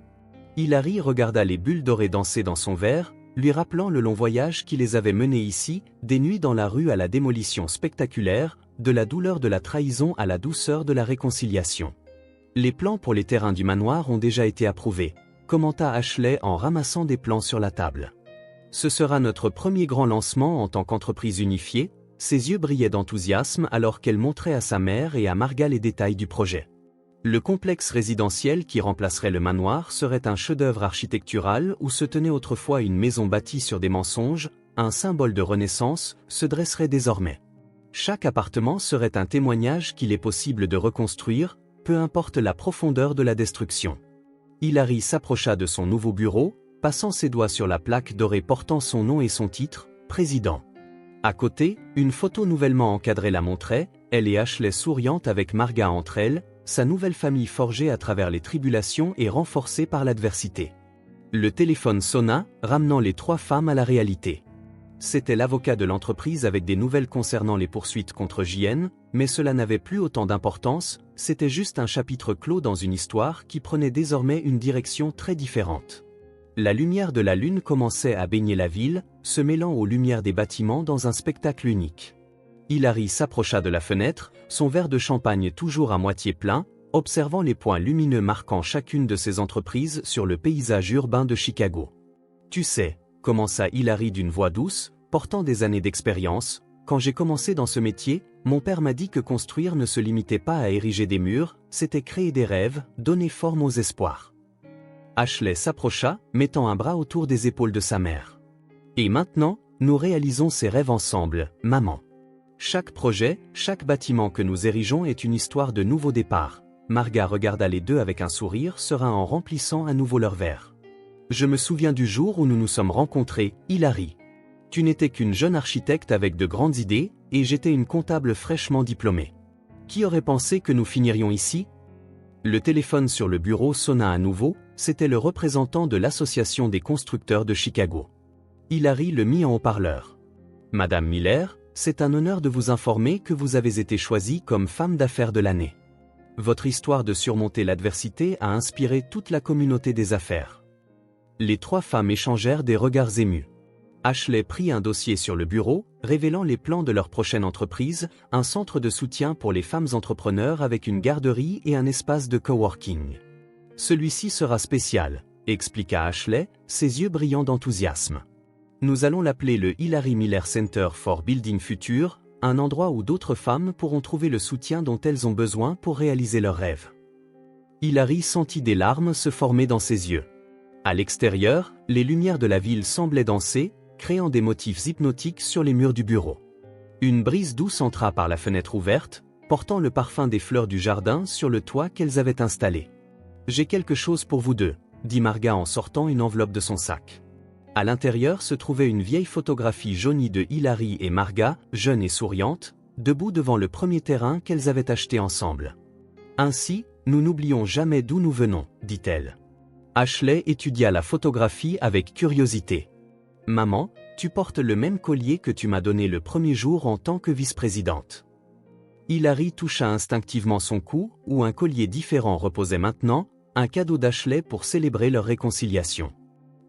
Hilary regarda les bulles dorées danser dans son verre, lui rappelant le long voyage qui les avait menés ici, des nuits dans la rue à la démolition spectaculaire, de la douleur de la trahison à la douceur de la réconciliation. Les plans pour les terrains du manoir ont déjà été approuvés, commenta Ashley en ramassant des plans sur la table. Ce sera notre premier grand lancement en tant qu'entreprise unifiée, ses yeux brillaient d'enthousiasme alors qu'elle montrait à sa mère et à Marga les détails du projet. Le complexe résidentiel qui remplacerait le manoir serait un chef-d'œuvre architectural où se tenait autrefois une maison bâtie sur des mensonges, un symbole de renaissance, se dresserait désormais. Chaque appartement serait un témoignage qu'il est possible de reconstruire, peu importe la profondeur de la destruction. Hilary s'approcha de son nouveau bureau, passant ses doigts sur la plaque dorée portant son nom et son titre, président. À côté, une photo nouvellement encadrée la montrait, elle et Ashley souriantes avec Marga entre elles, sa nouvelle famille forgée à travers les tribulations et renforcée par l'adversité. Le téléphone sonna, ramenant les 3 femmes à la réalité. C'était l'avocat de l'entreprise avec des nouvelles concernant les poursuites contre JN, mais cela n'avait plus autant d'importance, c'était juste un chapitre clos dans une histoire qui prenait désormais une direction très différente. La lumière de la lune commençait à baigner la ville, se mêlant aux lumières des bâtiments dans un spectacle unique. Hilary s'approcha de la fenêtre, son verre de champagne toujours à moitié plein, observant les points lumineux marquant chacune de ces entreprises sur le paysage urbain de Chicago. « Tu sais », commença Hilary d'une voix douce, portant des années d'expérience, « quand j'ai commencé dans ce métier, mon père m'a dit que construire ne se limitait pas à ériger des murs, c'était créer des rêves, donner forme aux espoirs. » Ashley s'approcha, mettant un bras autour des épaules de sa mère. « Et maintenant, nous réalisons ces rêves ensemble, maman. Chaque projet, chaque bâtiment que nous érigeons est une histoire de nouveau départ. » Marga regarda les deux avec un sourire serein en remplissant à nouveau leur verre. Je me souviens du jour où nous nous sommes rencontrés, Hilary. Tu n'étais qu'une jeune architecte avec de grandes idées, et j'étais une comptable fraîchement diplômée. Qui aurait pensé que nous finirions ici? Le téléphone sur le bureau sonna à nouveau, c'était le représentant de l'Association des constructeurs de Chicago. Hilary le mit en haut-parleur. Madame Miller, c'est un honneur de vous informer que vous avez été choisie comme femme d'affaires de l'année. Votre histoire de surmonter l'adversité a inspiré toute la communauté des affaires. Les trois femmes échangèrent des regards émus. Ashley prit un dossier sur le bureau, révélant les plans de leur prochaine entreprise, un centre de soutien pour les femmes entrepreneurs avec une garderie et un espace de coworking. Celui-ci sera spécial, expliqua Ashley, ses yeux brillants d'enthousiasme. Nous allons l'appeler le Hilary Miller Center for Building Future, un endroit où d'autres femmes pourront trouver le soutien dont elles ont besoin pour réaliser leurs rêves. Hilary sentit des larmes se former dans ses yeux. À l'extérieur, les lumières de la ville semblaient danser, créant des motifs hypnotiques sur les murs du bureau. Une brise douce entra par la fenêtre ouverte, portant le parfum des fleurs du jardin sur le toit qu'elles avaient installé. « J'ai quelque chose pour vous deux », dit Marga en sortant une enveloppe de son sac. À l'intérieur se trouvait une vieille photographie jaunie de Hilary et Marga, jeune et souriante, debout devant le premier terrain qu'elles avaient acheté ensemble. « Ainsi, nous n'oublions jamais d'où nous venons, dit-elle. Ashley étudia la photographie avec curiosité. « Maman, tu portes le même collier que tu m'as donné le premier jour en tant que vice-présidente. » Hilary toucha instinctivement son cou, où un collier différent reposait maintenant, un cadeau d'Ashley pour célébrer leur réconciliation.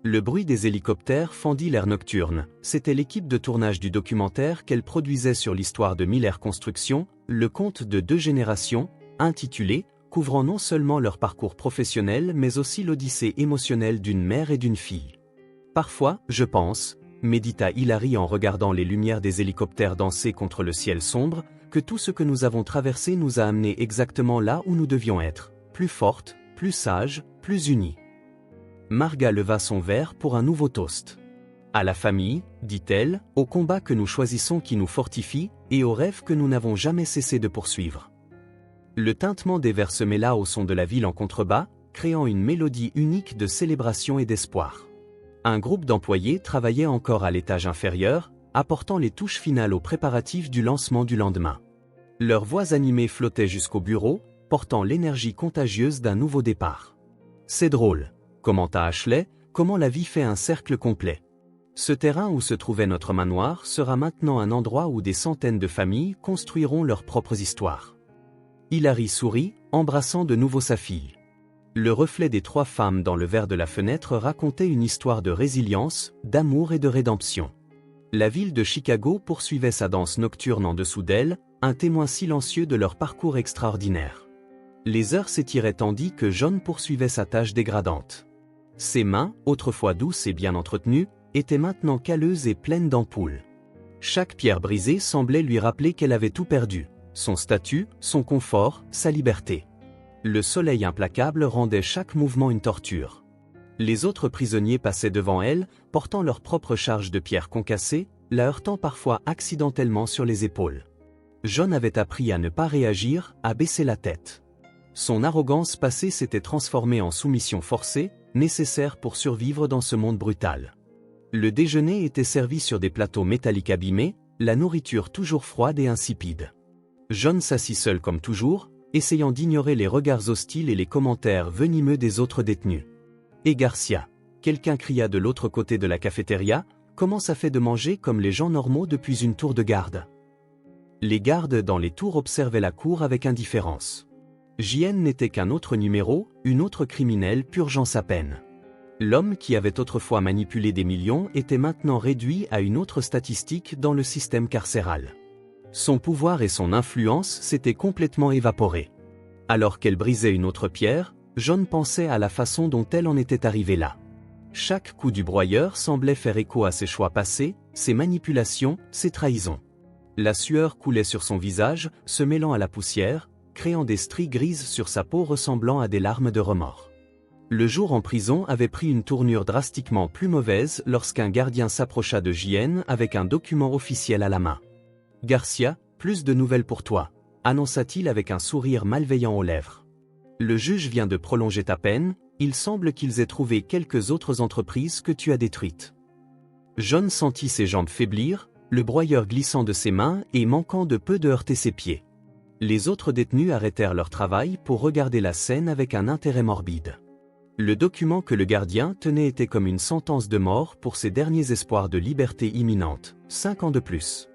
Le bruit des hélicoptères fendit l'air nocturne, c'était l'équipe de tournage du documentaire qu'elle produisait sur l'histoire de Miller Construction, le conte de 2 générations, intitulé, couvrant non seulement leur parcours professionnel mais aussi l'odyssée émotionnelle d'une mère et d'une fille. Parfois, je pense, médita Hilary en regardant les lumières des hélicoptères danser contre le ciel sombre, que tout ce que nous avons traversé nous a amenés exactement là où nous devions être, plus fortes, plus sages, plus unies. Marga leva son verre pour un nouveau toast. À la famille, dit-elle, au combat que nous choisissons qui nous fortifie, et aux rêves que nous n'avons jamais cessé de poursuivre. Le tintement des verres se mêla au son de la ville en contrebas, créant une mélodie unique de célébration et d'espoir. Un groupe d'employés travaillait encore à l'étage inférieur, apportant les touches finales aux préparatifs du lancement du lendemain. Leurs voix animées flottaient jusqu'au bureau, portant l'énergie contagieuse d'un nouveau départ. « C'est drôle, » commenta Ashley, « comment la vie fait un cercle complet. Ce terrain où se trouvait notre manoir sera maintenant un endroit où des centaines de familles construiront leurs propres histoires. » Hilary sourit, embrassant de nouveau sa fille. Le reflet des 3 femmes dans le verre de la fenêtre racontait une histoire de résilience, d'amour et de rédemption. La ville de Chicago poursuivait sa danse nocturne en dessous d'elle, un témoin silencieux de leur parcours extraordinaire. Les heures s'étiraient tandis que John poursuivait sa tâche dégradante. Ses mains, autrefois douces et bien entretenues, étaient maintenant calleuses et pleines d'ampoules. Chaque pierre brisée semblait lui rappeler qu'elle avait tout perdu, son statut, son confort, sa liberté. Le soleil implacable rendait chaque mouvement une torture. Les autres prisonniers passaient devant elle, portant leur propre charge de pierres concassées, la heurtant parfois accidentellement sur les épaules. John avait appris à ne pas réagir, à baisser la tête. Son arrogance passée s'était transformée en soumission forcée, nécessaire pour survivre dans ce monde brutal. Le déjeuner était servi sur des plateaux métalliques abîmés, la nourriture toujours froide et insipide. John s'assit seul comme toujours, essayant d'ignorer les regards hostiles et les commentaires venimeux des autres détenus. « Et Garcia !» quelqu'un cria de l'autre côté de la cafétéria, « comment ça fait de manger comme les gens normaux depuis une tour de garde ?» Les gardes dans les tours observaient la cour avec indifférence. JN n'était qu'un autre numéro, une autre criminelle purgeant sa peine. L'homme qui avait autrefois manipulé des millions était maintenant réduit à une autre statistique dans le système carcéral. Son pouvoir et son influence s'étaient complètement évaporés. Alors qu'elle brisait une autre pierre, John pensait à la façon dont elle en était arrivée là. Chaque coup du broyeur semblait faire écho à ses choix passés, ses manipulations, ses trahisons. La sueur coulait sur son visage, se mêlant à la poussière, créant des stries grises sur sa peau ressemblant à des larmes de remords. Le jour en prison avait pris une tournure drastiquement plus mauvaise lorsqu'un gardien s'approcha de JN avec un document officiel à la main. « Garcia, plus de nouvelles pour toi », annonça-t-il avec un sourire malveillant aux lèvres. « Le juge vient de prolonger ta peine, il semble qu'ils aient trouvé quelques autres entreprises que tu as détruites. John sentit ses jambes faiblir, le broyeur glissant de ses mains et manquant de peu de heurter ses pieds. Les autres détenus arrêtèrent leur travail pour regarder la scène avec un intérêt morbide. Le document que le gardien tenait était comme une sentence de mort pour ses derniers espoirs de liberté imminente, 5 ans de plus.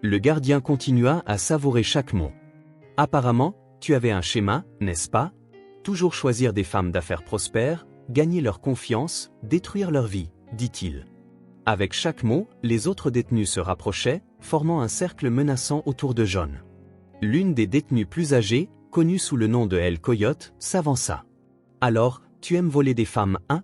Le gardien continua à savourer chaque mot. Apparemment, tu avais un schéma, n'est-ce pas? Toujours choisir des femmes d'affaires prospères, gagner leur confiance, détruire leur vie, dit-il. Avec chaque mot, les autres détenus se rapprochaient, formant un cercle menaçant autour de John. L'une des détenues plus âgées, connue sous le nom de El Coyote, s'avança. « Alors, tu aimes voler des femmes, hein ?»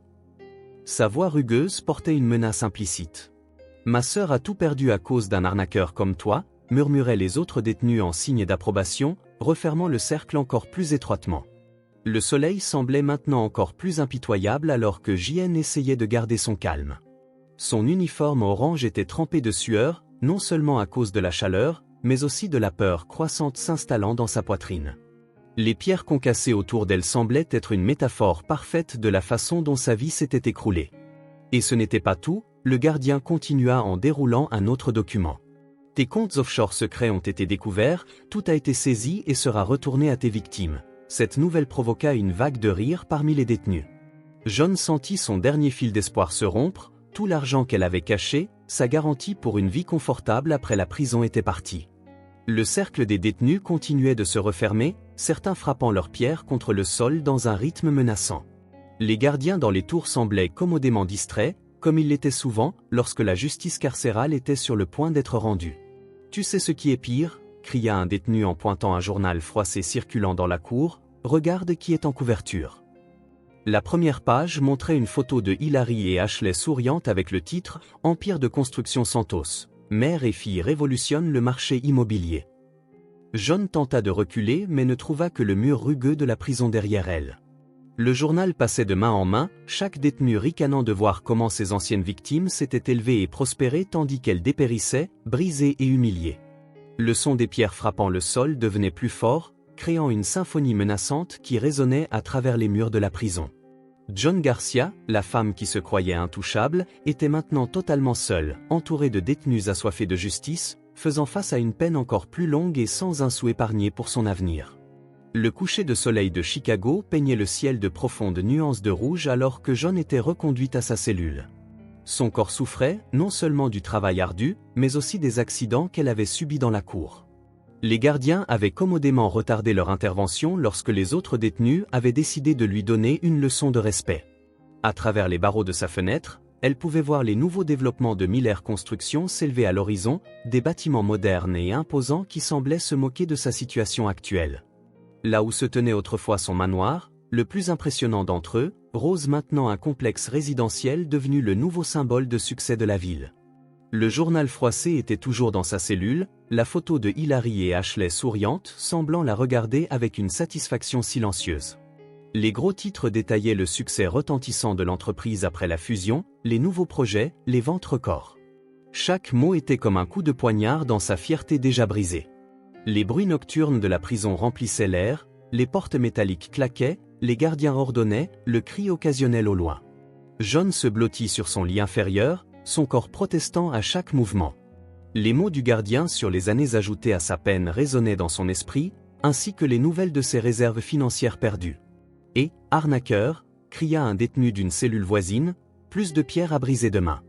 Sa voix rugueuse portait une menace implicite. « Ma sœur a tout perdu à cause d'un arnaqueur comme toi », murmuraient les autres détenus en signe d'approbation, refermant le cercle encore plus étroitement. Le soleil semblait maintenant encore plus impitoyable alors que JN essayait de garder son calme. Son uniforme orange était trempé de sueur, non seulement à cause de la chaleur, mais aussi de la peur croissante s'installant dans sa poitrine. Les pierres concassées autour d'elle semblaient être une métaphore parfaite de la façon dont sa vie s'était écroulée. Et ce n'était pas tout, le gardien continua en déroulant un autre document. Tes comptes offshore secrets ont été découverts, tout a été saisi et sera retourné à tes victimes. Cette nouvelle provoqua une vague de rire parmi les détenus. John sentit son dernier fil d'espoir se rompre, tout l'argent qu'elle avait caché, sa garantie pour une vie confortable après la prison était partie. Le cercle des détenus continuait de se refermer, certains frappant leurs pierres contre le sol dans un rythme menaçant. Les gardiens dans les tours semblaient commodément distraits, comme ils l'étaient souvent lorsque la justice carcérale était sur le point d'être rendue. « Tu sais ce qui est pire ?» cria un détenu en pointant un journal froissé circulant dans la cour, « Regarde qui est en couverture. » La première page montrait une photo de Hilary et Ashley souriantes avec le titre « Empire de construction Santos. Mère et fille révolutionnent le marché immobilier ». John tenta de reculer mais ne trouva que le mur rugueux de la prison derrière elle. Le journal passait de main en main, chaque détenu ricanant de voir comment ses anciennes victimes s'étaient élevées et prospérées tandis qu'elles dépérissaient, brisées et humiliées. Le son des pierres frappant le sol devenait plus fort, créant une symphonie menaçante qui résonnait à travers les murs de la prison. John Garcia, la femme qui se croyait intouchable, était maintenant totalement seule, entourée de détenus assoiffés de justice, faisant face à une peine encore plus longue et sans un sou épargné pour son avenir. Le coucher de soleil de Chicago peignait le ciel de profondes nuances de rouge alors que John était reconduite à sa cellule. Son corps souffrait, non seulement du travail ardu, mais aussi des accidents qu'elle avait subis dans la cour. Les gardiens avaient commodément retardé leur intervention lorsque les autres détenus avaient décidé de lui donner une leçon de respect. À travers les barreaux de sa fenêtre, elle pouvait voir les nouveaux développements de Miller Construction s'élever à l'horizon, des bâtiments modernes et imposants qui semblaient se moquer de sa situation actuelle. Là où se tenait autrefois son manoir, le plus impressionnant d'entre eux, rose maintenant un complexe résidentiel devenu le nouveau symbole de succès de la ville. Le journal froissé était toujours dans sa cellule, la photo de Hilary et Ashley souriantes semblant la regarder avec une satisfaction silencieuse. Les gros titres détaillaient le succès retentissant de l'entreprise après la fusion, les nouveaux projets, les ventes records. Chaque mot était comme un coup de poignard dans sa fierté déjà brisée. Les bruits nocturnes de la prison remplissaient l'air, les portes métalliques claquaient, les gardiens ordonnaient, le cri occasionnel au loin. John se blottit sur son lit inférieur, son corps protestant à chaque mouvement. Les mots du gardien sur les années ajoutées à sa peine résonnaient dans son esprit, ainsi que les nouvelles de ses réserves financières perdues. Et, arnaqueur, cria un détenu d'une cellule voisine, plus de pierres à briser demain.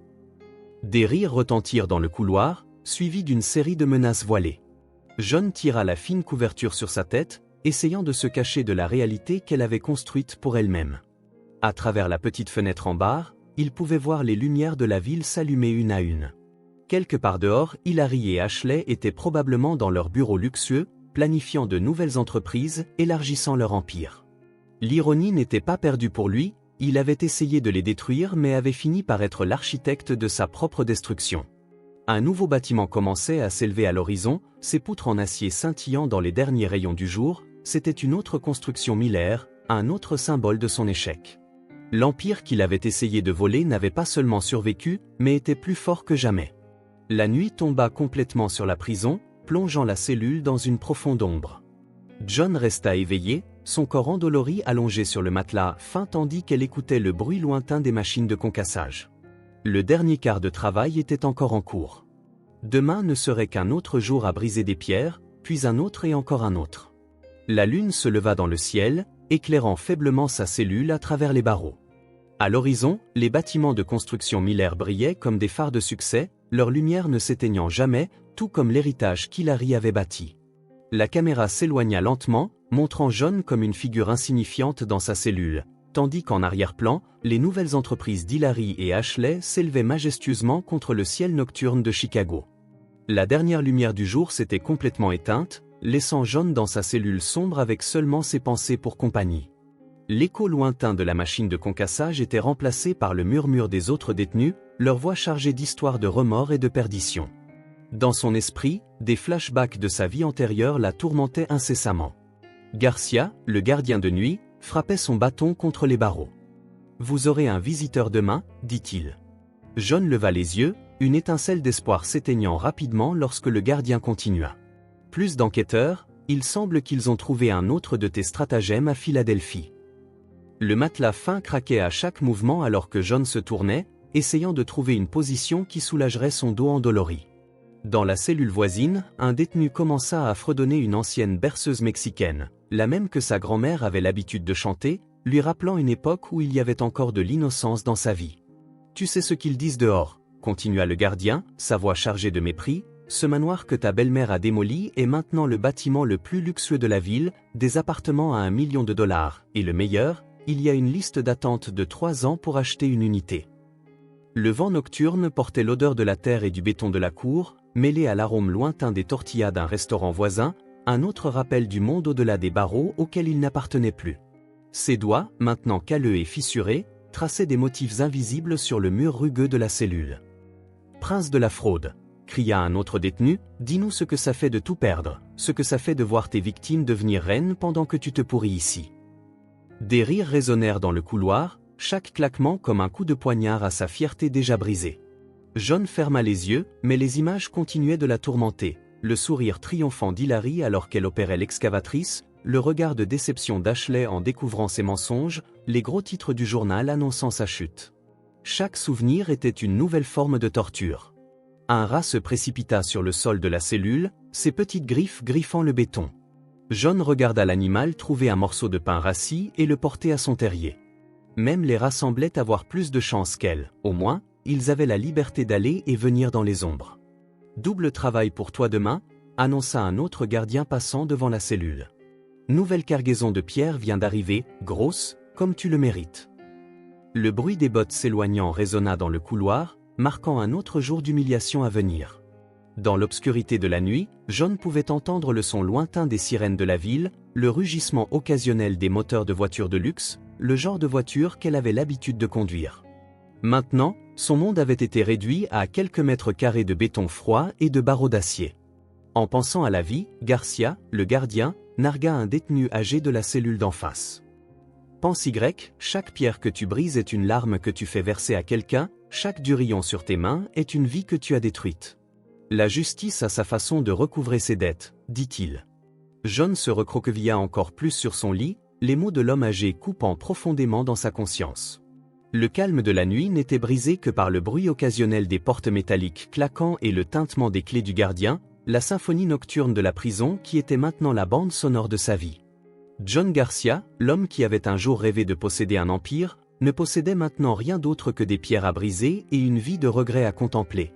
Des rires retentirent dans le couloir, suivis d'une série de menaces voilées. John tira la fine couverture sur sa tête, essayant de se cacher de la réalité qu'elle avait construite pour elle-même. À travers la petite fenêtre en barre, il pouvait voir les lumières de la ville s'allumer une à une. Quelque part dehors, Hilary et Ashley étaient probablement dans leur bureau luxueux, planifiant de nouvelles entreprises, élargissant leur empire. L'ironie n'était pas perdue pour lui, il avait essayé de les détruire mais avait fini par être l'architecte de sa propre destruction. Un nouveau bâtiment commençait à s'élever à l'horizon, ses poutres en acier scintillant dans les derniers rayons du jour, c'était une autre construction Miller, un autre symbole de son échec. L'empire qu'il avait essayé de voler n'avait pas seulement survécu, mais était plus fort que jamais. La nuit tomba complètement sur la prison, plongeant la cellule dans une profonde ombre. John resta éveillé, son corps endolori allongé sur le matelas fin tandis qu'elle écoutait le bruit lointain des machines de concassage. Le dernier quart de travail était encore en cours. Demain ne serait qu'un autre jour à briser des pierres, puis un autre et encore un autre. La lune se leva dans le ciel, éclairant faiblement sa cellule à travers les barreaux. À l'horizon, les bâtiments de construction Miller brillaient comme des phares de succès, leur lumière ne s'éteignant jamais, tout comme l'héritage qu'Hilary avait bâti. La caméra s'éloigna lentement, montrant John comme une figure insignifiante dans sa cellule, tandis qu'en arrière-plan, les nouvelles entreprises d'Hilary et Ashley s'élevaient majestueusement contre le ciel nocturne de Chicago. La dernière lumière du jour s'était complètement éteinte, laissant John dans sa cellule sombre avec seulement ses pensées pour compagnie. L'écho lointain de la machine de concassage était remplacé par le murmure des autres détenus, leur voix chargée d'histoires de remords et de perdition. Dans son esprit, des flashbacks de sa vie antérieure la tourmentaient incessamment. Garcia, le gardien de nuit, frappait son bâton contre les barreaux. « Vous aurez un visiteur demain, dit-il. » John leva les yeux, une étincelle d'espoir s'éteignant rapidement lorsque le gardien continua. « Plus d'enquêteurs, il semble qu'ils ont trouvé un autre de tes stratagèmes à Philadelphie. » Le matelas fin craquait à chaque mouvement alors que John se tournait, essayant de trouver une position qui soulagerait son dos endolori. Dans la cellule voisine, un détenu commença à fredonner une ancienne berceuse mexicaine, la même que sa grand-mère avait l'habitude de chanter, lui rappelant une époque où il y avait encore de l'innocence dans sa vie. « Tu sais ce qu'ils disent dehors », continua le gardien, sa voix chargée de mépris, « ce manoir que ta belle-mère a démoli est maintenant le bâtiment le plus luxueux de la ville, des appartements à $1 million, et le meilleur, il y a une liste d'attente de 3 ans pour acheter une unité. » Le vent nocturne portait l'odeur de la terre et du béton de la cour, mêlé à l'arôme lointain des tortillas d'un restaurant voisin, un autre rappel du monde au-delà des barreaux auquel il n'appartenait plus. Ses doigts, maintenant calleux et fissurés, traçaient des motifs invisibles sur le mur rugueux de la cellule. « Prince de la fraude !» cria un autre détenu, « dis-nous ce que ça fait de tout perdre, ce que ça fait de voir tes victimes devenir reines pendant que tu te pourris ici. » Des rires résonnèrent dans le couloir, chaque claquement comme un coup de poignard à sa fierté déjà brisée. John ferma les yeux, mais les images continuaient de la tourmenter, le sourire triomphant d'Hilary alors qu'elle opérait l'excavatrice, le regard de déception d'Ashley en découvrant ses mensonges, les gros titres du journal annonçant sa chute. Chaque souvenir était une nouvelle forme de torture. Un rat se précipita sur le sol de la cellule, ses petites griffes griffant le béton. John regarda l'animal trouver un morceau de pain rassis et le porter à son terrier. Même les rats semblaient avoir plus de chance qu'elle, au moins, ils avaient la liberté d'aller et venir dans les ombres. « Double travail pour toi demain », annonça un autre gardien passant devant la cellule. « Nouvelle cargaison de pierres vient d'arriver, grosse, comme tu le mérites. » Le bruit des bottes s'éloignant résonna dans le couloir, marquant un autre jour d'humiliation à venir. Dans l'obscurité de la nuit, John pouvait entendre le son lointain des sirènes de la ville, le rugissement occasionnel des moteurs de voitures de luxe, le genre de voiture qu'elle avait l'habitude de conduire. Maintenant, son monde avait été réduit à quelques mètres carrés de béton froid et de barreaux d'acier. En pensant à la vie, Garcia, le gardien, nargua un détenu âgé de la cellule d'en face. « Pense Y, chaque pierre que tu brises est une larme que tu fais verser à quelqu'un, chaque durillon sur tes mains est une vie que tu as détruite. La justice a sa façon de recouvrer ses dettes, dit-il. » John se recroquevilla encore plus sur son lit, les mots de l'homme âgé coupant profondément dans sa conscience. Le calme de la nuit n'était brisé que par le bruit occasionnel des portes métalliques claquant et le tintement des clés du gardien, la symphonie nocturne de la prison qui était maintenant la bande sonore de sa vie. John Garcia, l'homme qui avait un jour rêvé de posséder un empire, ne possédait maintenant rien d'autre que des pierres à briser et une vie de regret à contempler.